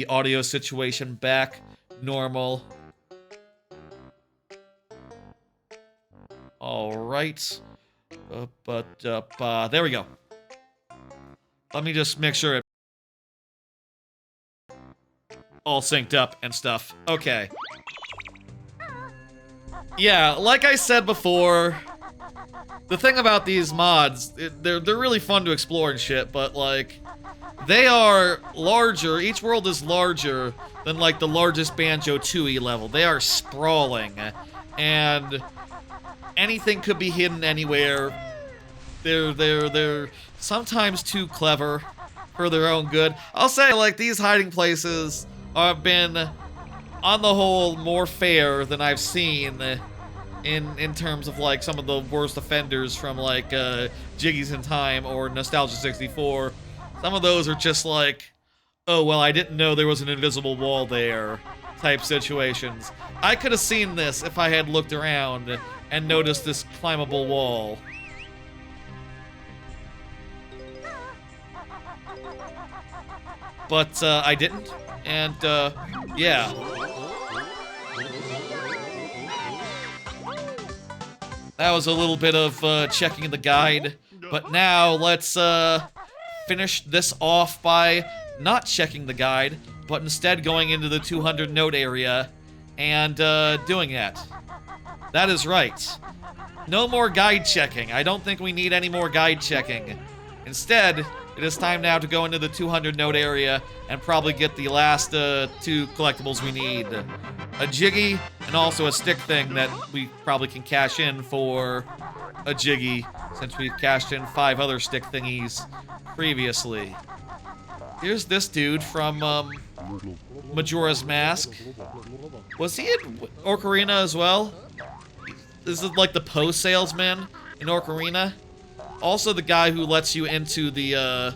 audio situation back normal. Alright. There we go. Let me just make sure it all synced up and stuff. Okay. Yeah, like I said before, the thing about these mods, they're really fun to explore and shit, but, like, they are larger, each world is larger than, like, the largest Banjo-Tooie level. They are sprawling, and anything could be hidden anywhere. They're sometimes too clever for their own good. I'll say, like, these hiding places have been, on the whole, more fair than I've seen in terms of, like, some of the worst offenders from, like, Jiggies in Time or Nostalgia 64. Some of those are just like, oh, well, I didn't know there was an invisible wall there type situations. I could have seen this if I had looked around and noticed this climbable wall. But, I didn't, and, yeah. That was a little bit of, checking the guide, but now let's, finish this off by not checking the guide, but instead going into the 200 note area and, doing that. That is right. No more guide checking. I don't think we need any more guide checking. Instead, it is time now to go into the 200 note area and probably get the last 2 collectibles we need. A Jiggy and also a stick thing that we probably can cash in for a Jiggy, since we've cashed in 5 other stick thingies previously. Here's this dude from Majora's Mask. Was he in Ocarina as well? This is like the post salesman in Ocarina. Also the guy who lets you into the,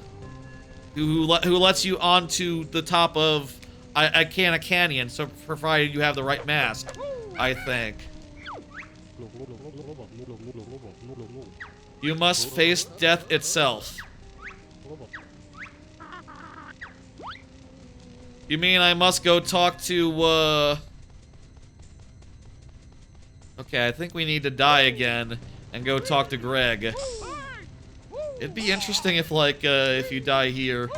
who lets you onto the top of a canyon, so provided you have the right mask, I think. You must face death itself. You mean I must go talk to, Okay, I think we need to die again and go talk to Greg. It'd be interesting if, like, if you die here.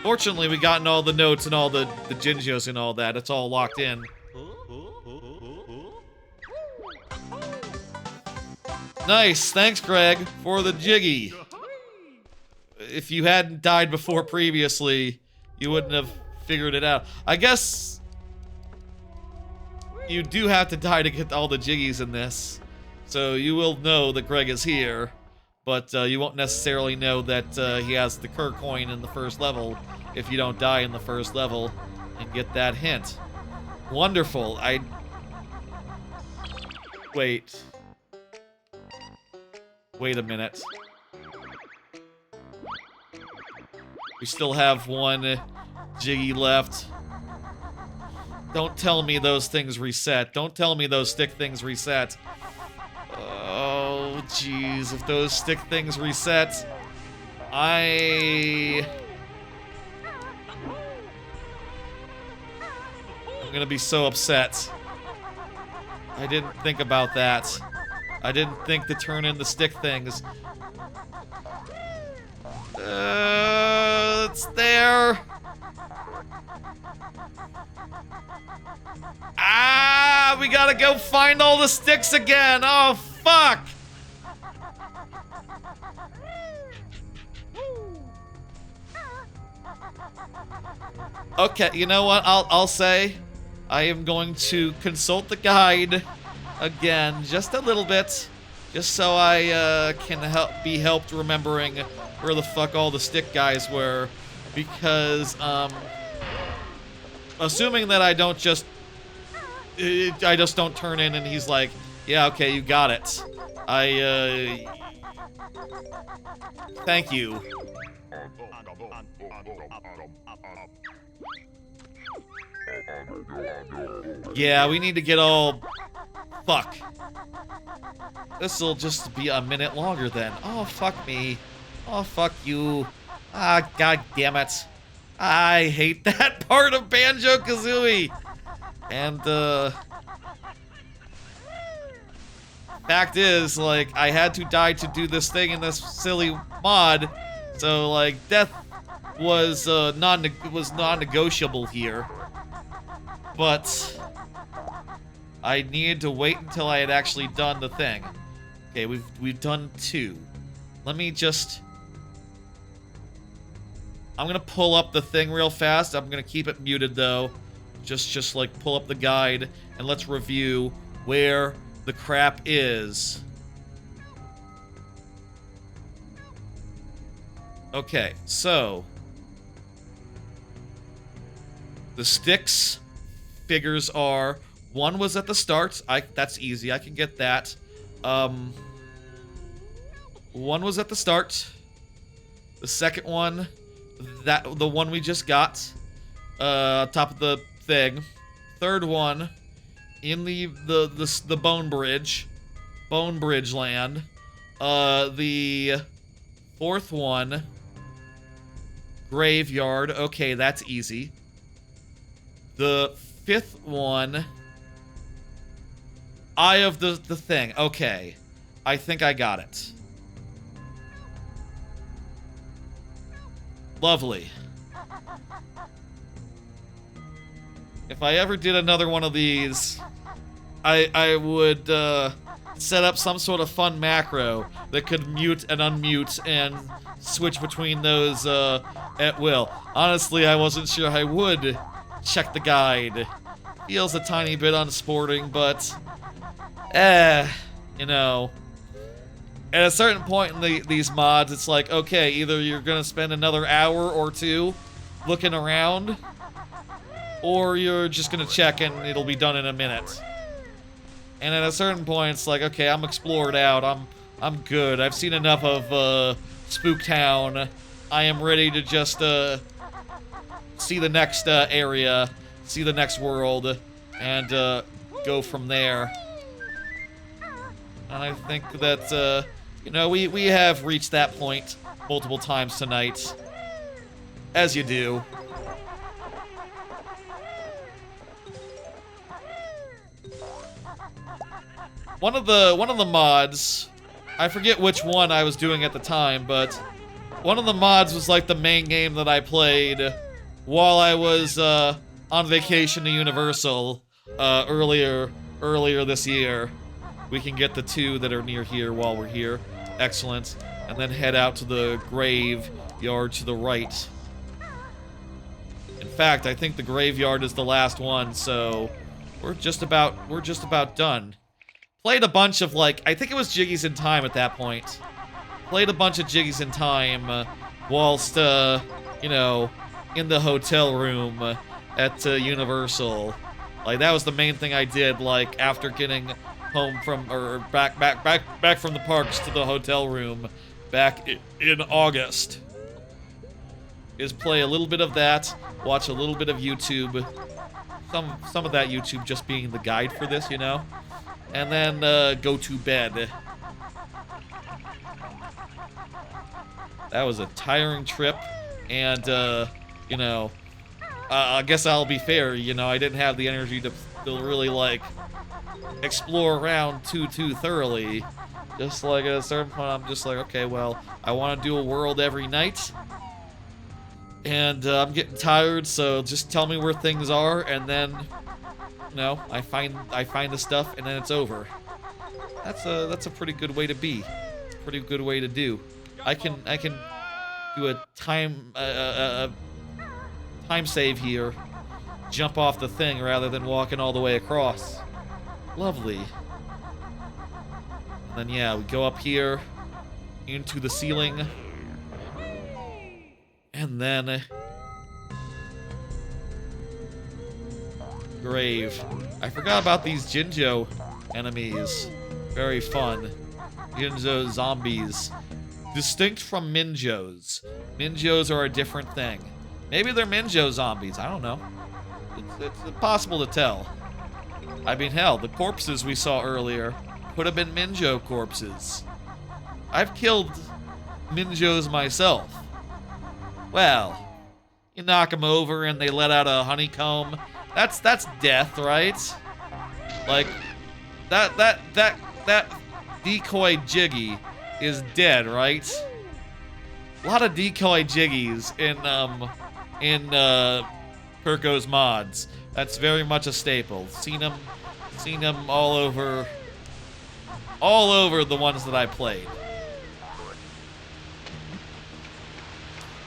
Fortunately, we gotten all the notes and all the Jinjos and all that. It's all locked in. Nice, thanks, Greg, for the jiggy. If you hadn't died before previously, you wouldn't have figured it out. I guess you do have to die to get all the jiggies in this. So you will know that Greg is here, but you won't necessarily know that he has the Kurko coin in the first level if you don't die in the first level and get that hint. Wonderful. Wait a minute. We still have one jiggy left. Don't tell me those things reset. Don't tell me those stick things reset. Oh, jeez. If those stick things reset, I'm gonna be so upset. I didn't think about that. I didn't think to turn in the stick things. It's there. Ah, we gotta go find all the sticks again. Oh, fuck. Okay, you know what? I'll say I am going to consult the guide again, just a little bit, just so I can be helped remembering where the fuck all the stick guys were, because assuming that I just don't turn in and he's like, yeah, okay, you got it. Thank you. Yeah, we need to get all... Fuck. This'll just be a minute longer then. Oh, fuck me. Oh, fuck you. Ah, god damn it. I hate that part of Banjo-Kazooie. And, fact is, like, I had to die to do this thing in this silly mod. So, like, death was, non-negotiable here. But I needed to wait until I had actually done the thing. Okay, we've done 2. Let me just... I'm gonna pull up the thing real fast. I'm gonna keep it muted though. Just like pull up the guide and let's review where the crap is. Okay, so the sticks figures are, one was at the start. That's easy. I can get that. One was at the start. The second one, the one we just got, top of the thing. Third one, in the Bone Bridge land. The fourth one, Graveyard. Okay, that's easy. The fifth one, Eye of the thing. Okay, I think I got it. Lovely. If I ever did another one of these, I would set up some sort of fun macro that could mute and unmute and switch between those at will. Honestly, I wasn't sure I would check the guide. Feels a tiny bit unsporting, but you know. At a certain point in these mods, it's like, okay, either you're gonna spend another hour or 2 looking around, or you're just gonna check and it'll be done in a minute. And at a certain point, it's like, okay, I'm explored out. I'm good. I've seen enough of Spooktown. I am ready to just see the next area, see the next world, and go from there. And I think that you know, we have reached that point multiple times tonight, as you do. one of the mods, I forget which one I was doing at the time, but one of the mods was like the main game that I played while I was on vacation to Universal earlier this year. We can get the 2 that are near here while we're here. Excellent. And then head out to the graveyard to the right. In fact, I think the graveyard is the last one, so we're just about done. Played a bunch of, like, I think it was Jiggies in Time at that point. Played a bunch of Jiggies in Time whilst, you know, in the hotel room at Universal. Like, that was the main thing I did, like, after getting home from, or back from the parks to the hotel room back in August. Is play a little bit of that, watch a little bit of YouTube. Some of that YouTube just being the guide for this, you know? And then go to bed. That was a tiring trip, and you know, I guess I'll be fair, you know, I didn't have the energy to really, like, explore around too thoroughly. Just like at a certain point, I'm just like, okay, well, I want to do a world every night, and I'm getting tired, so just tell me where things are, and then, you know, I find the stuff, and then it's over. That's a pretty good way to be. Pretty good way to do. I can do a time save here, jump off the thing rather than walking all the way across. Lovely. And then yeah, we go up here into the ceiling, and then grave. I forgot about these Jinjo enemies. Very fun. Jinjo zombies. Distinct from Minjos. Minjos are a different thing. Maybe they're Minjo zombies. I don't know. It's impossible to tell. I mean, hell, the corpses we saw earlier could have been Minjo corpses. I've killed Minjos myself. Well, you knock them over and they let out a honeycomb. That's death, right? Like, that decoy Jiggy is dead, right? A lot of decoy Jiggies in Kurko's Mods. That's very much a staple. Seen them all over the ones that I played.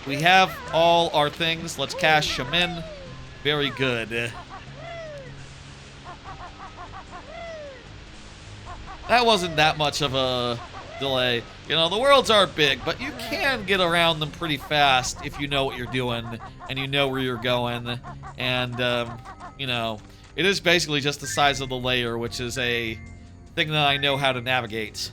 We have all our things. Let's cash them in. Very good. That wasn't that much of a delay. You know, the worlds are big, but you can get around them pretty fast if you know what you're doing and you know where you're going. And, you know, it is basically just the size of the layer, which is a thing that I know how to navigate.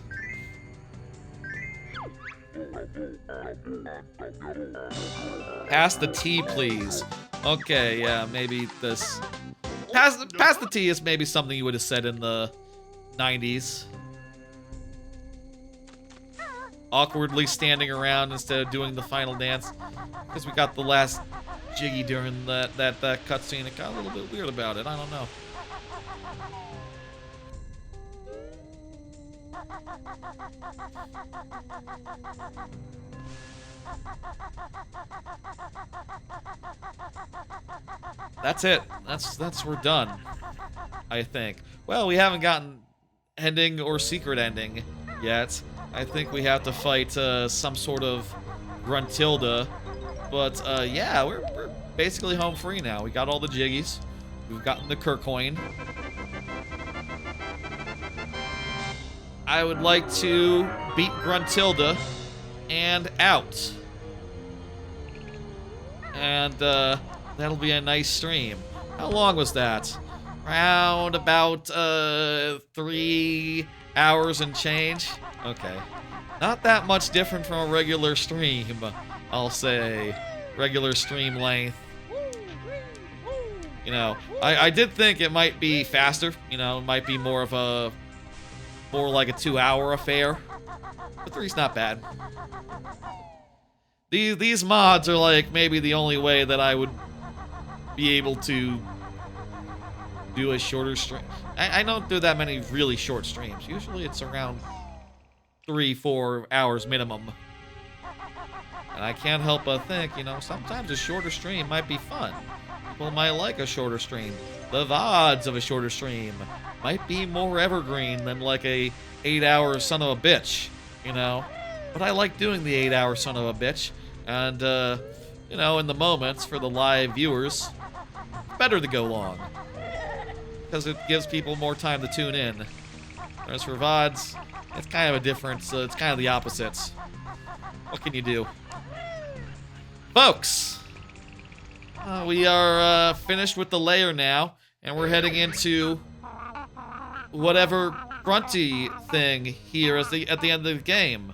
Pass the tea, please. Okay, yeah, maybe this... Pass the tea is maybe something you would have said in the 90s. Awkwardly standing around instead of doing the final dance. Because we got the last Jiggy during that cutscene. It got a little bit weird about it. I don't know. That's it. That's we're done, I think. Well, we haven't gotten ending or secret ending yet. I think we have to fight some sort of Gruntilda. But yeah, we're basically home free now. We got all the Jiggies. We've gotten the Kurcoin. I would like to beat Gruntilda and out. And that'll be a nice stream. How long was that? Around about 3 hours and change? Okay. Not that much different from a regular stream, I'll say. Regular stream length. You know, I did think it might be faster. You know, it might be more like a 2-hour affair. But 3's not bad. These mods are like maybe the only way that I would be able to do a shorter stream. I don't do that many really short streams. Usually it's around 3-4 hours minimum. And I can't help but think, you know, sometimes a shorter stream might be fun. People might like a shorter stream. The VODs of a shorter stream might be more evergreen than like a 8-hour son of a bitch, you know? But I like doing the 8-hour son of a bitch. And, you know, in the moments for the live viewers, it's better to go long. Because it gives people more time to tune in. Whereas for VODs, it's kind of a difference. It's kind of the opposites. What can you do? Folks! We are finished with the Lair now, and we're heading into whatever grunty thing here at the end of the game.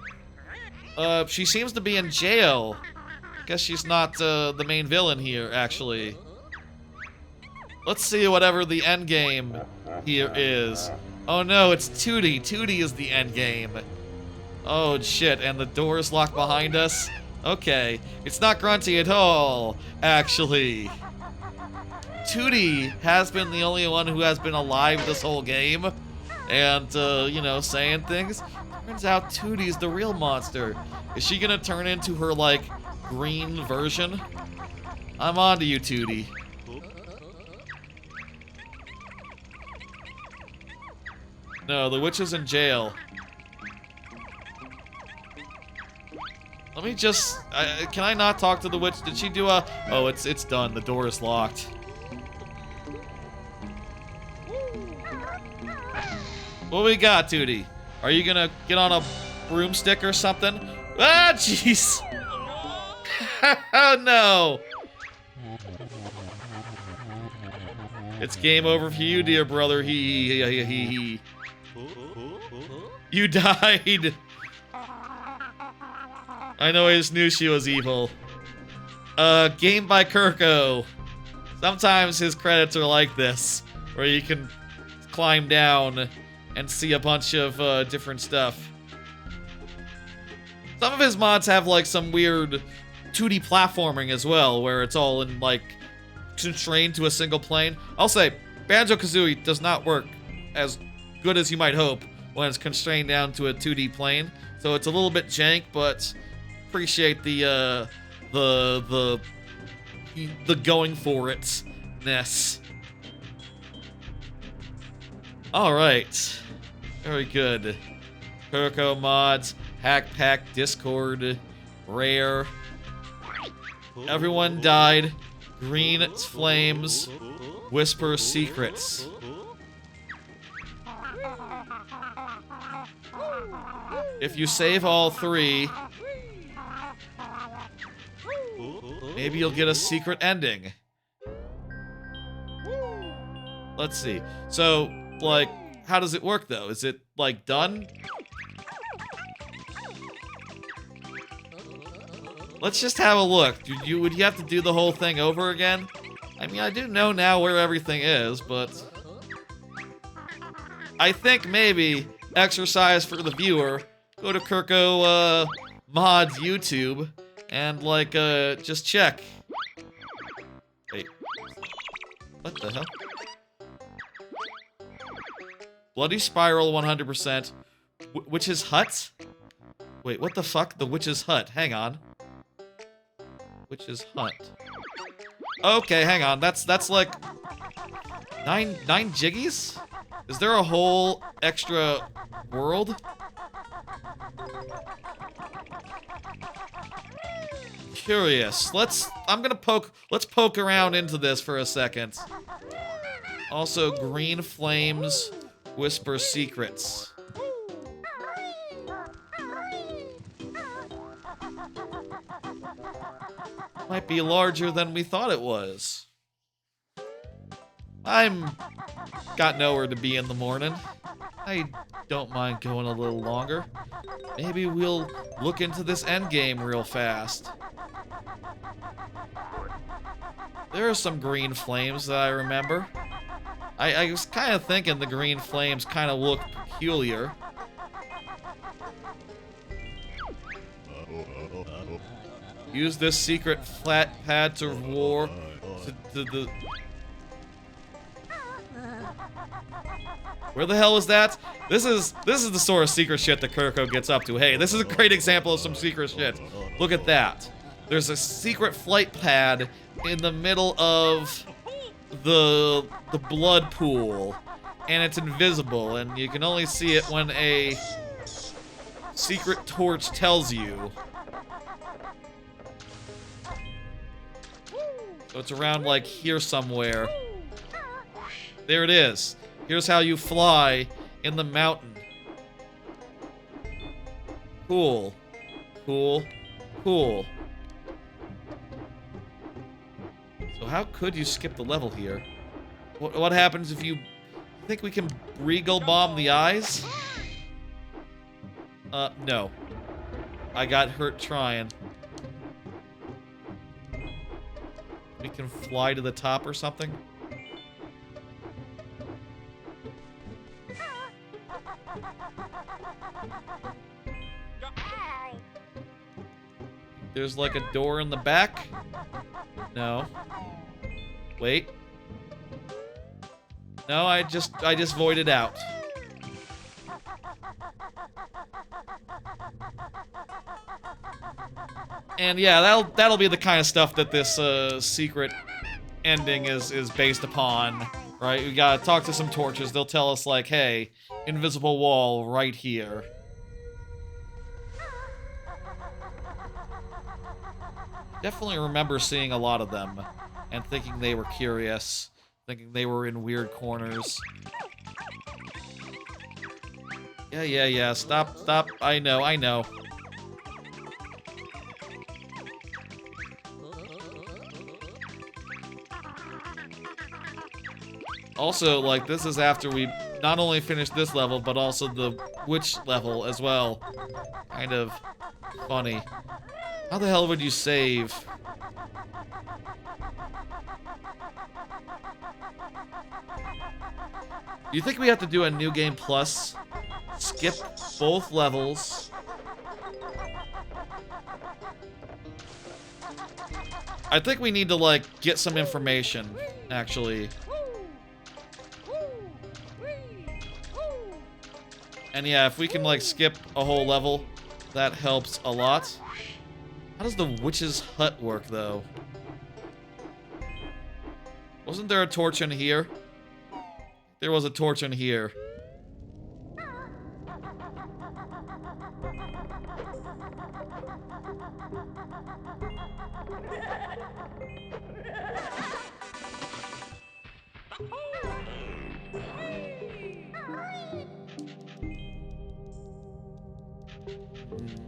She seems to be in jail. I guess she's not the main villain here, actually. Let's see whatever the end game here is. Oh no, it's Tootie. Tootie is the end game. Oh shit, and the door is locked behind us? Okay, it's not grunty at all, actually. Tootie has been the only one who has been alive this whole game. And, you know, saying things. Turns out Tootie's the real monster. Is she gonna turn into her, like, green version? I'm on to you, Tootie. No, the witch is in jail. Let me just... can I not talk to the witch? Did she do a... Oh, it's done. The door is locked. What we got, Tootie? Are you gonna get on a broomstick or something? Ah, jeez! Oh, no! It's game over for you, dear brother. He. You died! I know, I just knew she was evil. Game by Kurko. Sometimes his credits are like this, where you can climb down and see a bunch of different stuff. Some of his mods have like some weird 2D platforming as well, where it's all in like constrained to a single plane. I'll say, Banjo-Kazooie does not work as good as you might hope when it's constrained down to a 2D plane. So it's a little bit jank, but appreciate the going for it-ness. All right, very good. Kurko Mods, Hack Pack, Discord, Rare. Everyone died. Green flames, whisper secrets. If you save all 3, maybe you'll get a secret ending. Let's see. So, like, how does it work, though? Is it, like, done? Let's just have a look. Would you have to do the whole thing over again? I mean, I do know now where everything is, but... I think maybe, exercise for the viewer, go to Kurko Mods YouTube, and, like, just check. Wait. What the hell? Bloody Spiral 100%. Witch's Hut? Wait, what the fuck? The Witch's Hut. Hang on. Witch's Hut. Okay, hang on. That's like... 9 jiggies? Is there a whole extra world? Curious. Let's poke around into this for a second. Also, green flames whisper secrets. Might be larger than we thought it was. Got nowhere to be in the morning. I don't mind going a little longer. Maybe we'll look into this endgame real fast. There are some green flames that I remember. I was kind of thinking the green flames kind of look peculiar. Use this secret flat pad to roar to the... Where the hell is that? This is the sort of secret shit that Kurko gets up to. Hey, this is a great example of some secret shit. Look at that. There's a secret flight pad in the middle of the blood pool, and it's invisible, and you can only see it when a secret torch tells you. So it's around like here somewhere. There it is. Here's how you fly in the mountain. Cool. Cool. Cool. So how could you skip the level here? What happens if you think we can Regal bomb the eyes? No. I got hurt trying. We can fly to the top or something? There's like a door in the back? No. Wait. No, I just voided out. And yeah, that'll be the kind of stuff that this secret ending is based upon, right? We gotta talk to some torches. They'll tell us like, hey, invisible wall right here. Definitely remember seeing a lot of them and thinking they were curious, thinking they were in weird corners. Yeah. Stop. I know. Also, like, this is after we not only finished this level, but also the witch level as well. Kind of funny. How the hell would you save? Do you think we have to do a New Game Plus? Skip both levels. I think we need to, like, get some information, actually. And yeah, if we can, like, skip a whole level, that helps a lot. How does the witch's hut work, though? Wasn't there a torch in here? There was a torch in here.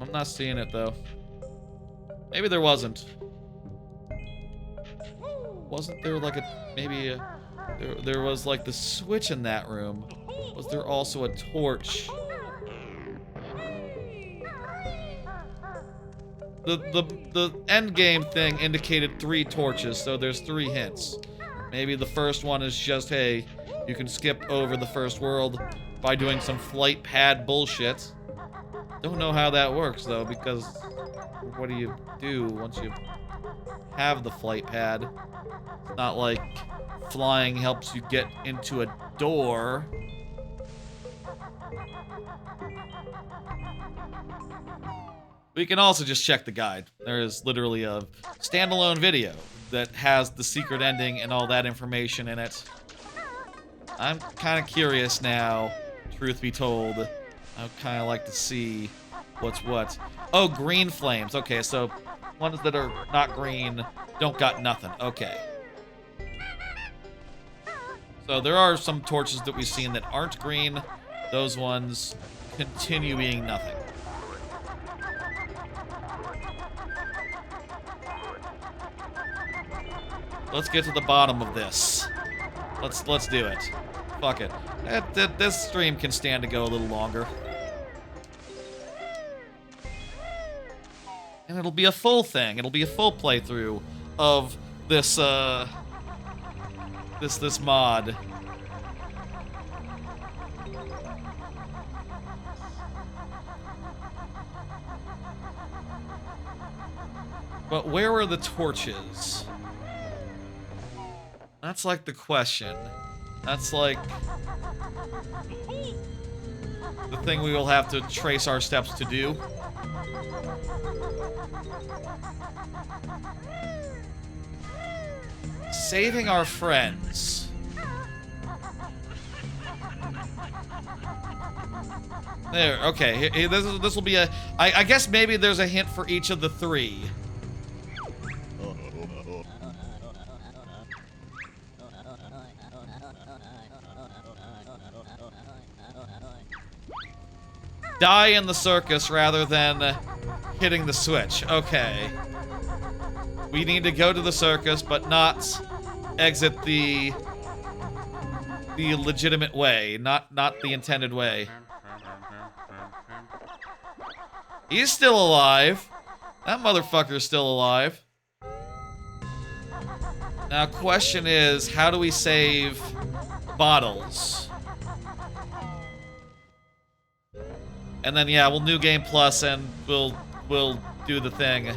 I'm not seeing it, though. Maybe there wasn't. Wasn't there like there was like the switch in that room? Was there also a torch? The end game thing indicated 3 torches, so there's 3 hints. Maybe the first one is just, hey, you can skip over the first world by doing some flight pad bullshit. Don't know how that works though, because what do you do once you have the flight pad? It's not like flying helps you get into a door. We can also just check the guide. There is literally a standalone video that has the secret ending and all that information in it. I'm kind of curious now, truth be told. I'd kind of like to see what's what. Oh, green flames. Okay, so ones that are not green don't got nothing. Okay. So there are some torches that we've seen that aren't green. Those ones continue being nothing. Let's get to the bottom of this. Let's do it. Fuck it. This stream can stand to go a little longer. And it'll be a full thing. It'll be a full playthrough of this this mod. But where are the torches? That's like the question. That's like the thing we will have to trace our steps to do. Saving our friends. There, okay. This will be a... I guess maybe there's a hint for each of the three. Die in the circus rather than hitting the switch. Okay. We need to go to the circus, but not exit the legitimate way, not the intended way. He's still alive. That motherfucker's still alive. Now, question is, how do we save bottles? And then, yeah, we'll New Game Plus and we'll do the thing.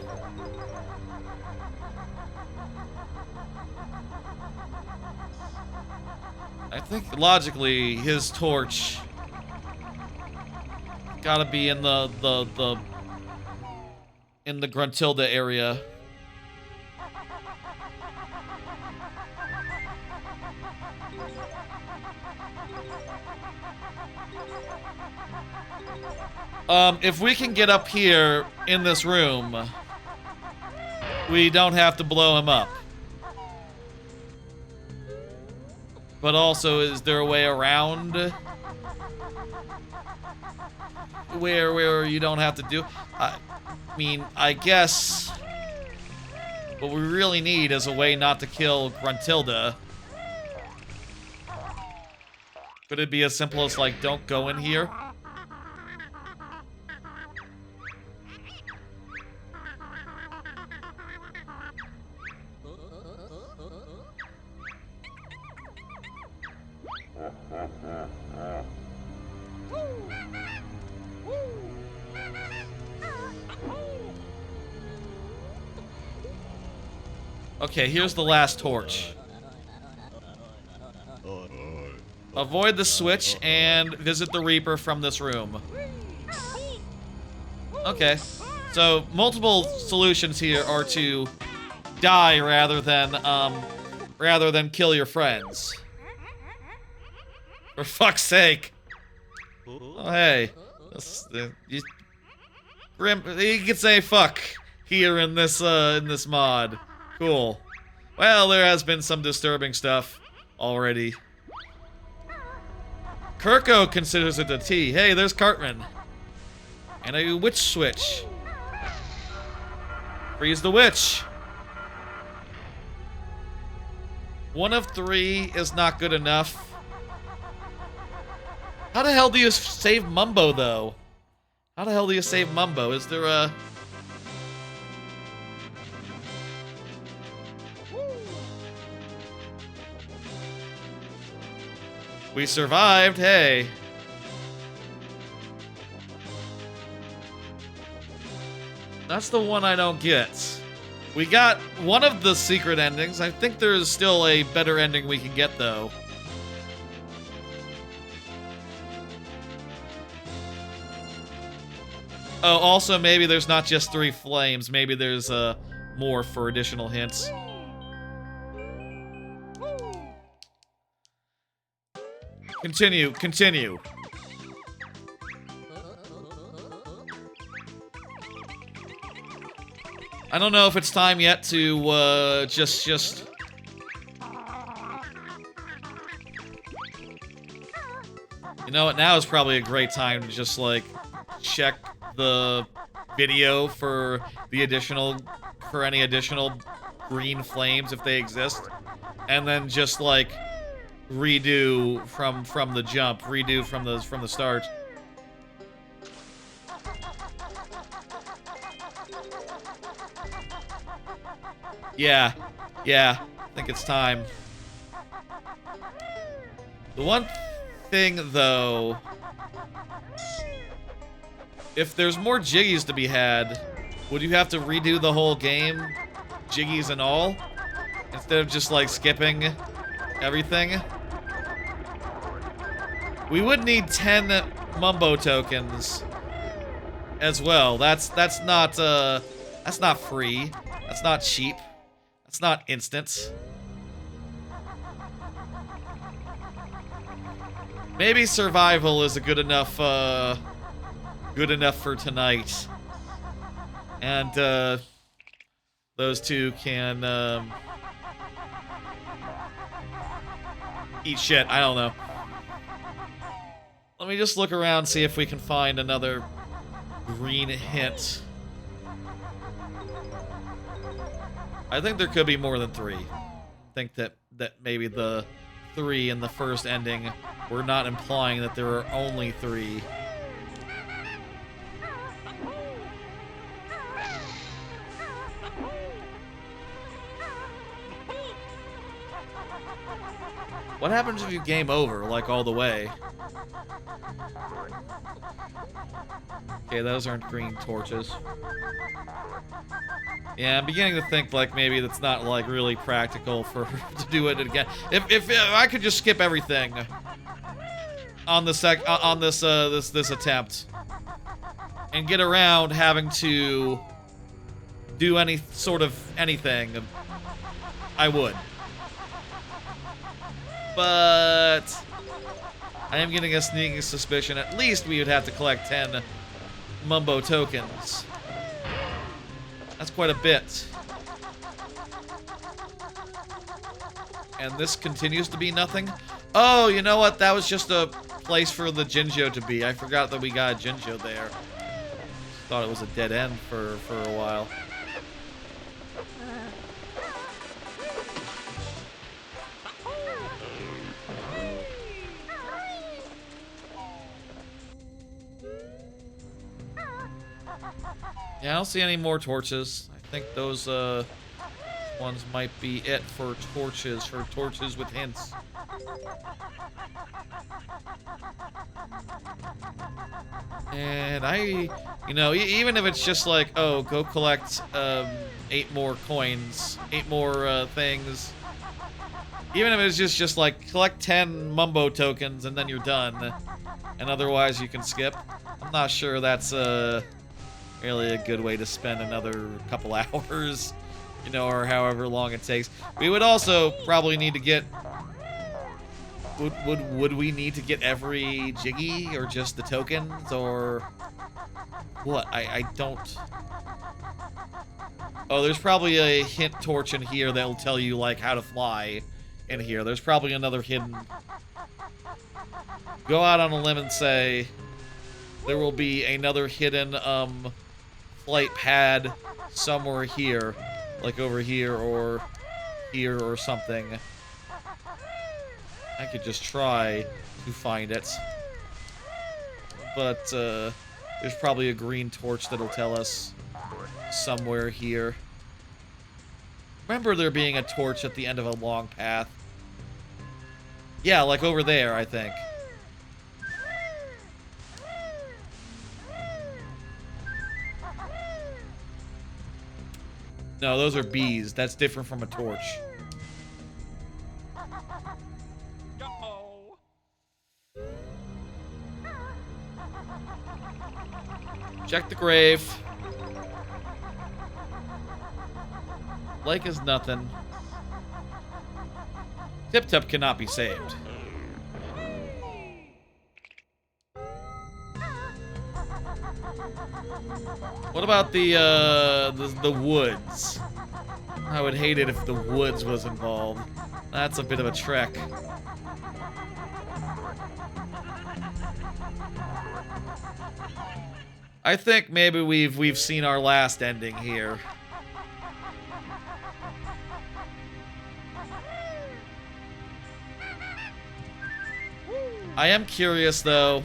I think, logically, his torch gotta be in the Gruntilda area. If we can get up here in this room, we don't have to blow him up. But also, is there a way around where you don't have to do? I mean, I guess what we really need is a way not to kill Gruntilda. Could it be as simple as, like, don't go in here? Okay, here's the last torch. Avoid the switch and visit the Reaper from this room. Okay, so multiple solutions here are to die rather than kill your friends. For fuck's sake! Oh hey, Grim, you can say fuck here in this mod. Cool. Well, there has been some disturbing stuff already. Kurko considers it a T. Hey, there's Cartman. And a witch switch. Freeze the witch. 1 of 3 is not good enough. How the hell do you save Mumbo, though? How the hell do you save Mumbo? Is there a... We survived, hey. That's the one I don't get. We got one of the secret endings. I think there's still a better ending we can get, though. Oh, also, maybe there's not just 3 flames. Maybe there's more for additional hints. Continue. I don't know if it's time yet to, just... You know what, now is probably a great time to just, like, check the video for any additional green flames if they exist. And then just, like... redo from the jump, redo from the start. Yeah, I think it's time. The one thing, though, if there's more Jiggies to be had, would you have to redo the whole game, Jiggies and all, instead of just, like, skipping everything? We would need 10 Mumbo tokens as well. That's not free. That's not cheap. That's not instant. Maybe survival is a good enough for tonight. And those two can eat shit. I don't know. Let me just look around, see if we can find another green hint. I think there could be more than 3. I think that maybe the 3 in the first ending were not implying that there are only 3. What happens if you game over, like, all the way? Okay, those aren't green torches. Yeah, I'm beginning to think, like, maybe that's not, like, really practical for to do it again. If I could just skip everything on this attempt and get around having to do any sort of anything, I would. But I am getting a sneaking suspicion at least we would have to collect 10 Mumbo tokens. That's quite a bit. And this continues to be nothing? Oh, you know what? That was just a place for the Jinjo to be. I forgot that we got a Jinjo there. Thought it was a dead end for a while. Yeah, I don't see any more torches. I think those ones might be it for torches with hints. And you know, even if it's just like, oh, go collect 8 more coins, 8 more things. Even if it's just like, collect 10 Mumbo tokens and then you're done. And otherwise you can skip. I'm not sure that's really a good way to spend another couple hours, you know, or however long it takes. We would also probably need to get... Would we need to get every Jiggy, or just the tokens, or... What? I don't... Oh, there's probably a hint torch in here that'll tell you, like, how to fly in here. There's probably another hidden... Go out on a limb and say there will be another hidden, flight pad somewhere here, like over here or something. I could just try to find it, but there's probably a green torch that'll tell us somewhere here. Remember there being a torch at the end of a long path? Yeah, like over there, I think. No, those are bees. That's different from a torch. Check the grave. Lake is nothing. Tip-Tip cannot be saved. What about the woods? I would hate it if the woods was involved. That's a bit of a trek. I think maybe we've seen our last ending here. I am curious though,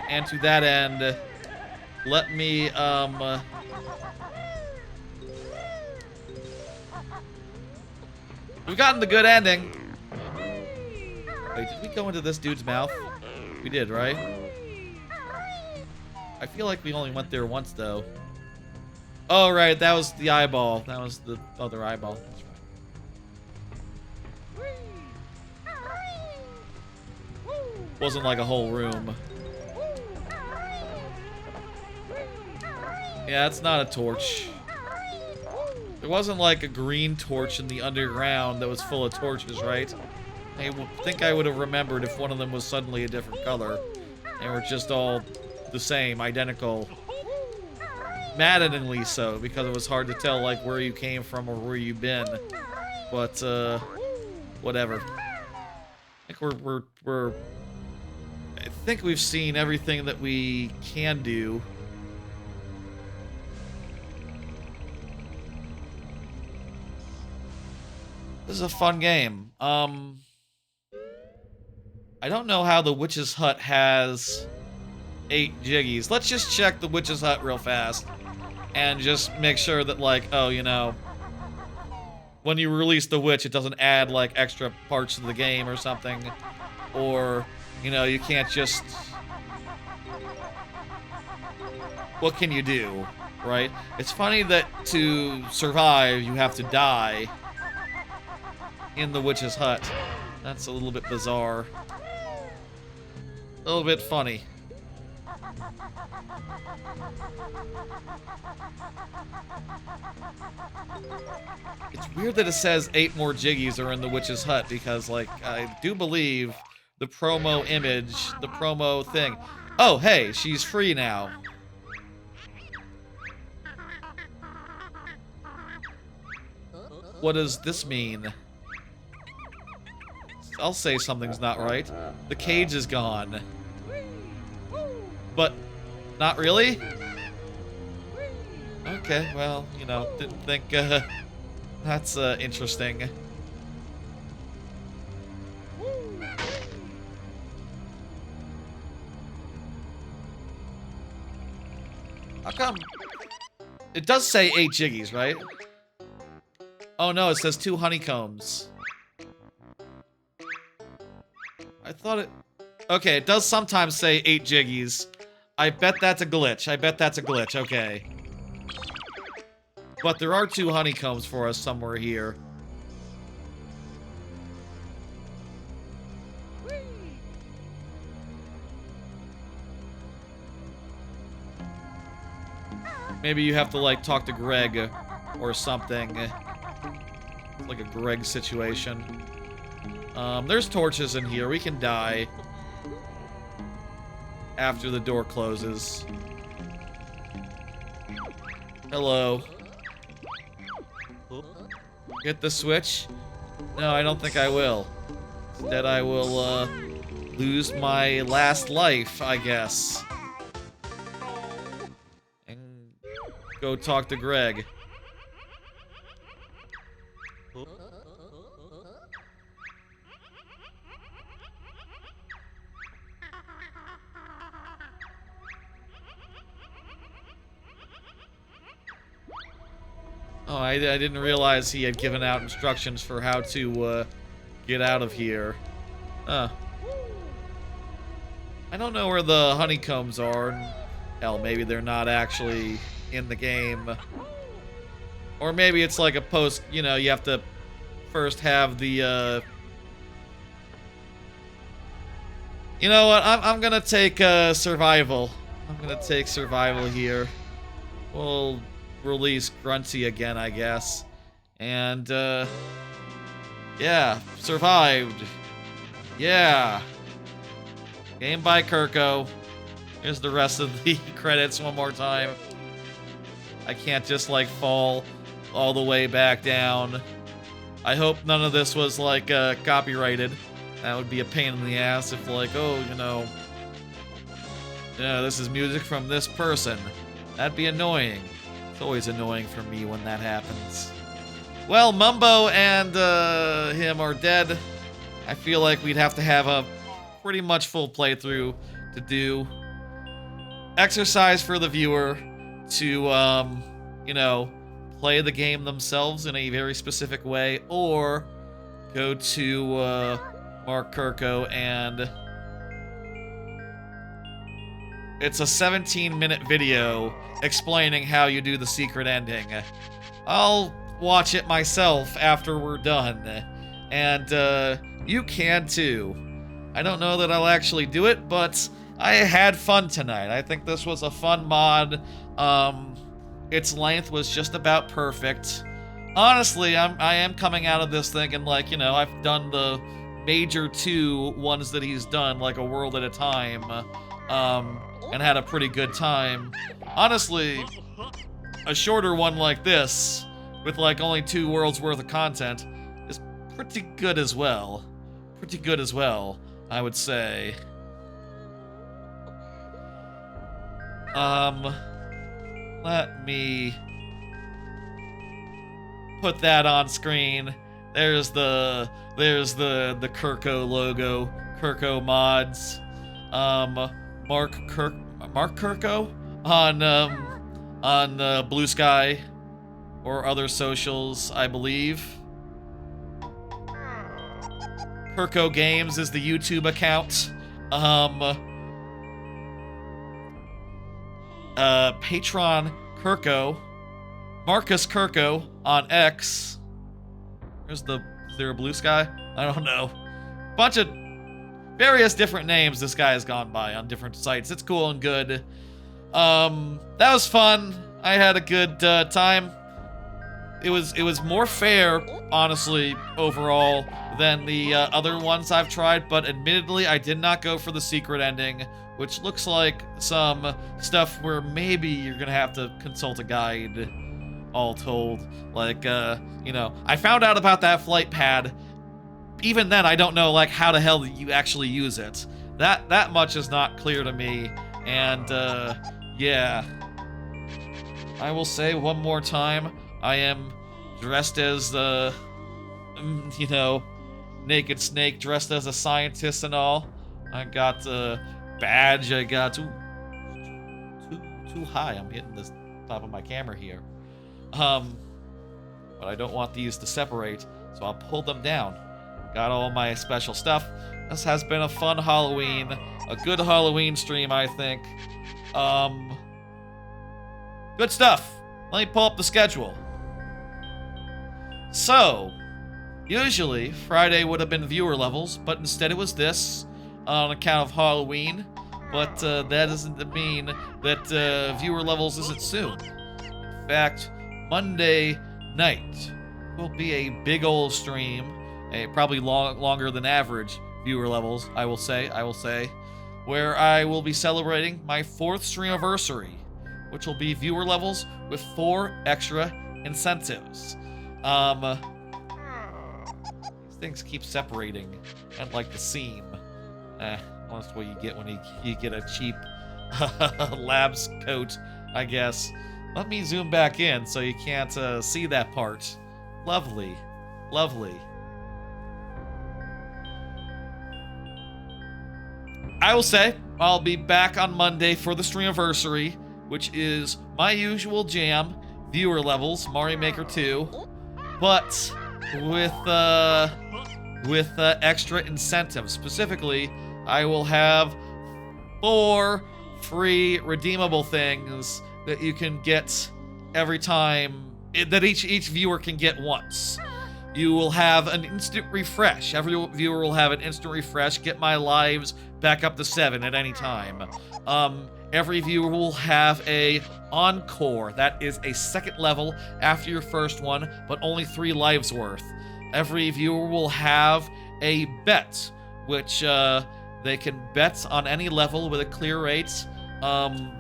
and to that end, let me we've gotten the good ending. Wait, did we go into this dude's mouth? We did, right? I feel like we only went there once, though. Oh, right, that was the eyeball. That was the other eyeball. That's right. Wasn't like a whole room. Yeah, it's not a torch. There wasn't like a green torch in the underground that was full of torches, right? I think I would have remembered if one of them was suddenly a different color. They were just all the same, identical. Maddeningly so, because it was hard to tell like where you came from or where you've been. But whatever. I think we've seen everything that we can do. This is a fun game. I don't know how the Witch's Hut has 8 jiggies. Let's just check the Witch's Hut real fast. And just make sure that, like, oh, you know, when you release the witch, it doesn't add, like, extra parts to the game or something. Or, you know, you can't just... What can you do, right? It's funny that to survive, you have to die in the Witch's Hut. That's a little bit bizarre. A little bit funny. It's weird that it says 8 more jiggies are in the Witch's Hut because, like, I do believe the promo image, the promo thing. Oh, hey, she's free now. What does this mean? I'll say something's not right. The cage is gone. But, not really? Okay, well, you know, didn't think, that's, interesting. How come? It does say 8 jiggies, right? Oh no, it says 2 honeycombs. I thought it... Okay, it does sometimes say 8 jiggies. I bet that's a glitch. I bet that's a glitch, okay. But there are 2 honeycombs for us somewhere here. Maybe you have to, like, talk to Greg or something. Like a Greg situation. There's torches in here. We can die after the door closes. Hello. Hit the switch? No, I don't think I will. Instead, I will, lose my last life, I guess. And go talk to Greg. Oh, I didn't realize he had given out instructions for how to, get out of here. I don't know where the honeycombs are. Hell, maybe they're not actually in the game. Or maybe it's like a post, you know, you have to first have the, You know what, I'm gonna take, survival. I'm gonna take survival here. We'll release Grunty again, I guess. And, yeah, survived. Yeah. Game by Kurko. Here's the rest of the credits one more time. I can't just, like, fall all the way back down. I hope none of this was, like, copyrighted. That would be a pain in the ass if, like, oh, you know, this is music from this person. That'd be annoying. It's always annoying for me when that happens. Well, Mumbo and him are dead. I feel like we'd have to have a pretty much full playthrough to do. Exercise for the viewer to, you know, play the game themselves in a very specific way, or go to Mark Kurko and... It's a 17-minute video explaining how you do the secret ending. I'll watch it myself after we're done. And, you can too. I don't know that I'll actually do it, but I had fun tonight. I think this was a fun mod. Its length was just about perfect. Honestly, I am coming out of this thinking, like, you know, I've done the major 2 ones that he's done, like a world at a time, and had a pretty good time. Honestly, a shorter one like this, with like only 2 worlds worth of content, is pretty good as well. Pretty good as well, I would say. Let me put that on screen. There's the Kurko logo, Kurko Mods. Mark Kurko on Blue Sky or other socials, I believe. Kurko Games is the YouTube account. Patron Kurko, Marcus Kurko on X. Is there a Blue Sky? I don't know. Bunch of various different names this guy has gone by on different sites. It's cool and good. That was fun. I had a good time. It was more fair, honestly, overall, than the other ones I've tried, but admittedly, I did not go for the secret ending, which looks like some stuff where maybe you're gonna have to consult a guide, all told. Like, you know, I found out about that flight pad. Even then, I don't know, like, how the hell you actually use it. That much is not clear to me, and, yeah. I will say one more time, I am dressed as, you know, Naked Snake, dressed as a scientist and all. I got a badge, I got... Too high, I'm hitting the top of my camera here. But I don't want these to separate, so I'll pull them down. Got all my special stuff. This has been a fun Halloween, a good Halloween stream, I think. Good stuff. Let me pull up the schedule. So, usually Friday would have been viewer levels, but instead it was this on account of Halloween. But that doesn't mean that viewer levels isn't soon. In fact, Monday night will be a big old stream, probably longer than average viewer levels, I will say, where I will be celebrating my 4th streamiversary, which will be viewer levels with 4 extra incentives. These things keep separating, and like the seam. That's what you get when you get a cheap labs coat, I guess. Let me zoom back in so you can't see that part. Lovely. Lovely. I will say, I'll be back on Monday for the streamiversary, which is my usual jam, viewer levels, Mario Maker 2, but with extra incentives. Specifically, I will have 4 free redeemable things that you can get every time, that each viewer can get once. You will have an instant refresh. Every viewer will have an instant refresh, get my lives back up to 7 at any time. Every viewer will have a encore. That is a 2nd level after your first one, but only 3 lives worth. Every viewer will have a bet, which they can bet on any level with a clear rate. Under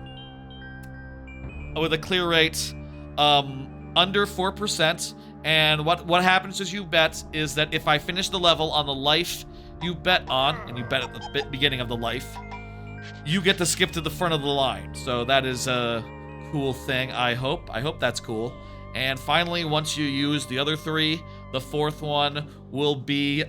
4%. And what happens as you bet is that if I finish the level on the life you bet on, and you bet at the beginning of the life, you get to skip to the front of the line. So that is a cool thing, I hope. I hope that's cool. And finally, once you use the other 3, the 4th one will be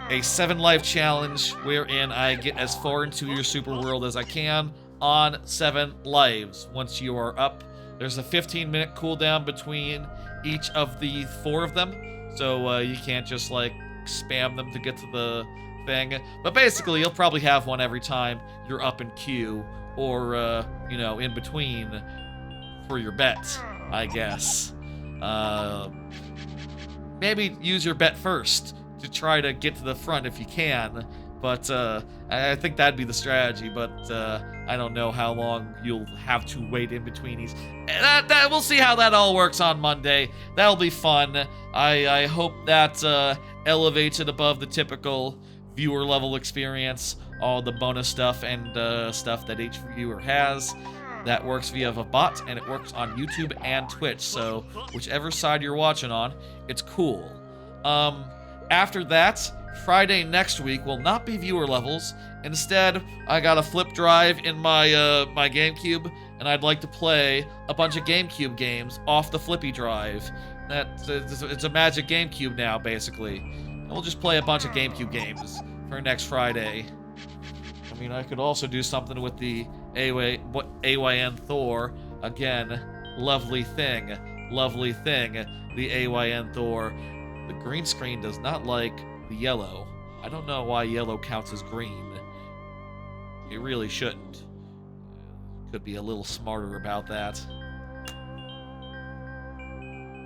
a 7 life challenge wherein I get as far into your super world as I can on 7 lives. Once you are up, there's a 15-minute cooldown between each of the 4 of them, so you can't just like spam them to get to the thing. But basically, you'll probably have one every time you're up in queue, or you know, in between for your bet, I guess. Maybe use your bet first to try to get to the front if you can. But I think that'd be the strategy. But I don't know how long you'll have to wait in between these. We'll see how that all works on Monday. That'll be fun. I hope that elevates it above the typical viewer level experience. All the bonus stuff and stuff that each viewer has. That works via a bot, and it works on YouTube and Twitch. So whichever side you're watching on, it's cool. After that, Friday next week will not be viewer levels. Instead, I got a flip drive in my my GameCube, and I'd like to play a bunch of GameCube games off the flippy drive. It's a magic GameCube now, basically. And we'll just play a bunch of GameCube games for next Friday. I mean, I could also do something with the AYN Thor. Again, lovely thing, the AYN Thor. The green screen does not like the yellow. I don't know why yellow counts as green. It really shouldn't. Could be a little smarter about that.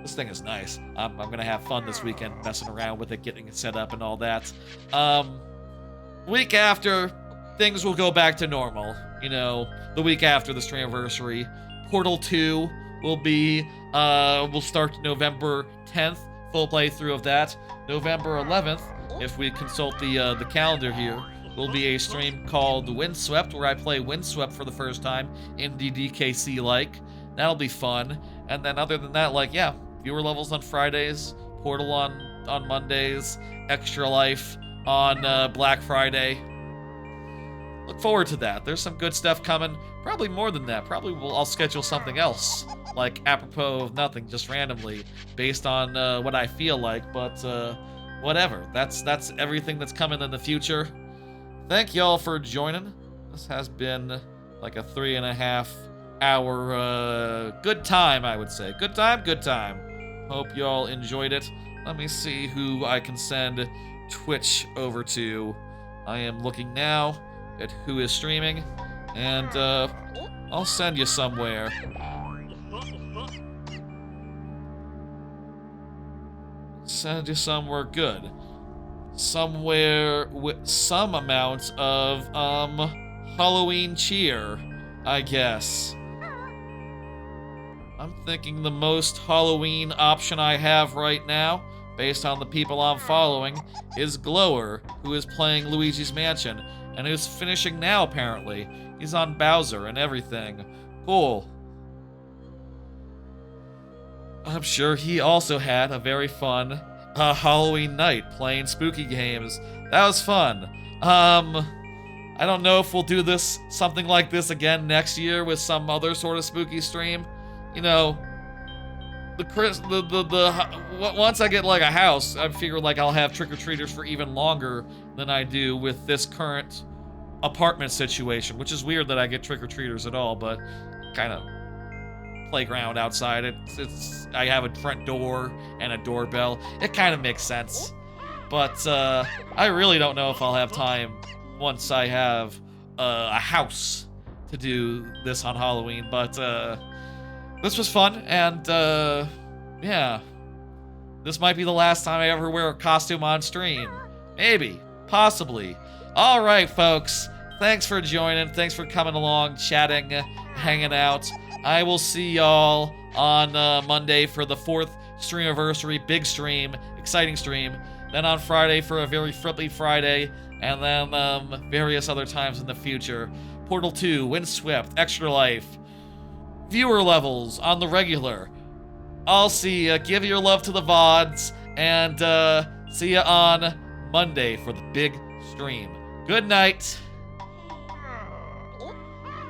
This thing is nice. I'm gonna have fun this weekend messing around with it, getting it set up and all that. Week after, things will go back to normal. You know, the week after the Streamiversary. Portal 2 will be, will start November 10th. Full playthrough of that. November 11th, if we consult the calendar here, will be a stream called Windswept, where I play Windswept for the first time in DDKC-like. That'll be fun. And then other than that, like, yeah, viewer levels on Fridays, Portal on Mondays, Extra Life on Black Friday. Look forward to that. There's some good stuff coming. Probably more than that. Probably I'll schedule something else, like apropos of nothing, just randomly, based on what I feel like. But whatever. That's everything that's coming in the future. Thank y'all for joining. This has been like a 3.5 hour good time, I would say. Good time. Hope y'all enjoyed it. Let me see who I can send Twitch over to. I am looking now at who is streaming, and I'll send you somewhere. Send you somewhere good. Somewhere with some amount of Halloween cheer, I guess. I'm thinking the most Halloween option I have right now, based on the people I'm following, is Glower, who is playing Luigi's Mansion, and who's finishing now, apparently. He's on Bowser and everything. Cool. I'm sure he also had a very fun Halloween night playing spooky games. That was fun. I don't know if we'll do something like this again next year with some other sort of spooky stream. You know, once I get like a house, I figure like I'll have trick-or-treaters for even longer than I do with this current apartment situation, which is weird that I get trick-or-treaters at all, but kind of playground outside. I have a front door and a doorbell. It kind of makes sense. But I really don't know if I'll have time once I have a house to do this on Halloween, but this was fun, and yeah. This might be the last time I ever wear a costume on stream. Maybe. Possibly. Alright, folks. Thanks for joining. Thanks for coming along, chatting, hanging out. I will see y'all on Monday for the 4th Streamiversary. Big stream. Exciting stream. Then on Friday for a very friendly Friday. And then various other times in the future. Portal 2, Windswept, Extra Life. Viewer levels on the regular. I'll see ya. Give your love to the VODs. And see ya on Monday for the big stream. Good night.